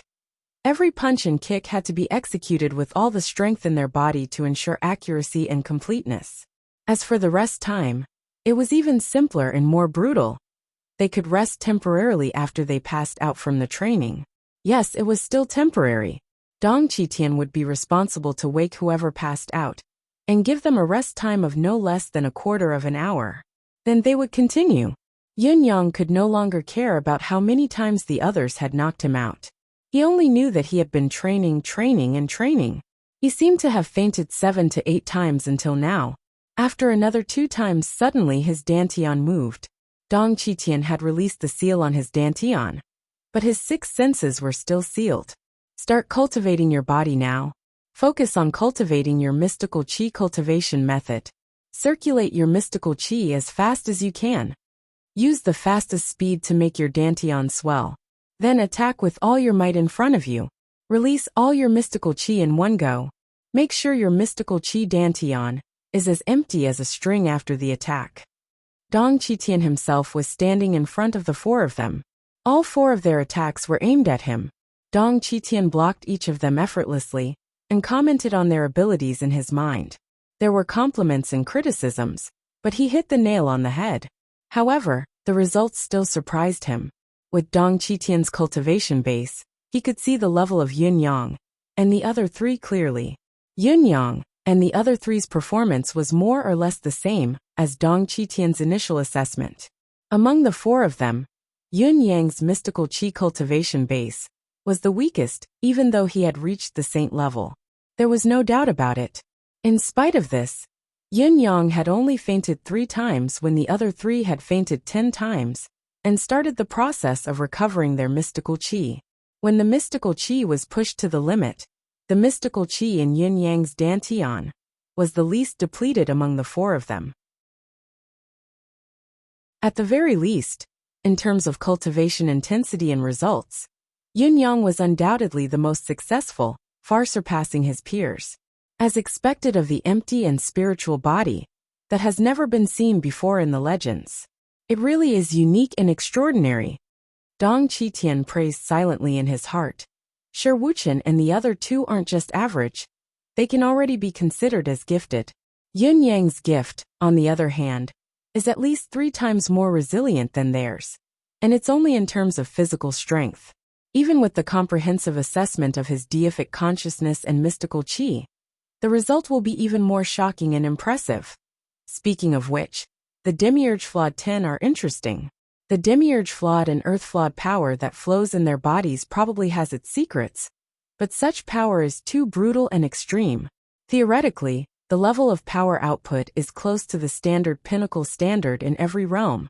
Speaker 1: Every punch and kick had to be executed with all the strength in their body to ensure accuracy and completeness. As for the rest time, it was even simpler and more brutal. They could rest temporarily after they passed out from the training. Yes, it was still temporary. Dong Qitian would be responsible to wake whoever passed out and give them a rest time of no less than a quarter of an hour. Then they would continue. Yun Yang could no longer care about how many times the others had knocked him out. He only knew that he had been training. He seemed to have fainted 7 to 8 times until now. After another 2 times, suddenly his dantian moved. Dong Qitian had released the seal on his dantian, but his 6 senses were still sealed. Start cultivating your body now. Focus on cultivating your mystical qi cultivation method. Circulate your mystical qi as fast as you can. Use the fastest speed to make your dantian swell. Then attack with all your might in front of you. Release all your mystical qi in one go. Make sure your mystical qi dantian is as empty as a string after the attack. Dong Qitian himself was standing in front of the 4 of them. All 4 of their attacks were aimed at him. Dong Qitian blocked each of them effortlessly and commented on their abilities in his mind. There were compliments and criticisms, but he hit the nail on the head. However, the results still surprised him. With Dong Qitian's cultivation base, he could see the level of Yun Yang and the other 3 clearly. Yun Yang and the other 3's performance was more or less the same as Dong Qitian's initial assessment. Among the 4 of them, Yun Yang's mystical qi cultivation base was the weakest, even though he had reached the saint level. There was no doubt about it. In spite of this, Yun Yang had only fainted 3 times when the other 3 had fainted 10 times, and started the process of recovering their mystical qi. When the mystical qi was pushed to the limit, the mystical qi in Yun Yang's dantian was the least depleted among the 4 of them. At the very least, in terms of cultivation intensity and results, Yun Yang was undoubtedly the most successful, far surpassing his peers. As expected of the empty and spiritual body that has never been seen before in the legends. It really is unique and extraordinary. Dong Qitian praised silently in his heart. Sure, Wuchen and the other 2 aren't just average. They can already be considered as gifted. Yun Yang's gift, on the other hand, is at least 3 times more resilient than theirs. And it's only in terms of physical strength. Even with the comprehensive assessment of his deific consciousness and mystical qi, the result will be even more shocking and impressive. Speaking of which, the Demiurge Flawed 10 are interesting. The Demiurge Flawed and Earth Flawed power that flows in their bodies probably has its secrets, but such power is too brutal and extreme. Theoretically, the level of power output is close to the standard pinnacle standard in every realm.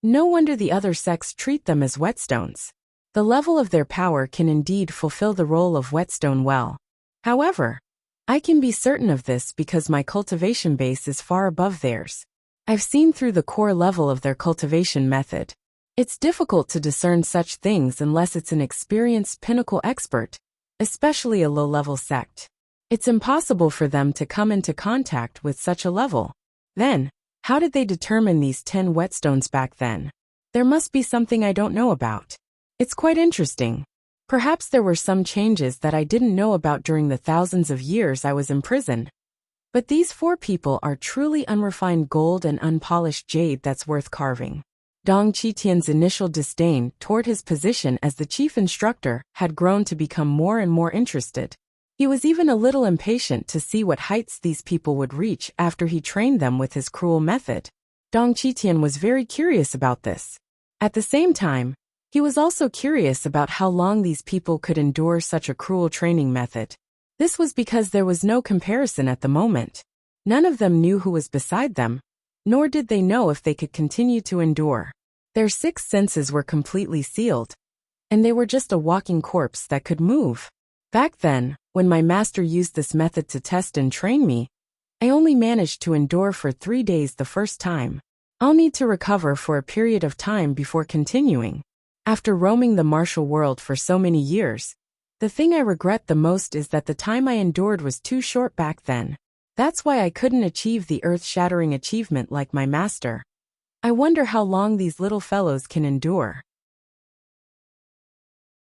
Speaker 1: No wonder the other sects treat them as whetstones. The level of their power can indeed fulfill the role of whetstone well. However, I can be certain of this because my cultivation base is far above theirs. I've seen through the core level of their cultivation method. It's difficult to discern such things unless it's an experienced pinnacle expert, especially a low-level sect. It's impossible for them to come into contact with such a level. Then, how did they determine these 10 whetstones back then? There must be something I don't know about. It's quite interesting. Perhaps there were some changes that I didn't know about during the thousands of years I was in prison. But these 4 people are truly unrefined gold and unpolished jade that's worth carving. Dong Qitian's initial disdain toward his position as the chief instructor had grown to become more and more interested. He was even a little impatient to see what heights these people would reach after he trained them with his cruel method. Dong Qitian was very curious about this. At the same time, he was also curious about how long these people could endure such a cruel training method. This was because there was no comparison at the moment. None of them knew who was beside them, nor did they know if they could continue to endure. Their 6 senses were completely sealed, and they were just a walking corpse that could move. Back then, when my master used this method to test and train me, I only managed to endure for 3 days the first time. I'll need to recover for a period of time before continuing. After roaming the martial world for so many years, the thing I regret the most is that the time I endured was too short back then. That's why I couldn't achieve the earth-shattering achievement like my master. I wonder how long these little fellows can endure.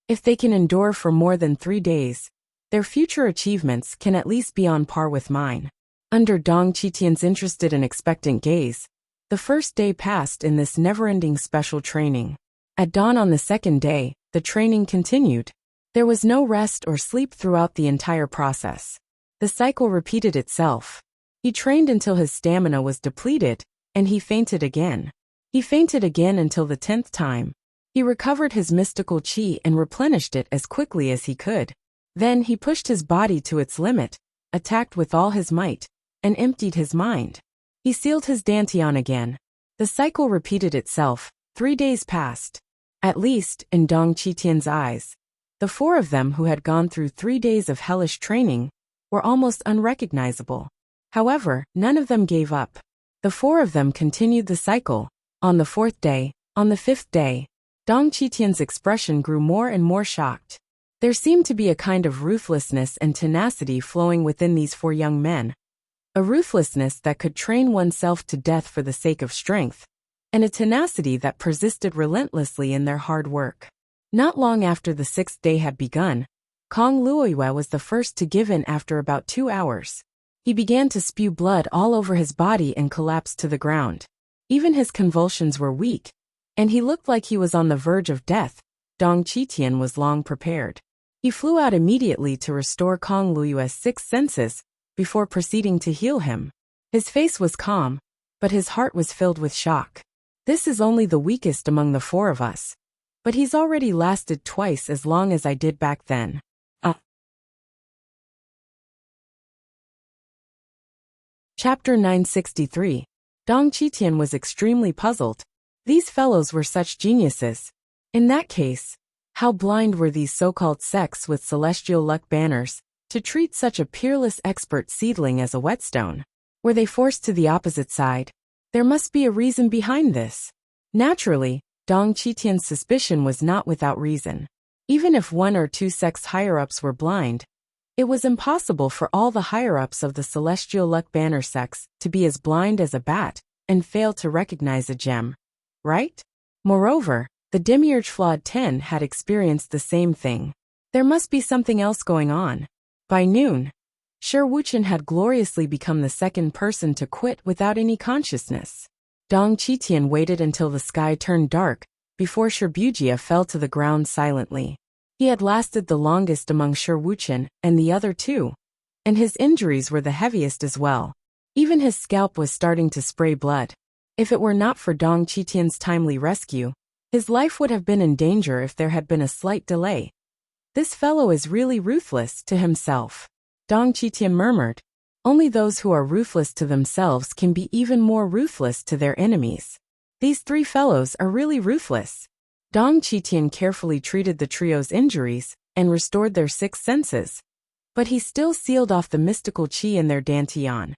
Speaker 1: If they can endure for more than 3 days, their future achievements can at least be on par with mine. Under Dong Qitian's interested and expectant gaze, the first day passed in this never-ending special training. At dawn on the second day, the training continued. There was no rest or sleep throughout the entire process. The cycle repeated itself. He trained until his stamina was depleted, and he fainted again. He fainted again until the 10th time. He recovered his mystical qi and replenished it as quickly as he could. Then he pushed his body to its limit, attacked with all his might, and emptied his mind. He sealed his dantian again. The cycle repeated itself. 3 days passed. At least, in Dong Qitian's eyes, the 4 of them who had gone through 3 days of hellish training were almost unrecognizable. However, none of them gave up. The 4 of them continued the cycle. On the 4th day, on the 5th day, Dong Qitian's expression grew more and more shocked. There seemed to be a kind of ruthlessness and tenacity flowing within these 4 young men. A ruthlessness that could train oneself to death for the sake of strength, and a tenacity that persisted relentlessly in their hard work. Not long after the 6th day had begun, Kong Luoyue was the first to give in after about 2 hours. He began to spew blood all over his body and collapsed to the ground. Even his convulsions were weak, and he looked like he was on the verge of death. Dong Qitian was long prepared. He flew out immediately to restore Kong Luoyue's 6 senses, before proceeding to heal him. His face was calm, but his heart was filled with shock. This is only the weakest among the 4 of us, but he's already lasted twice as long as I did back then. Chapter 963. Dong Qitian was extremely puzzled. These fellows were such geniuses. In that case, how blind were these so-called sects with celestial luck banners to treat such a peerless expert seedling as a whetstone? Were they forced to the opposite side? There must be a reason behind this. Naturally, Dong Qitian's suspicion was not without reason. Even if 1 or 2 sects higher-ups were blind, it was impossible for all the higher-ups of the celestial luck banner sects to be as blind as a bat and fail to recognize a gem. Right? Moreover, the Demiurge Flawed 10 had experienced the same thing. There must be something else going on. By noon, Shi Wuchen had gloriously become the 2nd person to quit without any consciousness. Dong Qitian waited until the sky turned dark before Shi Bujia fell to the ground silently. He had lasted the longest among Shi Wuchen and the other 2, and his injuries were the heaviest as well. Even his scalp was starting to spray blood. If it were not for Dong Qitian's timely rescue, his life would have been in danger if there had been a slight delay. This fellow is really ruthless to himself. Dong Qitian murmured. Only those who are ruthless to themselves can be even more ruthless to their enemies. These 3 fellows are really ruthless. Dong Qitian carefully treated the trio's injuries and restored their 6 senses. But he still sealed off the mystical qi in their dantian,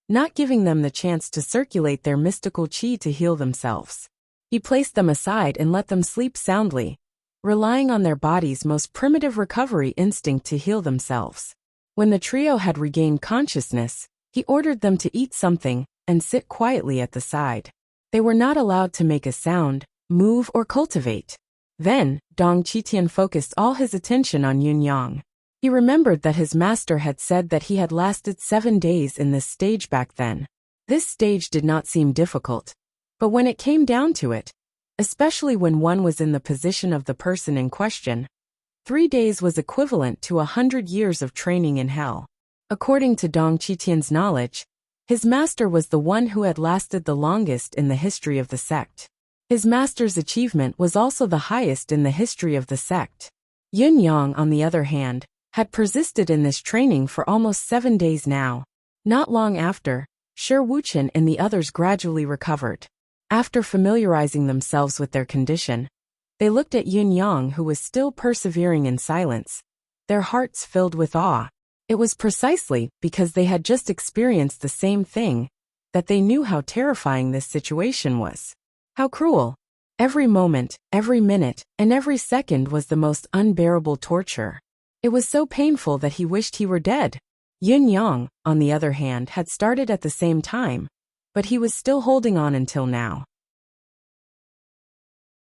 Speaker 1: not giving them the chance to circulate their mystical qi to heal themselves. He placed them aside and let them sleep soundly, relying on their body's most primitive recovery instinct to heal themselves. When the trio had regained consciousness, he ordered them to eat something and sit quietly at the side. They were not allowed to make a sound, move, or cultivate. Then, Dong Qitian focused all his attention on Yun Yang. He remembered that his master had said that he had lasted 7 days in this stage back then. This stage did not seem difficult. But when it came down to it, especially when one was in the position of the person in question, 3 days was equivalent to 100 years of training in hell. According to Dong Qitian's knowledge, his master was the one who had lasted the longest in the history of the sect. His master's achievement was also the highest in the history of the sect. Yun Yang, on the other hand, had persisted in this training for almost 7 days now. Not long after, Shi Wuchen and the others gradually recovered. After familiarizing themselves with their condition, they looked at Yun Yang, who was still persevering in silence, their hearts filled with awe. It was precisely because they had just experienced the same thing that they knew how terrifying this situation was. How cruel. Every moment, every minute, and every second was the most unbearable torture. It was so painful that he wished he were dead. Yun Yang, on the other hand, had started at the same time, but he was still holding on until now.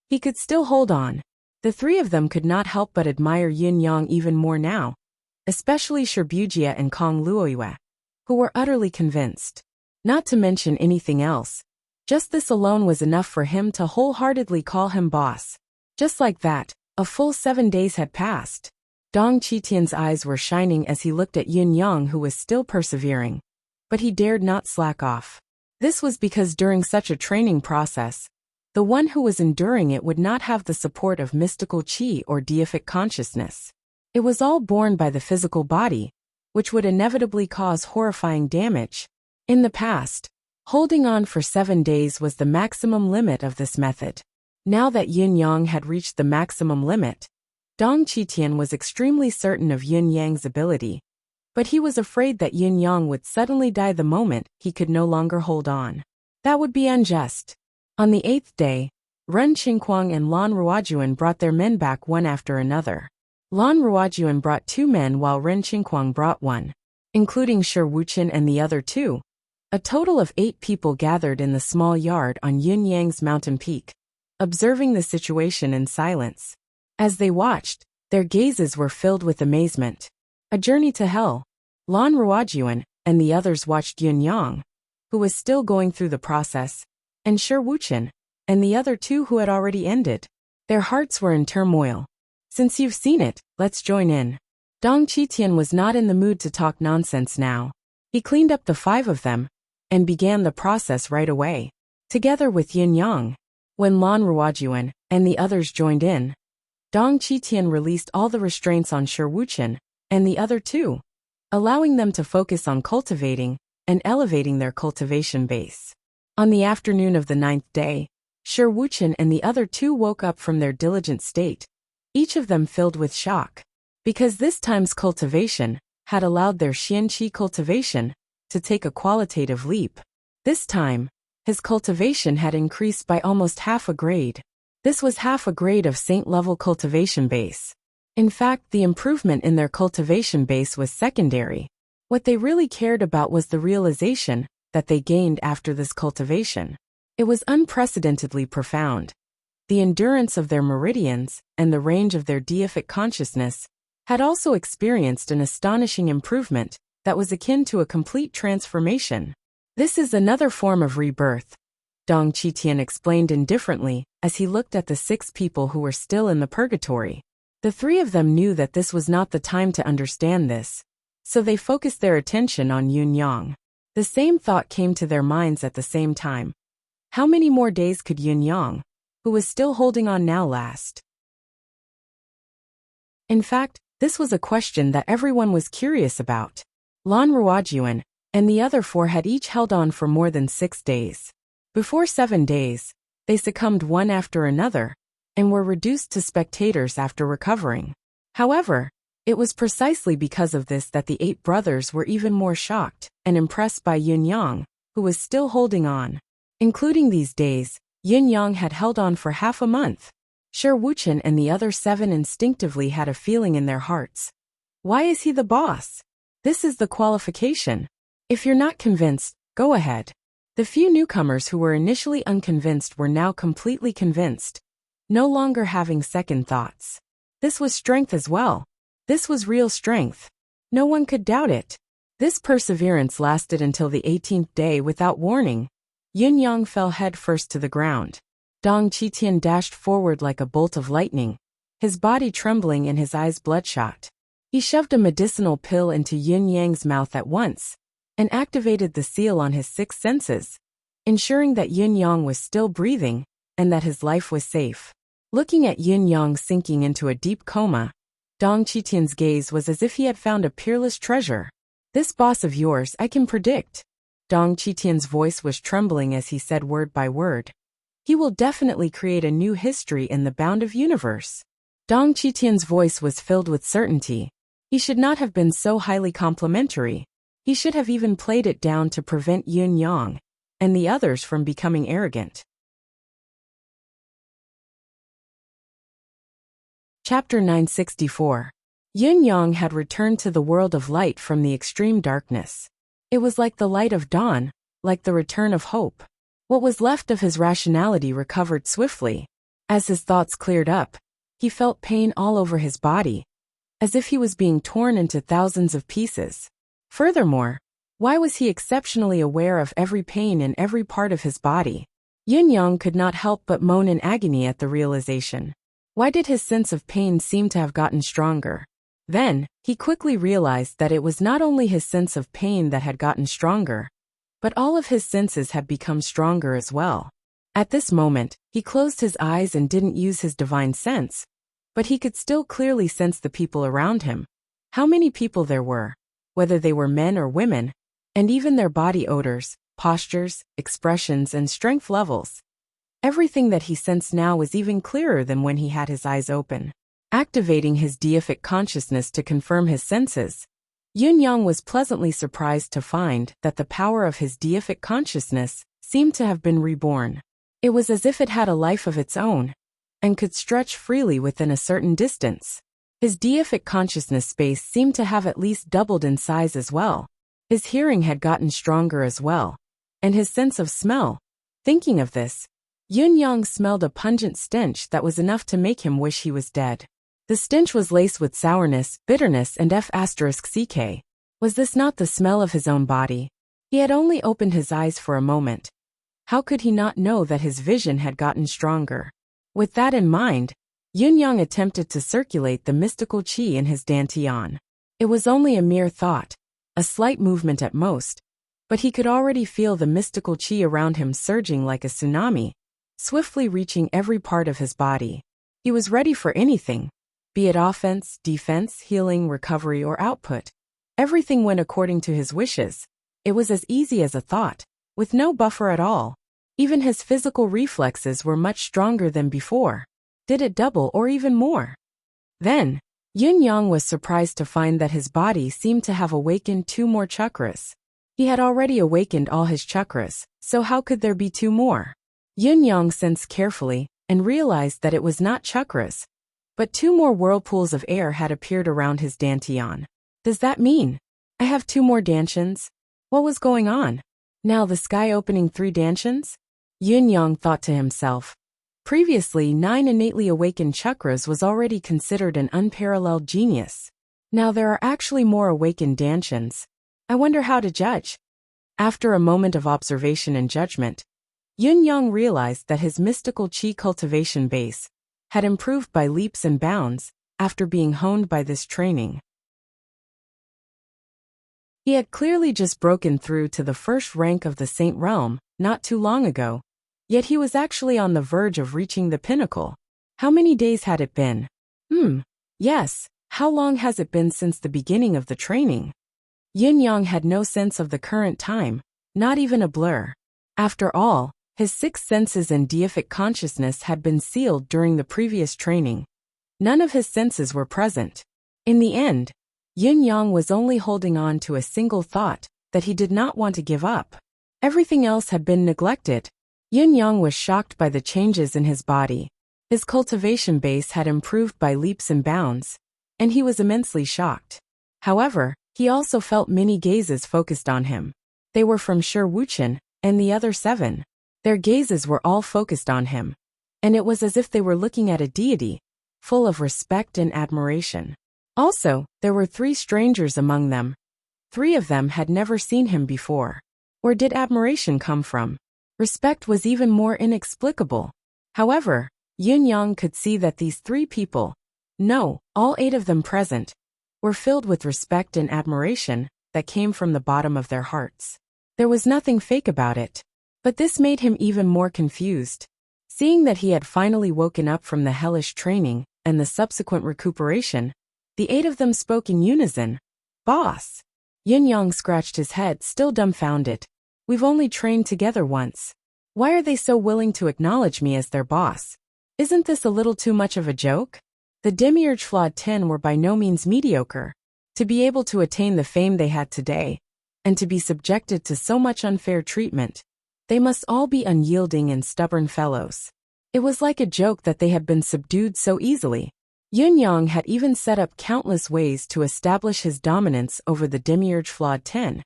Speaker 1: He could still hold on. The three of them could not help but admire Yin Yang even more now, especially Shirbujia and Kong Luoyue, who were utterly convinced. Not to mention anything else. Just this alone was enough for him to wholeheartedly call him boss. Just like that, a full 7 days had passed. Dong Qitian's eyes were shining as he looked at Yin Yang, who was still persevering. But he dared not slack off. This was because during such a training process, the one who was enduring it would not have the support of mystical qi or deific consciousness. It was all borne by the physical body, which would inevitably cause horrifying damage. In the past, holding on for 7 days was the maximum limit of this method. Now that Yin Yang had reached the maximum limit, Dong Qitian was extremely certain of Yin Yang's ability, but he was afraid that Yin Yang would suddenly die the moment he could no longer hold on. That would be unjust. On the 8th day, Ren Qingquang and Lan Ruojuan brought their men back one after another. Lan Ruojuan brought 2 men while Ren Qingquang brought 1, including Shi Wuchen and the other 2. A total of 8 people gathered in the small yard on Yin Yang's mountain peak, observing the situation in silence. As they watched, their gazes were filled with amazement. A journey to hell. Lan Ruojuan and the others watched Yin Yang, who was still going through the process, and Shi Wuchen and the other 2 who had already ended. Their hearts were in turmoil. Since you've seen it, let's join in. Dong Qitian was not in the mood to talk nonsense now. He cleaned up the 5 of them and began the process right away. Together with Yin Yang. When Lan Ruojuan and the others joined in, Dong Qitian released all the restraints on Shi Wuchen and the other 2, allowing them to focus on cultivating and elevating their cultivation base. On the afternoon of the 9th day, Shi Wuchen and the other 2 woke up from their diligent state, each of them filled with shock, because this time's cultivation had allowed their Xianqi cultivation to take a qualitative leap. This time, his cultivation had increased by almost half a grade. This was half a grade of saint-level cultivation base. In fact, the improvement in their cultivation base was secondary. What they really cared about was the realization that they gained after this cultivation. It was unprecedentedly profound. The endurance of their meridians and the range of their deific consciousness had also experienced an astonishing improvement that was akin to a complete transformation. This is another form of rebirth, Dong Qitian explained indifferently as he looked at the 6 people who were still in the purgatory. The 3 of them knew that this was not the time to understand this, so they focused their attention on Yin Yang. The same thought came to their minds at the same time. How many more days could Yin Yang, who was still holding on now, last? In fact, this was a question that everyone was curious about. Lan Ruojuan and the other 4 had each held on for more than 6 days. Before 7 days, they succumbed one after another, and were reduced to spectators after recovering. However, it was precisely because of this that the 8 brothers were even more shocked and impressed by Yin Yang, who was still holding on. Including these days, Yin Yang had held on for half a month. Shi Wuchen and the other 7 instinctively had a feeling in their hearts. Why is he the boss? This is the qualification. If you're not convinced, go ahead. The few newcomers who were initially unconvinced were now completely convinced, no longer having second thoughts. This was strength as well. This was real strength. No one could doubt it. This perseverance lasted until the 18th day without warning. Yin Yang fell head first to the ground. Dong Qitian dashed forward like a bolt of lightning, his body trembling and his eyes bloodshot. He shoved a medicinal pill into Yin Yang's mouth at once, and activated the seal on his 6 senses, ensuring that Yin Yang was still breathing, and that his life was safe. Looking at Yin Yang sinking into a deep coma, Dong Qitian's gaze was as if he had found a peerless treasure. This boss of yours I can predict. Dong Qitian's voice was trembling as he said word by word. He will definitely create a new history in the bound of universe. Dong Qitian's voice was filled with certainty. He should not have been so highly complimentary. He should have even played it down to prevent Yin Yang and the others from becoming arrogant. Chapter 964. Yin Yang had returned to the world of light from the extreme darkness. It was like the light of dawn, like the return of hope. What was left of his rationality recovered swiftly. As his thoughts cleared up, he felt pain all over his body, as if he was being torn into thousands of pieces. Furthermore, why was he exceptionally aware of every pain in every part of his body? Yun-Yang could not help but moan in agony at the realization. Why did his sense of pain seem to have gotten stronger? Then, he quickly realized that it was not only his sense of pain that had gotten stronger, but all of his senses had become stronger as well. At this moment, he closed his eyes and didn't use his divine sense, but he could still clearly sense the people around him. How many people there were, whether they were men or women, and even their body odors, postures, expressions, and strength levels. Everything that he sensed now was even clearer than when he had his eyes open. Activating his deific consciousness to confirm his senses, Yun-Yang was pleasantly surprised to find that the power of his deific consciousness seemed to have been reborn. It was as if it had a life of its own, and could stretch freely within a certain distance. His deific consciousness space seemed to have at least doubled in size as well. His hearing had gotten stronger as well, and his sense of smell. Thinking of this, Yun-Yang smelled a pungent stench that was enough to make him wish he was dead. The stench was laced with sourness, bitterness, and F***ck. Was this not the smell of his own body? He had only opened his eyes for a moment. How could he not know that his vision had gotten stronger? With that in mind, Yun-Yang attempted to circulate the mystical qi in his dantian. It was only a mere thought, a slight movement at most, but he could already feel the mystical qi around him surging like a tsunami, swiftly reaching every part of his body. He was ready for anything, be it offense, defense, healing, recovery, or output. Everything went according to his wishes. It was as easy as a thought, with no buffer at all. Even his physical reflexes were much stronger than before. Did it double or even more? Then, Yun-Yang was surprised to find that his body seemed to have awakened 2 more chakras. He had already awakened all his chakras, so how could there be 2 more? Yun-Yang sensed carefully and realized that it was not chakras, but 2 more whirlpools of air had appeared around his dantian. Does that mean I have 2 more dantians? What was going on? Now the sky opening 3 dantians? Yun-Yang thought to himself. Previously, 9 innately awakened chakras was already considered an unparalleled genius. Now there are actually more awakened dantians. I wonder how to judge. After a moment of observation and judgment, Yun-Yang realized that his mystical qi cultivation base had improved by leaps and bounds after being honed by this training. He had clearly just broken through to the first rank of the Saint Realm not too long ago, yet he was actually on the verge of reaching the pinnacle. How many days had it been? Yes, how long has it been since the beginning of the training? Yun-Yang had no sense of the current time, not even a blur. After all, his 6 senses and deific consciousness had been sealed during the previous training. None of his senses were present. In the end, Yun-Yang was only holding on to a single thought, that he did not want to give up. Everything else had been neglected. Yun-Yang was shocked by the changes in his body. His cultivation base had improved by leaps and bounds, and he was immensely shocked. However, he also felt many gazes focused on him. They were from Shi Wuchen and the other 7. Their gazes were all focused on him, and it was as if they were looking at a deity, full of respect and admiration. Also, there were 3 strangers among them. 3 of them had never seen him before. Where did admiration come from? Respect was even more inexplicable. However, Yun-Yang could see that these 3 people, no, all 8 of them present, were filled with respect and admiration that came from the bottom of their hearts. There was nothing fake about it. But this made him even more confused. Seeing that he had finally woken up from the hellish training and the subsequent recuperation, the 8 of them spoke in unison. Boss! Yun-Yang scratched his head, still dumbfounded. We've only trained together once. Why are they so willing to acknowledge me as their boss? Isn't this a little too much of a joke? The Demiurge Flawed 10 were by no means mediocre. To be able to attain the fame they had today, and to be subjected to so much unfair treatment, they must all be unyielding and stubborn fellows. It was like a joke that they had been subdued so easily. Yun-Yang had even set up countless ways to establish his dominance over the Demiurge Flawed 10,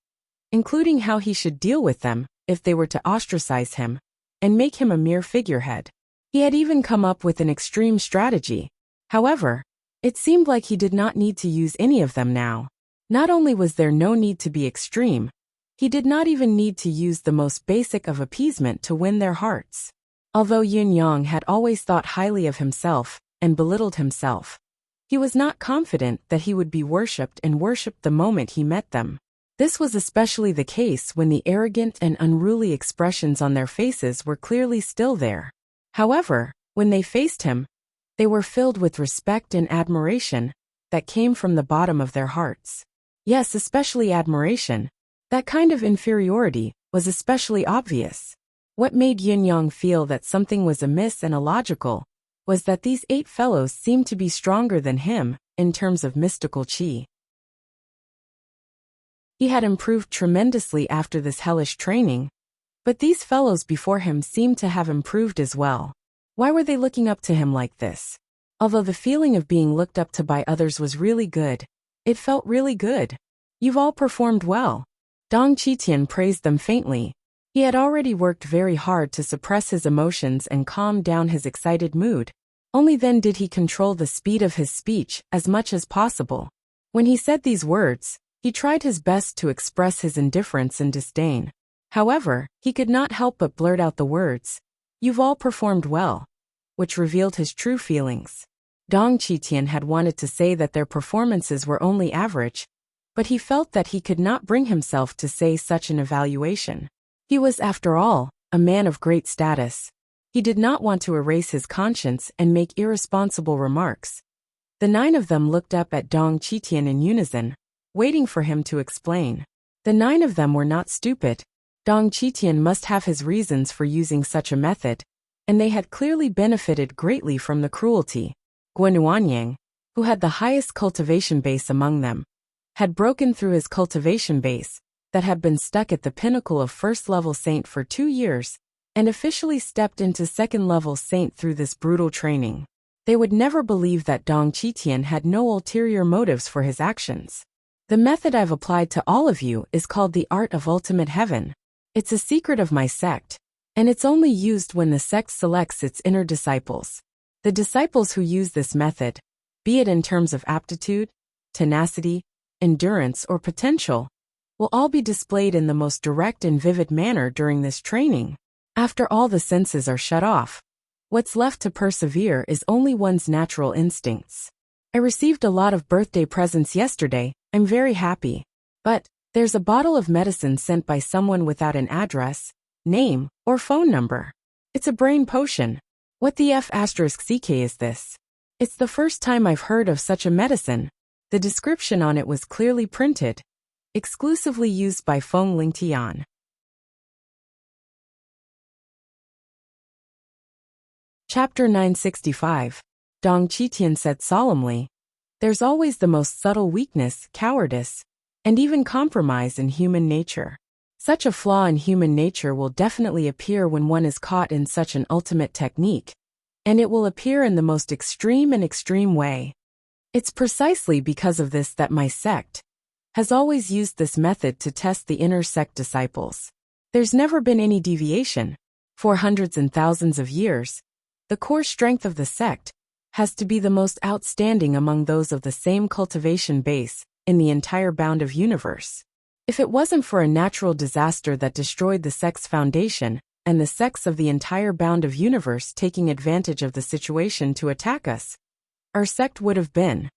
Speaker 1: including how he should deal with them if they were to ostracize him and make him a mere figurehead. He had even come up with an extreme strategy. However, it seemed like he did not need to use any of them now. Not only was there no need to be extreme, he did not even need to use the most basic of appeasement to win their hearts. Although Yin Yang had always thought highly of himself and belittled himself, he was not confident that he would be worshipped and worshipped the moment he met them. This was especially the case when the arrogant and unruly expressions on their faces were clearly still there. However, when they faced him, they were filled with respect and admiration that came from the bottom of their hearts. Yes, especially admiration. That kind of inferiority was especially obvious. What made Yin Yang feel that something was amiss and illogical was that these 8 fellows seemed to be stronger than him in terms of mystical qi. He had improved tremendously after this hellish training, but these fellows before him seemed to have improved as well. Why were they looking up to him like this? Although the feeling of being looked up to by others was really good, it felt really good. You've all performed well. Dong Qitian praised them faintly. He had already worked very hard to suppress his emotions and calm down his excited mood. Only then did he control the speed of his speech as much as possible. When he said these words, he tried his best to express his indifference and disdain. However, he could not help but blurt out the words, "You've all performed well," which revealed his true feelings. Dong Qitian had wanted to say that their performances were only average, but he felt that he could not bring himself to say such an evaluation. He was, after all, a man of great status. He did not want to erase his conscience and make irresponsible remarks. The 9 of them looked up at Dong Qitian in unison, waiting for him to explain. The 9 of them were not stupid. Dong Qitian must have his reasons for using such a method, and they had clearly benefited greatly from the cruelty. Guanuanyang, who had the highest cultivation base among them, had broken through his cultivation base that had been stuck at the pinnacle of first-level saint for 2 years, and officially stepped into second-level saint through this brutal training. They would never believe that Dong Qitian had no ulterior motives for his actions. The method I've applied to all of you is called the art of ultimate heaven. It's a secret of my sect, and it's only used when the sect selects its inner disciples. The disciples who use this method, be it in terms of aptitude, tenacity, endurance, or potential, will all be displayed in the most direct and vivid manner during this training. After all the senses are shut off, what's left to persevere is only one's natural instincts. I received a lot of birthday presents yesterday. I'm very happy. But there's a bottle of medicine sent by someone without an address, name, or phone number. It's a brain potion. What the F***ck is this? It's the first time I've heard of such a medicine. The description on it was clearly printed. Exclusively used by Feng Lingtian. Chapter 965. Dong Qitian said solemnly, "There's always the most subtle weakness, cowardice, and even compromise in human nature. Such a flaw in human nature will definitely appear when one is caught in such an ultimate technique, and it will appear in the most extreme way. It's precisely because of this that my sect has always used this method to test the inner sect disciples. There's never been any deviation. For hundreds and thousands of years, the core strength of the sect has to be the most outstanding among those of the same cultivation base in the entire bound of universe. If it wasn't for a natural disaster that destroyed the sect's foundation, and the sects of the entire bound of universe taking advantage of the situation to attack us, our sect would have been."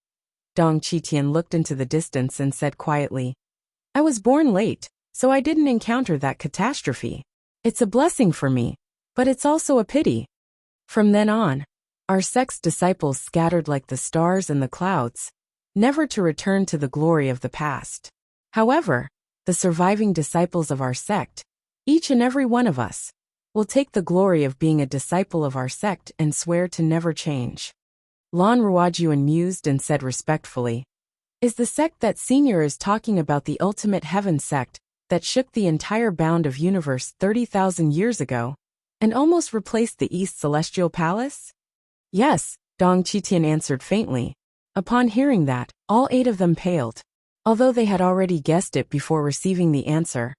Speaker 1: Dong Qitian looked into the distance and said quietly, "I was born late, so I didn't encounter that catastrophe. It's a blessing for me, but it's also a pity." From then on, our sect's disciples scattered like the stars in the clouds, never to return to the glory of the past. However, the surviving disciples of our sect, each and every one of us, will take the glory of being a disciple of our sect and swear to never change. Lan Ruojuan mused and said respectfully, "Is the sect that Senior is talking about the ultimate heaven sect that shook the entire bound of universe 30,000 years ago and almost replaced the East Celestial Palace?" "Yes," Dong Qitian answered faintly. Upon hearing that, all 8 of them paled. Although they had already guessed it before receiving the answer,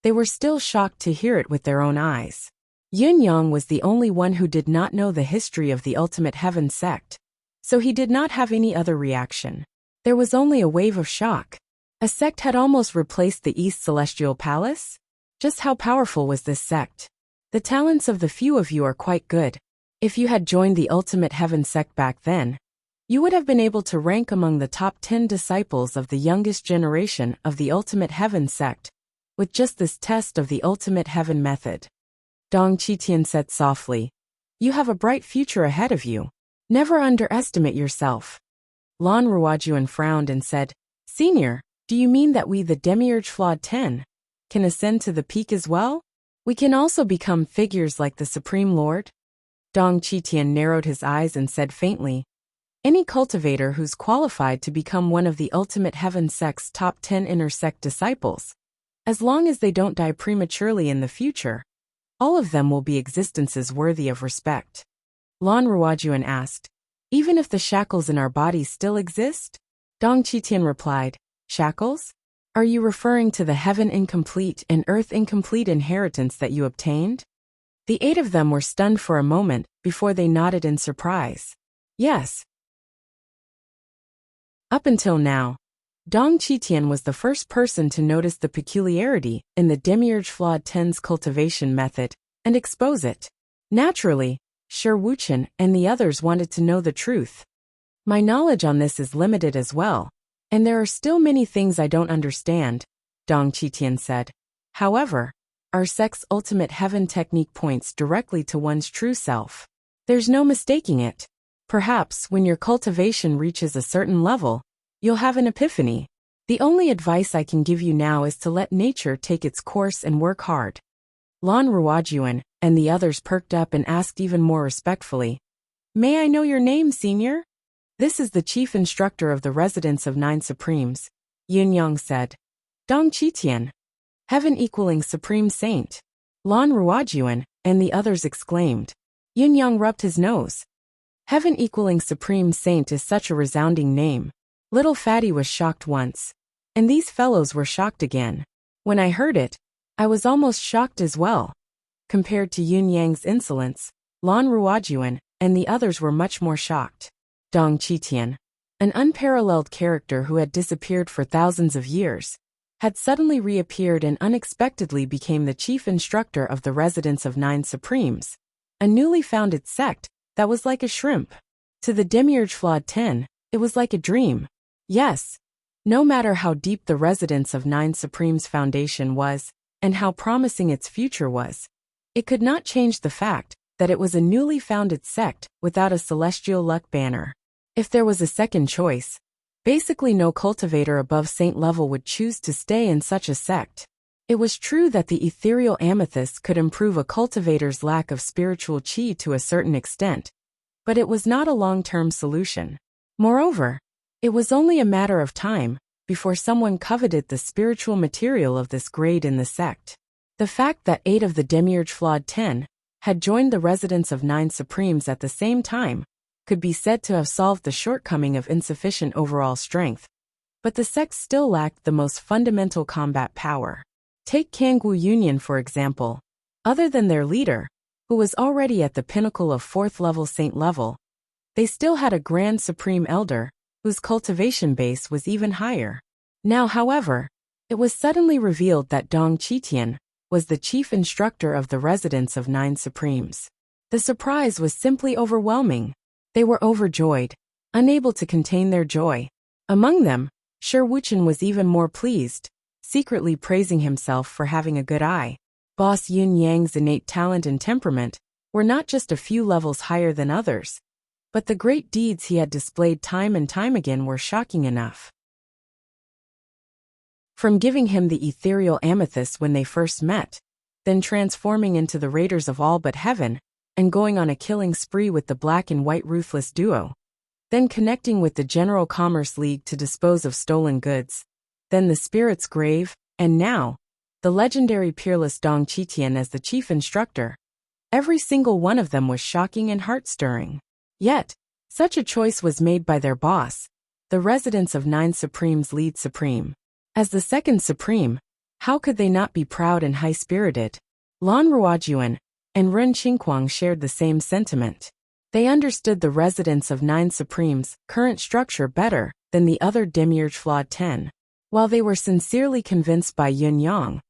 Speaker 1: they were still shocked to hear it with their own eyes. Yun Yang was the only one who did not know the history of the Ultimate Heaven sect, so he did not have any other reaction. There was only a wave of shock. A sect had almost replaced the East Celestial Palace? Just how powerful was this sect? The talents of the few of you are quite good. If you had joined the Ultimate Heaven sect back then, you would have been able to rank among the top 10 disciples of the youngest generation of the Ultimate Heaven sect, with just this test of the Ultimate Heaven method. Dong Qitian said softly, "You have a bright future ahead of you. Never underestimate yourself." Lan Ruojuan frowned and said, "Senior, do you mean that we the Demiurge Flawed 10 can ascend to the peak as well? We can also become figures like the Supreme Lord?" Dong Qitian narrowed his eyes and said faintly, "Any cultivator who's qualified to become one of the Ultimate Heaven sect's top 10 inner sect disciples, as long as they don't die prematurely in the future, all of them will be existences worthy of respect." Lan Ruojuan asked, "Even if the shackles in our bodies still exist?" Dong Qitian replied, "Shackles? Are you referring to the heaven incomplete and earth incomplete inheritance that you obtained?" The 8 of them were stunned for a moment before they nodded in surprise. Yes. Up until now, Dong Qitian was the first person to notice the peculiarity in the Demiurge Flawed 10's cultivation method and expose it. Naturally, Shi Wuchen and the others wanted to know the truth. "My knowledge on this is limited as well, and there are still many things I don't understand," Dong Qitian said. "However, our sect's Ultimate Heaven technique points directly to one's true self. There's no mistaking it. Perhaps when your cultivation reaches a certain level, you'll have an epiphany. The only advice I can give you now is to let nature take its course and work hard." Lan Ruojuan and the others perked up and asked even more respectfully, "May I know your name, Senior?" "This is the chief instructor of the residents of 9 Supremes," Yun Yang said. "Dong Qitian. Heaven equaling Supreme Saint." Lan Ruojuan and the others exclaimed. Yun Yang rubbed his nose. Heaven equaling Supreme Saint is such a resounding name. Little Fatty was shocked once, and these fellows were shocked again. When I heard it, I was almost shocked as well. Compared to Yun Yang's insolence, Lan Ruojuan and the others were much more shocked. Dong Qitian, an unparalleled character who had disappeared for thousands of years, had suddenly reappeared and unexpectedly became the chief instructor of the residents of 9 Supremes, a newly founded sect that was like a shrimp. To the Demiurge Flawed 10, it was like a dream. Yes, no matter how deep the residents of 9 Supremes' foundation was, and how promising its future was, it could not change the fact that it was a newly founded sect without a celestial luck banner. If there was a second choice, basically no cultivator above saint level would choose to stay in such a sect. It was true that the ethereal amethyst could improve a cultivator's lack of spiritual chi to a certain extent, but it was not a long-term solution. Moreover, it was only a matter of time before someone coveted the spiritual material of this grade in the sect. The fact that 8 of the Demiurge Flawed 10 had joined the residents of 9 Supremes at the same time could be said to have solved the shortcoming of insufficient overall strength, but the sect still lacked the most fundamental combat power. Take Kangwu Union for example. Other than their leader, who was already at the pinnacle of 4th level saint level, they still had a Grand Supreme Elder, whose cultivation base was even higher. Now, however, it was suddenly revealed that Dong Qitian was the chief instructor of the residents of 9 Supremes. The surprise was simply overwhelming. They were overjoyed, unable to contain their joy. Among them, Shi Wuchen was even more pleased, secretly praising himself for having a good eye. Boss Yun Yang's innate talent and temperament were not just a few levels higher than others, but the great deeds he had displayed time and time again were shocking enough. From giving him the ethereal amethyst when they first met, then transforming into the raiders of all but heaven, and going on a killing spree with the black and white ruthless duo, then connecting with the General Commerce League to dispose of stolen goods, then the Spirit's Grave, and now, the legendary peerless Dong Qitian as the chief instructor. Every single one of them was shocking and heart-stirring. Yet, such a choice was made by their boss, the residents of 9 Supremes' lead Supreme. As the second Supreme, how could they not be proud and high-spirited? Lan Ruojuan and Ren Qingquang shared the same sentiment. They understood the residents of Nine Supremes' current structure better than the other Demiurge Flawed 10. While they were sincerely convinced by Yun Yang,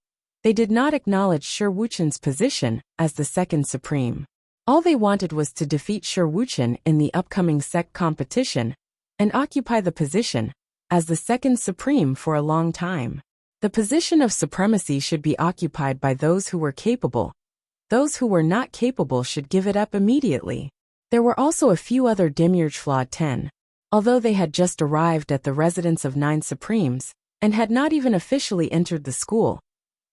Speaker 1: they did not acknowledge Shi Wuchen's position as the second supreme. All they wanted was to defeat Shi Wuchen in the upcoming sect competition and occupy the position as the second supreme for a long time. The position of supremacy should be occupied by those who were capable. Those who were not capable should give it up immediately. There were also a few other Demiurge Flawed 10. Although they had just arrived at the residence of Nine Supremes and had not even officially entered the school,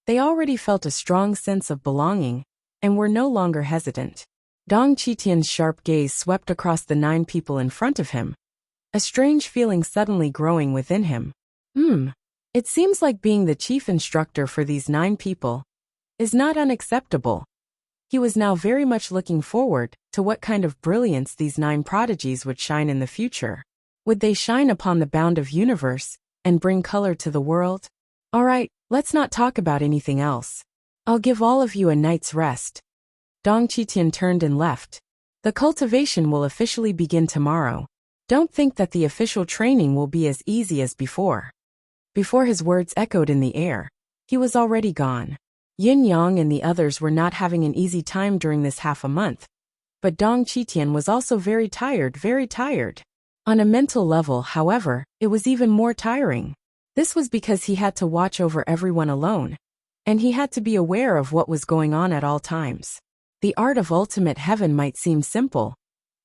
Speaker 1: they already felt a strong sense of belonging and were no longer hesitant. Dong Qitian's sharp gaze swept across the 9 people in front of him, a strange feeling suddenly growing within him. It seems like being the chief instructor for these 9 people is not unacceptable. He was now very much looking forward to what kind of brilliance these 9 prodigies would shine in the future. Would they shine upon the bounded universe and bring color to the world? All right, let's not talk about anything else. I'll give all of you a night's rest. Dong Qitian turned and left. The cultivation will officially begin tomorrow. Don't think that the official training will be as easy as before. Before his words echoed in the air, he was already gone. Yin Yang and the others were not having an easy time during this half a month, but Dong Qitian was also very tired. On a mental level, however, it was even more tiring. This was because he had to watch over everyone alone, and he had to be aware of what was going on at all times. The art of ultimate heaven might seem simple,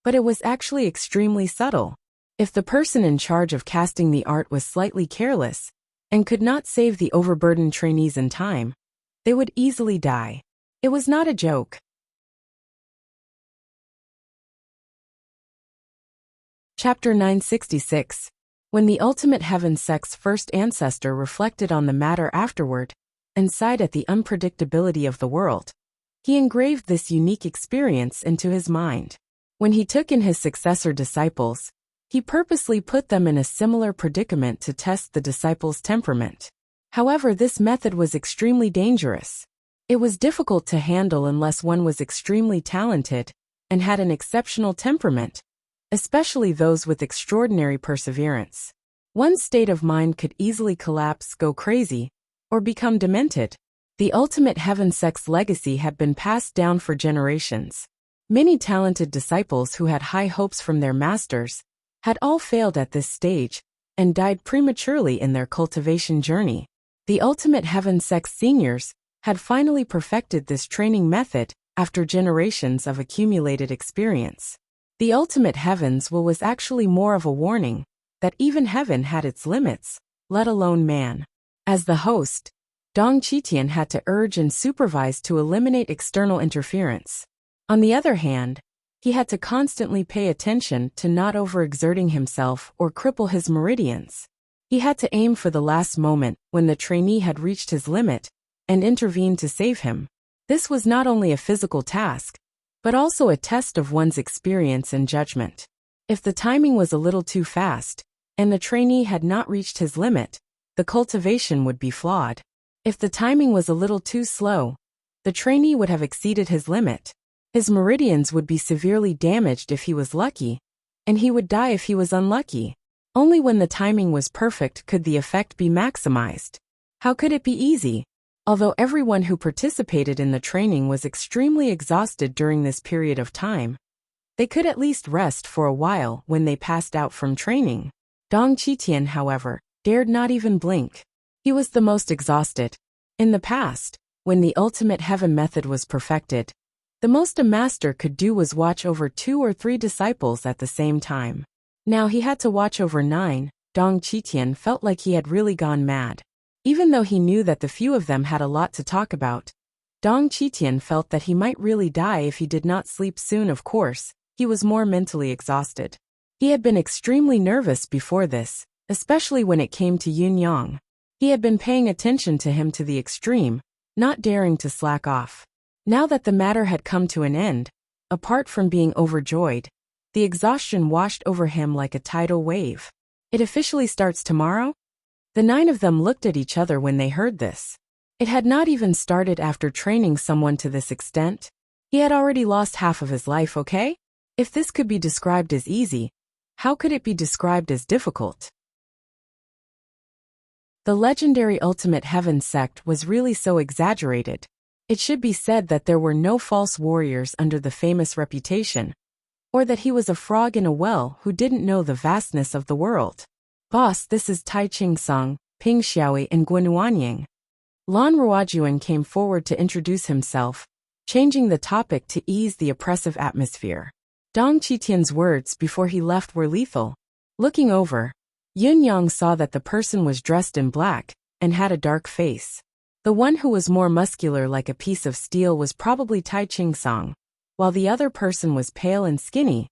Speaker 1: but it was actually extremely subtle. If the person in charge of casting the art was slightly careless and could not save the overburdened trainees in time, they would easily die. It was not a joke. Chapter 966. When the ultimate heaven sect's first ancestor reflected on the matter afterward and sighed at the unpredictability of the world, he engraved this unique experience into his mind. When he took in his successor disciples, he purposely put them in a similar predicament to test the disciples' temperament. However, this method was extremely dangerous. It was difficult to handle unless one was extremely talented and had an exceptional temperament, especially those with extraordinary perseverance. One's state of mind could easily collapse, go crazy, or become demented. The ultimate heaven sect's legacy had been passed down for generations. Many talented disciples who had high hopes from their masters had all failed at this stage and died prematurely in their cultivation journey. The ultimate heaven sect's seniors had finally perfected this training method after generations of accumulated experience. The ultimate heavens was actually more of a warning that even heaven had its limits, let alone man. As the host, Dong Qitian had to urge and supervise to eliminate external interference. On the other hand, he had to constantly pay attention to not overexerting himself or cripple his meridians. He had to aim for the last moment when the trainee had reached his limit and intervene to save him. This was not only a physical task, but also a test of one's experience and judgment. If the timing was a little too fast, and the trainee had not reached his limit, the cultivation would be flawed. If the timing was a little too slow, the trainee would have exceeded his limit. His meridians would be severely damaged if he was lucky, and he would die if he was unlucky. Only when the timing was perfect could the effect be maximized. How could it be easy? Although everyone who participated in the training was extremely exhausted during this period of time, they could at least rest for a while when they passed out from training. Dong Qitian, however, dared not even blink. He was the most exhausted. In the past, when the ultimate heaven method was perfected, the most a master could do was watch over 2 or 3 disciples at the same time. Now he had to watch over 9. Dong Qitian felt like he had really gone mad. Even though he knew that the few of them had a lot to talk about, Dong Qitian felt that he might really die if he did not sleep soon. Of course, he was more mentally exhausted. He had been extremely nervous before this, especially when it came to Yun Yang. He had been paying attention to him to the extreme, not daring to slack off. Now that the matter had come to an end, apart from being overjoyed, the exhaustion washed over him like a tidal wave. It officially starts tomorrow? The 9 of them looked at each other when they heard this. It had not even started after training someone to this extent. He had already lost half of his life, okay? If this could be described as easy, how could it be described as difficult? The legendary Ultimate Heaven sect was really so exaggerated. It should be said that there were no false warriors under the famous reputation, or that he was a frog in a well who didn't know the vastness of the world. Boss, this is Tai Ching Song, Ping Xiaoyi and Guanuanying. Lan Ruojuan came forward to introduce himself, changing the topic to ease the oppressive atmosphere. Dong Qitian's words before he left were lethal. Looking over, Yun Yang saw that the person was dressed in black and had a dark face. The one who was more muscular like a piece of steel was probably Tai Ching Song, while the other person was pale and skinny,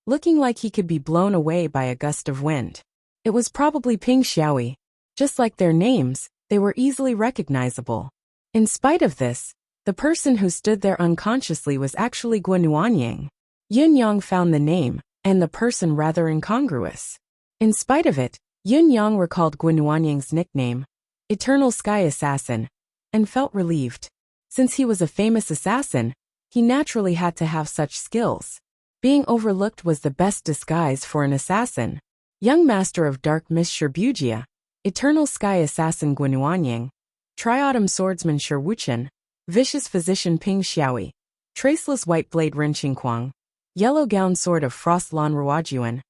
Speaker 1: looking like he could be blown away by a gust of wind. It was probably Ping Xiaoyi. Just like their names, they were easily recognizable. In spite of this, the person who stood there unconsciously was actually Guanuanying. Yun Yang found the name and the person rather incongruous. In spite of it, Yun Yang recalled Guanuanying's nickname, Eternal Sky Assassin, and felt relieved. Since he was a famous assassin, he naturally had to have such skills. Being overlooked was the best disguise for an assassin. Young Master of Dark Mist Shibuya, Eternal Sky Assassin Guanuanying, Triautumn Swordsman Shiwuchen, Vicious Physician Ping Xiaoyi, Traceless White Blade Ren Qingquang, Yellow Gown Sword of Frost Lan Ruojuan,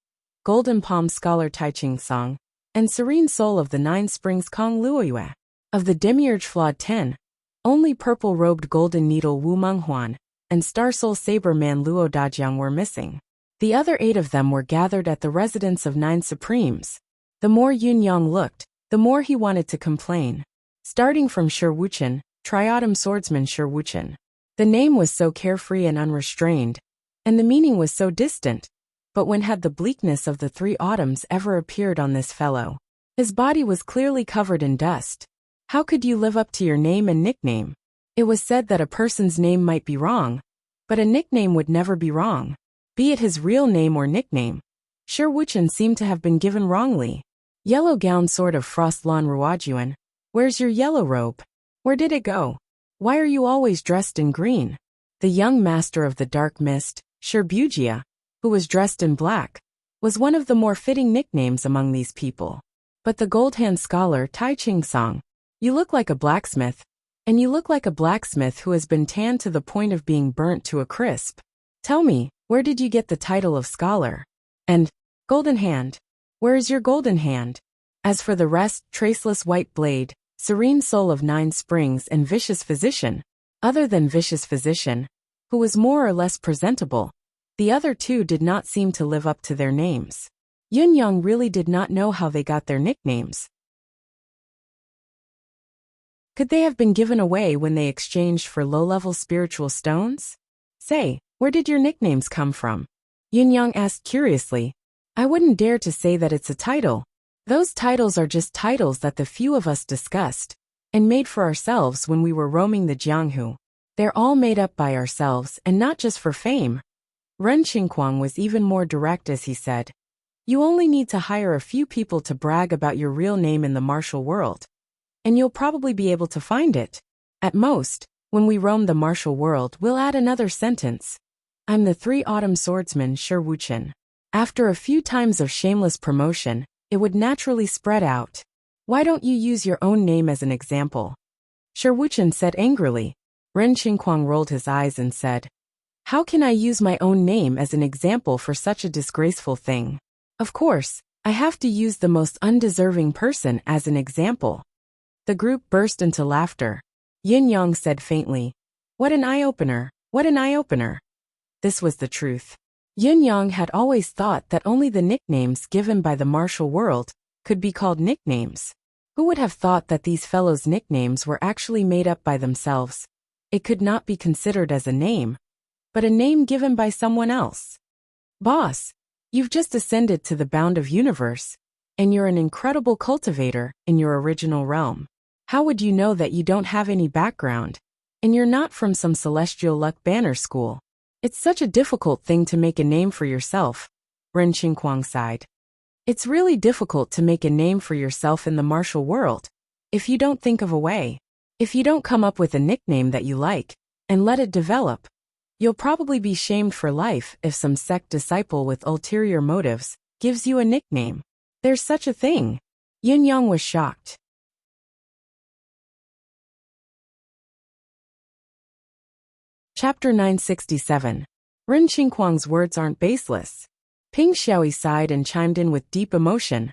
Speaker 1: Golden Palm Scholar Tai Ching Song, and Serene Soul of the Nine Springs Kong Luoyue. Of the Demiurge Flawed 10, only Purple-Robed Golden Needle Wu Menghuan and Star Soul Saber Man Luo Dajiang were missing. The other 8 of them were gathered at the residence of 9 Supremes. The more Yun Yang looked, the more he wanted to complain. Starting from Shiwuchen, Triautumn Swordsman Shiwuchen. The name was so carefree and unrestrained, and the meaning was so distant. But when had the bleakness of the 3 autumns ever appeared on this fellow? His body was clearly covered in dust. How could you live up to your name and nickname? It was said that a person's name might be wrong, but a nickname would never be wrong. Be it his real name or nickname, Shiwuchen seemed to have been given wrongly. Yellow Gown Sword of Frost Lan Ruojuan, where's your yellow robe? Where did it go? Why are you always dressed in green? The young master of the dark mist, Shibuya, who was dressed in black, was one of the more fitting nicknames among these people. But the Goldhand scholar Tai Ching Song, you look like a blacksmith, and you look like a blacksmith who has been tanned to the point of being burnt to a crisp. Tell me, where did you get the title of scholar? And, Golden Hand, where is your golden hand? As for the rest, Traceless White Blade, Serene Soul of 9 Springs and Vicious Physician, other than Vicious Physician, who was more or less presentable, the other 2 did not seem to live up to their names. Yun Yang really did not know how they got their nicknames. Could they have been given away when they exchanged for low-level spiritual stones? Say, where did your nicknames come from? Yun Yang asked curiously. I wouldn't dare to say that it's a title. Those titles are just titles that the few of us discussed and made for ourselves when we were roaming the Jianghu. They're all made up by ourselves and not just for fame. Ren Qingquang was even more direct as he said, you only need to hire a few people to brag about your real name in the martial world, and you'll probably be able to find it. At most, when we roam the martial world, we'll add another sentence. I'm the 3 Autumn Swordsman Shiwuchen. After a few times of shameless promotion, it would naturally spread out. Why don't you use your own name as an example? Shiwuchen said angrily. Ren Qingquang rolled his eyes and said, how can I use my own name as an example for such a disgraceful thing? Of course, I have to use the most undeserving person as an example. The group burst into laughter. Yin Yang said faintly, what an eye-opener, what an eye-opener. This was the truth. Yin Yang had always thought that only the nicknames given by the martial world could be called nicknames. Who would have thought that these fellows' nicknames were actually made up by themselves? It could not be considered as a name, but a name given by someone else. Boss, you've just ascended to the bound of universe, and you're an incredible cultivator in your original realm. How would you know that you don't have any background, and you're not from some celestial luck banner school? It's such a difficult thing to make a name for yourself, Ren Qingquang sighed. It's really difficult to make a name for yourself in the martial world, if you don't think of a way. If you don't come up with a nickname that you like, and let it develop, You'll probably be shamed for life if some sect disciple with ulterior motives gives you a nickname. There's such a thing. Yin Yang was shocked. Chapter 967. Ren Qingquang's words aren't baseless. Ping Xiaoyi sighed and chimed in with deep emotion.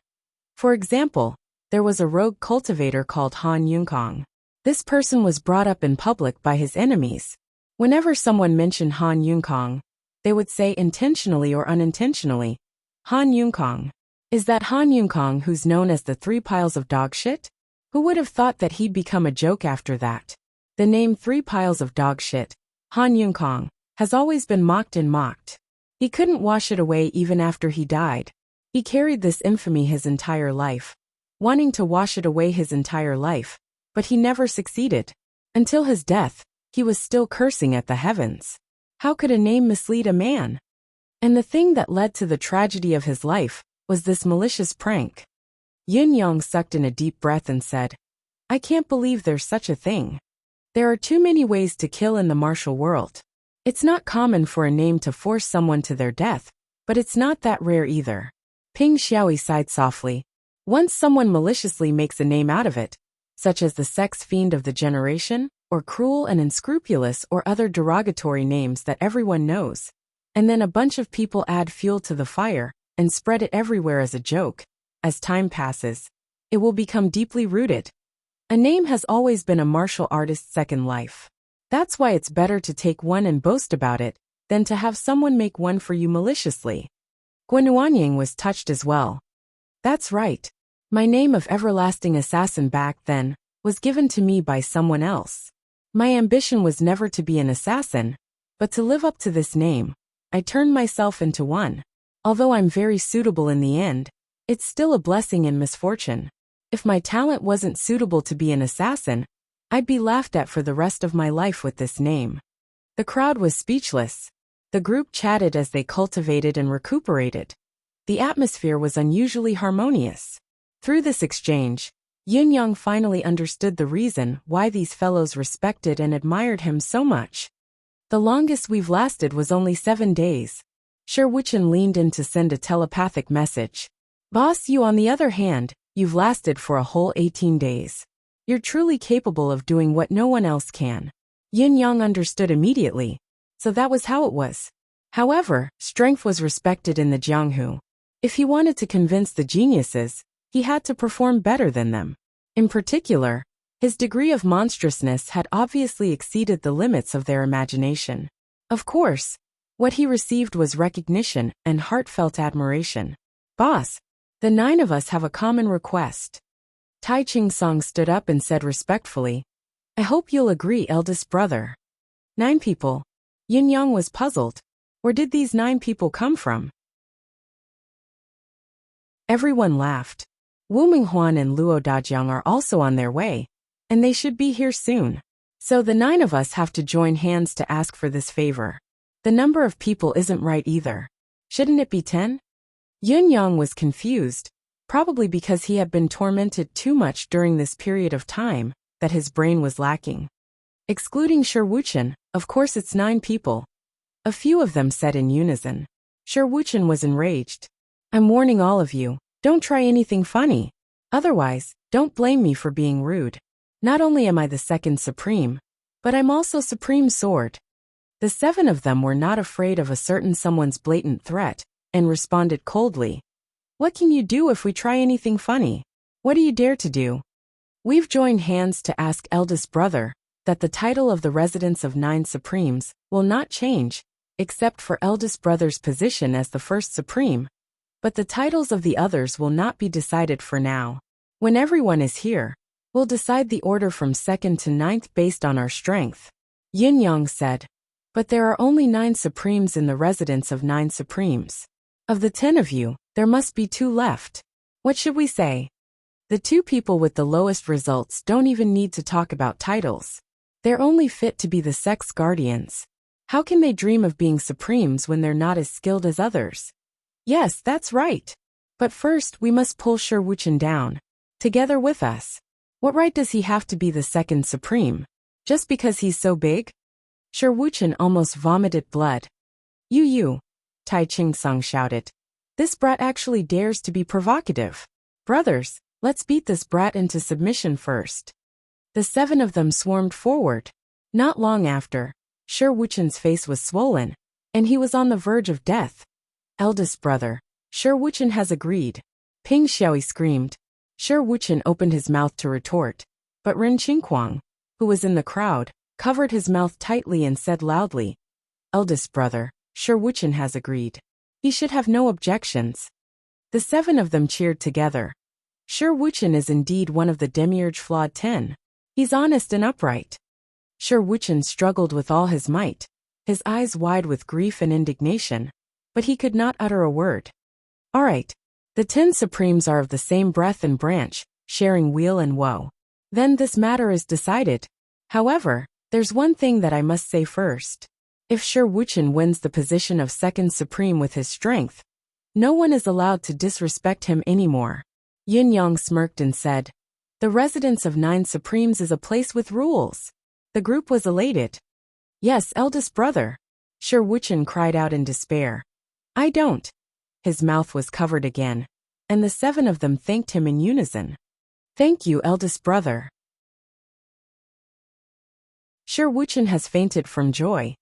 Speaker 1: For example, there was a rogue cultivator called Han Yunкang. This person was brought up in public by his enemies. Whenever someone mentioned Han Yunкang, they would say intentionally or unintentionally, Han Yunкang. Is that Han Yunкang who's known as the 3 piles of dog shit? Who would have thought that he'd become a joke after that? The name 3 piles of dog shit, Han Yunкang, has always been mocked and mocked. He couldn't wash it away even after he died. He carried this infamy his entire life, wanting to wash it away his entire life, but he never succeeded. Until his death, he was still cursing at the heavens. How could a name mislead a man? And the thing that led to the tragedy of his life was this malicious prank. Yin Yang sucked in a deep breath and said, I can't believe there's such a thing. There are too many ways to kill in the martial world. It's not common for a name to force someone to their death, but it's not that rare either. Ping Xiaoyi sighed softly. Once someone maliciously makes a name out of it, such as the sex fiend of the generation, or cruel and unscrupulous or other derogatory names that everyone knows, and then a bunch of people add fuel to the fire and spread it everywhere as a joke, as time passes, it will become deeply rooted. A name has always been a martial artist's second life. That's why it's better to take one and boast about it, than to have someone make one for you maliciously. Guanuanying was touched as well. That's right. My name of Everlasting Assassin back then was given to me by someone else. My ambition was never to be an assassin, but to live up to this name. I turned myself into one. Although I'm very suitable in the end, it's still a blessing and misfortune. If my talent wasn't suitable to be an assassin, I'd be laughed at for the rest of my life with this name. The crowd was speechless. The group chatted as they cultivated and recuperated. The atmosphere was unusually harmonious. Through this exchange, Yin Yang finally understood the reason why these fellows respected and admired him so much. The longest we've lasted was only 7 days. Shi Wuchen leaned in to send a telepathic message. Boss, you on the other hand, you've lasted for a whole 18 days. You're truly capable of doing what no one else can. Yin Yang understood immediately. So that was how it was. However, strength was respected in the Jianghu. If he wanted to convince the geniuses, he had to perform better than them. In particular, his degree of monstrousness had obviously exceeded the limits of their imagination. Of course, what he received was recognition and heartfelt admiration. Boss, the 9 of us have a common request. Tai Ching-song stood up and said respectfully, I hope you'll agree, eldest brother. 9 people. Yin Yang was puzzled. Where did these 9 people come from? Everyone laughed. Wu Minghuan and Luo Dajiang are also on their way, and they should be here soon. So the 9 of us have to join hands to ask for this favor. The number of people isn't right either. Shouldn't it be 10? Yin Yang was confused, probably because he had been tormented too much during this period of time that his brain was lacking. Excluding Shi Wuchen, of course it's 9 people. A few of them said in unison. Shi Wuchen was enraged. I'm warning all of you, don't try anything funny. Otherwise, don't blame me for being rude. Not only am I the second supreme, but I'm also supreme sword. The 7 of them were not afraid of a certain someone's blatant threat, and responded coldly. What can you do if we try anything funny? What do you dare to do? We've joined hands to ask eldest brother that the title of the residence of 9 supremes will not change, except for eldest brother's position as the first supreme. But the titles of the others will not be decided for now. When everyone is here, we'll decide the order from 2nd to 9th based on our strength. Yin Yang said. But there are only 9 supremes in the residence of 9 supremes. Of the 10 of you, there must be 2 left. What should we say? The 2 people with the lowest results don't even need to talk about titles. They're only fit to be the sex guardians. How can they dream of being supremes when they're not as skilled as others? Yes, that's right. But first we must pull Shi Wuchen down. Together with us. What right does he have to be the second supreme? Just because he's so big? Shi Wuchen almost vomited blood. You, Tai Ching-sung shouted. This brat actually dares to be provocative. Brothers, let's beat this brat into submission first. The 7 of them swarmed forward. Not long after, Shi Wuchen's face was swollen, and he was on the verge of death. Eldest brother, Shi Wuchen has agreed. Ping Xiaoyi screamed. Shi Wuchen opened his mouth to retort, but Ren Qingquang, who was in the crowd, covered his mouth tightly and said loudly, Eldest brother, Shi Wuchen has agreed. He should have no objections. The 7 of them cheered together. Shi Wuchen is indeed one of the demiurge flawed 10. He's honest and upright. Shi Wuchen struggled with all his might, his eyes wide with grief and indignation, but he could not utter a word. All right. The 10 supremes are of the same breath and branch, sharing weal and woe. Then this matter is decided. However, there's one thing that I must say first. If Shi Wuchen wins the position of 2nd supreme with his strength, no one is allowed to disrespect him anymore. Yin Yang smirked and said, The residence of 9 supremes is a place with rules. The group was elated. Yes, eldest brother. Shi Wuchen cried out in despair. I don't. His mouth was covered again, and the 7 of them thanked him in unison. Thank you, eldest brother. Shi Wuchen has fainted from joy.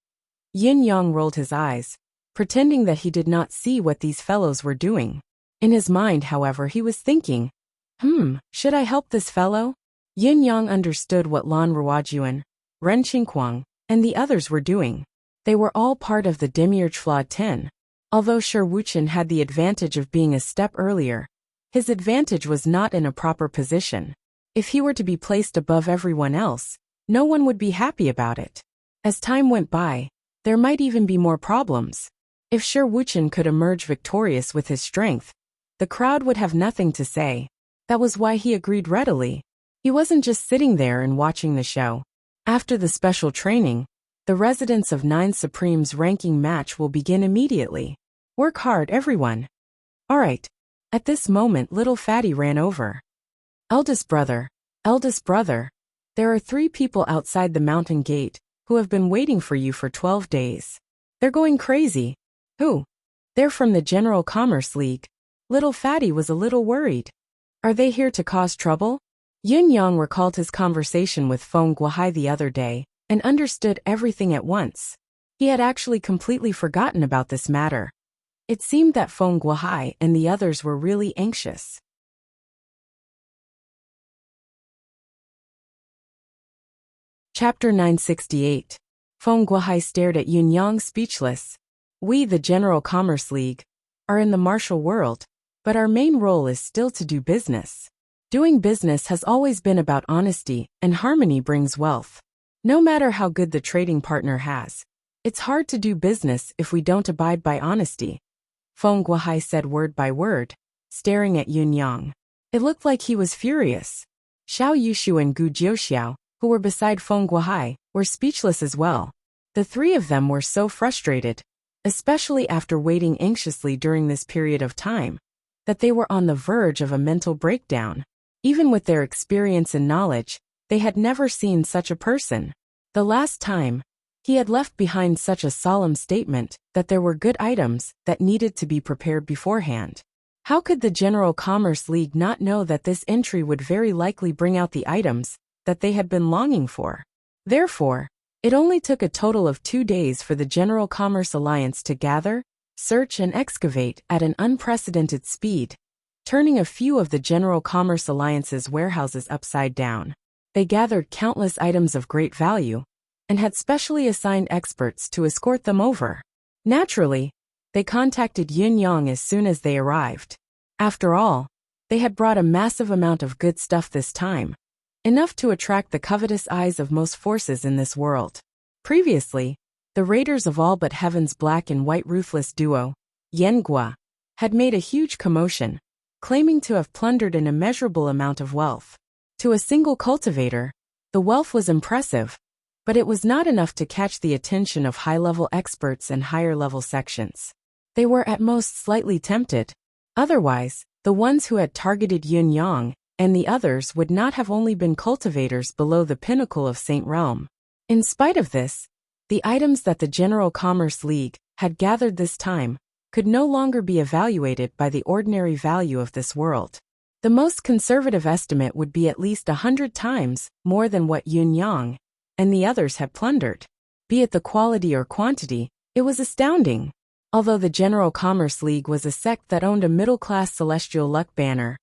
Speaker 1: Yin Yang rolled his eyes, pretending that he did not see what these fellows were doing. In his mind, however, he was thinking, should I help this fellow? Yin Yang understood what Lan Ruojuan, Ren Qingquang, and the others were doing. They were all part of the demiurge flawed 10. Although Shi Wuchen had the advantage of being a step earlier, his advantage was not in a proper position. If he were to be placed above everyone else, no one would be happy about it. As time went by, there might even be more problems. If Shi Wuchen could emerge victorious with his strength, the crowd would have nothing to say. That was why he agreed readily. He wasn't just sitting there and watching the show. After the special training, the residence of 9 Supremes ranking match will begin immediately. Work hard, everyone. All right. At this moment, little Fatty ran over. Eldest brother, there are 3 people outside the mountain gate who have been waiting for you for 12 days. They're going crazy. Who? They're from the General Commerce League. Little Fatty was a little worried. Are they here to cause trouble? Yin Yang recalled his conversation with Feng Guohai the other day and understood everything at once. He had actually completely forgotten about this matter. It seemed that Feng Guohai and the others were really anxious. Chapter 968. Feng Guohai stared at Yin Yang speechless. We, the General Commerce League, are in the martial world, but our main role is still to do business. Doing business has always been about honesty, and harmony brings wealth. No matter how good the trading partner has, it's hard to do business if we don't abide by honesty. Feng Guohai said word by word, staring at Yin Yang. It looked like he was furious. Xiao Yushu and Gu Jiuxiao, who were beside Feng Guohai, were speechless as well. The 3 of them were so frustrated, especially after waiting anxiously during this period of time, that they were on the verge of a mental breakdown. Even with their experience and knowledge, they had never seen such a person. The last time, he had left behind such a solemn statement that there were good items that needed to be prepared beforehand. How could the General Commerce League not know that this entry would very likely bring out the items that they had been longing for? Therefore, it only took a total of 2 days for the General Commerce Alliance to gather, search and excavate at an unprecedented speed, turning a few of the General Commerce Alliance's warehouses upside down. They gathered countless items of great value, and had specially assigned experts to escort them over. Naturally, they contacted Yin Yang as soon as they arrived. After all, they had brought a massive amount of good stuff this time, enough to attract the covetous eyes of most forces in this world. Previously, the raiders of all but Heaven's black and white ruthless duo, Yengua, had made a huge commotion, claiming to have plundered an immeasurable amount of wealth. To a single cultivator, the wealth was impressive, but it was not enough to catch the attention of high-level experts and higher-level sections. They were at most slightly tempted. Otherwise, the ones who had targeted Yin Yang and the others would not have only been cultivators below the pinnacle of Saint Realm. In spite of this, The items that the General Commerce League had gathered this time could no longer be evaluated by the ordinary value of this world. The most conservative estimate would be at least 100 times more than what Yun Yang and the others had plundered. Be it the quality or quantity, it was astounding. Although the General Commerce League was a sect that owned a middle-class celestial luck banner,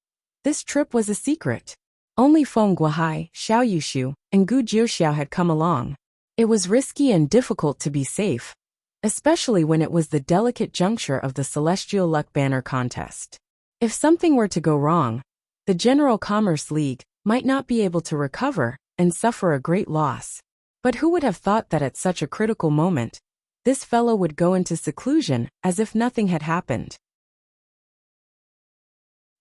Speaker 1: this trip was a secret. Only Feng Guohai, Xiao Yushu, and Gu Jiuxiao had come along. It was risky and difficult to be safe, especially when it was the delicate juncture of the Celestial Luck Banner contest. If something were to go wrong, the General Commerce League might not be able to recover and suffer a great loss. But who would have thought that at such a critical moment, this fellow would go into seclusion as if nothing had happened?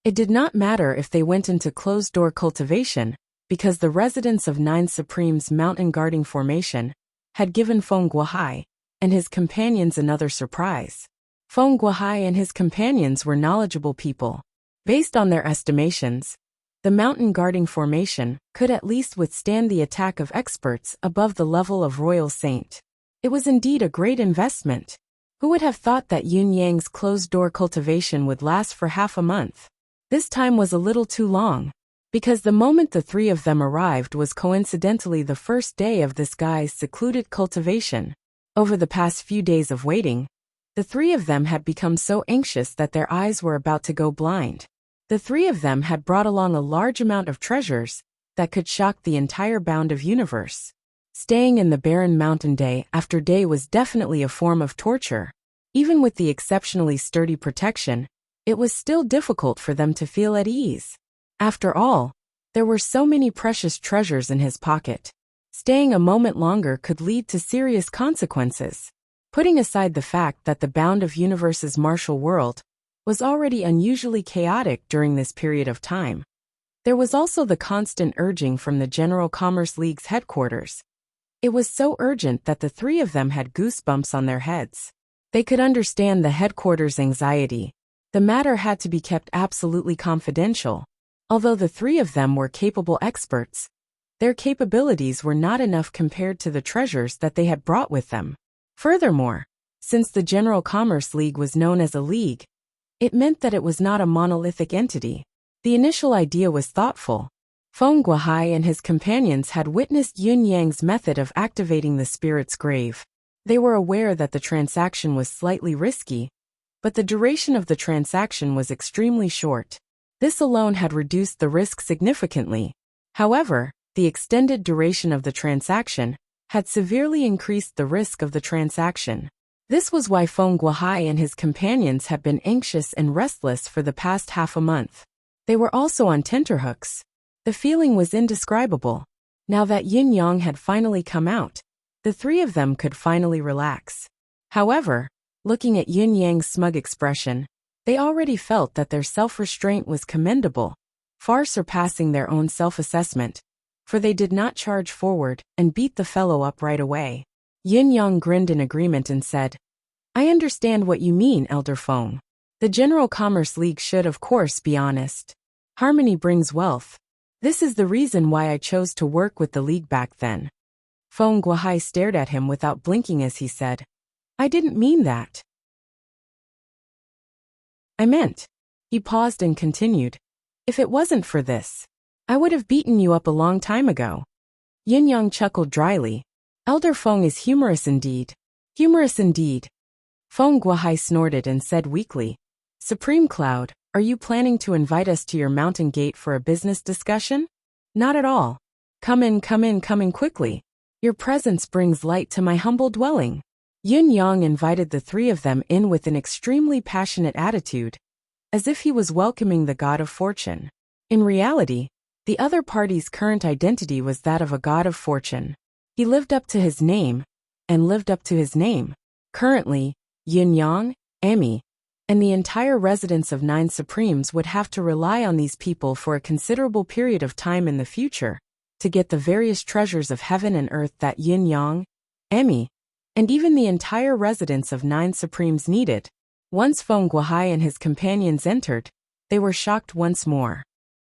Speaker 1: It did not matter if they went into closed-door cultivation, because the residents of Nine Supreme's mountain guarding formation had given Feng Guohai and his companions another surprise. Feng Guohai and his companions were knowledgeable people. Based on their estimations, the mountain guarding formation could at least withstand the attack of experts above the level of Royal Saint. It was indeed a great investment. Who would have thought that Yun Yang's closed-door cultivation would last for half a month? This time was a little too long, because the moment the three of them arrived was coincidentally the first day of this guy's secluded cultivation. Over the past few days of waiting, the three of them had become so anxious that their eyes were about to go blind. The three of them had brought along a large amount of treasures that could shock the entire bound of universe. Staying in the barren mountain day after day was definitely a form of torture. Even with the exceptionally sturdy protection, it was still difficult for them to feel at ease. After all, there were so many precious treasures in his pocket. Staying a moment longer could lead to serious consequences. Putting aside the fact that the bound of universe's martial world was already unusually chaotic during this period of time, there was also the constant urging from the General Commerce League's headquarters. It was so urgent that the three of them had goosebumps on their heads. They could understand the headquarters' anxiety. The matter had to be kept absolutely confidential. Although the three of them were capable experts, their capabilities were not enough compared to the treasures that they had brought with them. Furthermore, since the General Commerce League was known as a league, it meant that it was not a monolithic entity. The initial idea was thoughtful. Feng Guohai and his companions had witnessed Yun Yang's method of activating the spirit's grave. They were aware that the transaction was slightly risky, but the duration of the transaction was extremely short. This alone had reduced the risk significantly. However, the extended duration of the transaction had severely increased the risk of the transaction. This was why Feng Guohai and his companions had been anxious and restless for the past half a month. They were also on tenterhooks. The feeling was indescribable. Now that Yin Yang had finally come out, the three of them could finally relax. However, looking at Yin Yang's smug expression, they already felt that their self-restraint was commendable, far surpassing their own self-assessment, for they did not charge forward and beat the fellow up right away. Yin Yang grinned in agreement and said, "I understand what you mean, Elder Feng. The General Commerce League should of course be honest. Harmony brings wealth. This is the reason why I chose to work with the League back then." Feng Guohai stared at him without blinking as he said, "I didn't mean that. I meant," he paused and continued, "if it wasn't for this, I would have beaten you up a long time ago." Yin Yang chuckled dryly. "Elder Feng is humorous indeed. Humorous indeed." Feng Guohai snorted and said weakly, "Supreme Cloud, are you planning to invite us to your mountain gate for a business discussion?" "Not at all. Come in quickly. Your presence brings light to my humble dwelling." Yin Yang invited the three of them in with an extremely passionate attitude, as if he was welcoming the god of fortune. In reality, the other party's current identity was that of a god of fortune. He lived up to his name, and lived up to his name. Currently, Yin Yang, Emi, and the entire residents of Nine Supremes would have to rely on these people for a considerable period of time in the future to get the various treasures of heaven and earth that Yin Yang, Emi, and even the entire residents of Nine Supremes needed. Once Feng Guohai and his companions entered, they were shocked once more.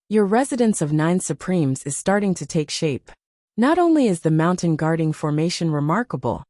Speaker 1: Your residence of Nine Supremes is starting to take shape. Not only is the mountain guarding formation remarkable,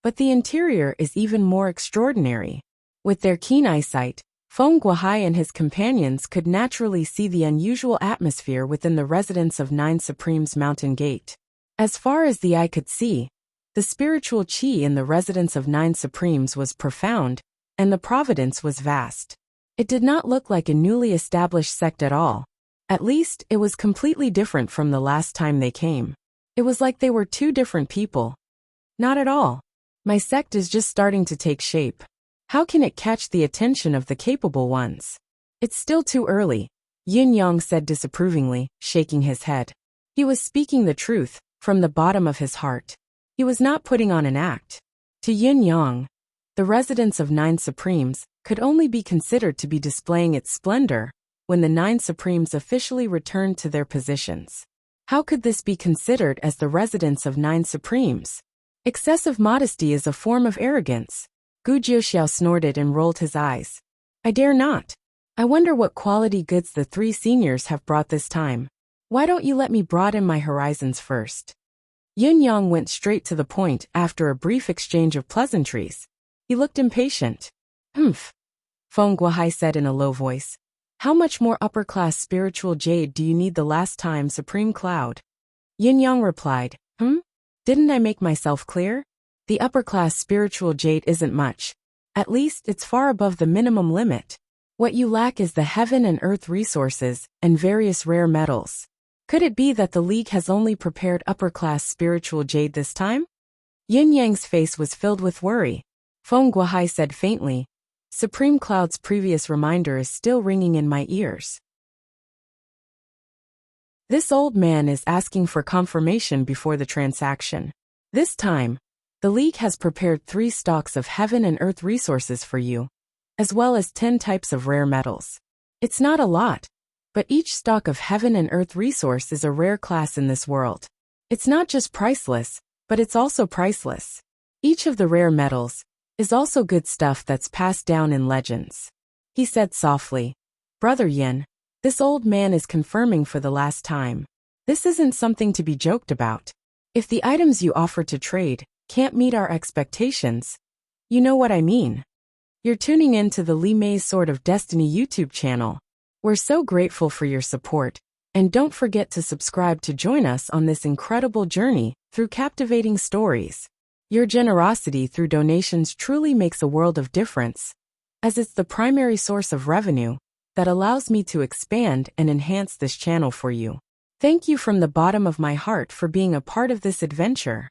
Speaker 1: But the interior is even more extraordinary. With their keen eyesight, Feng Guohai and his companions could naturally see the unusual atmosphere within the residence of Nine Supremes Mountain Gate. As far as the eye could see, the spiritual qi in the residence of Nine Supremes was profound, and the providence was vast. It did not look like a newly established sect at all. At least, it was completely different from the last time they came. It was like they were two different people. Not at all. My sect is just starting to take shape. How can it catch the attention of the capable ones? It's still too early, Yin Yang said disapprovingly, shaking his head. He was speaking the truth, from the bottom of his heart. He was not putting on an act. To Yin Yang, the residence of Nine Supremes could only be considered to be displaying its splendor when the Nine Supremes officially returned to their positions. How could this be considered as the residence of Nine Supremes? Excessive modesty is a form of arrogance. Gu Jiuxiao snorted and rolled his eyes. I dare not. I wonder what quality goods the three seniors have brought this time. Why don't you let me broaden my horizons first? Yin Yang went straight to the point after a brief exchange of pleasantries. He looked impatient. Humph. Feng Guohai said in a low voice. How much more upper-class spiritual jade do you need the last time, Supreme Cloud? Yin Yang replied, Didn't I make myself clear? The upper-class spiritual jade isn't much. At least, it's far above the minimum limit. What you lack is the heaven and earth resources and various rare metals. Could it be that the League has only prepared upper-class spiritual jade this time? Yin Yang's face was filled with worry. Feng Guohai said faintly, Supreme Cloud's previous reminder is still ringing in my ears. This old man is asking for confirmation before the transaction. This time, the League has prepared 3 stocks of heaven and earth resources for you, as well as 10 types of rare metals. It's not a lot, but each stock of heaven and earth resource is a rare class in this world. It's not just priceless, but it's also priceless. Each of the rare metals is also good stuff that's passed down in legends. He said softly, Brother Yin, this old man is confirming for the last time. This isn't something to be joked about. If the items you offer to trade can't meet our expectations, you know what I mean. You're tuning in to the Li Mei's Sword of Destiny YouTube channel. We're so grateful for your support, and don't forget to subscribe to join us on this incredible journey through captivating stories. Your generosity through donations truly makes a world of difference, as it's the primary source of revenue that allows me to expand and enhance this channel for you. Thank you from the bottom of my heart for being a part of this adventure.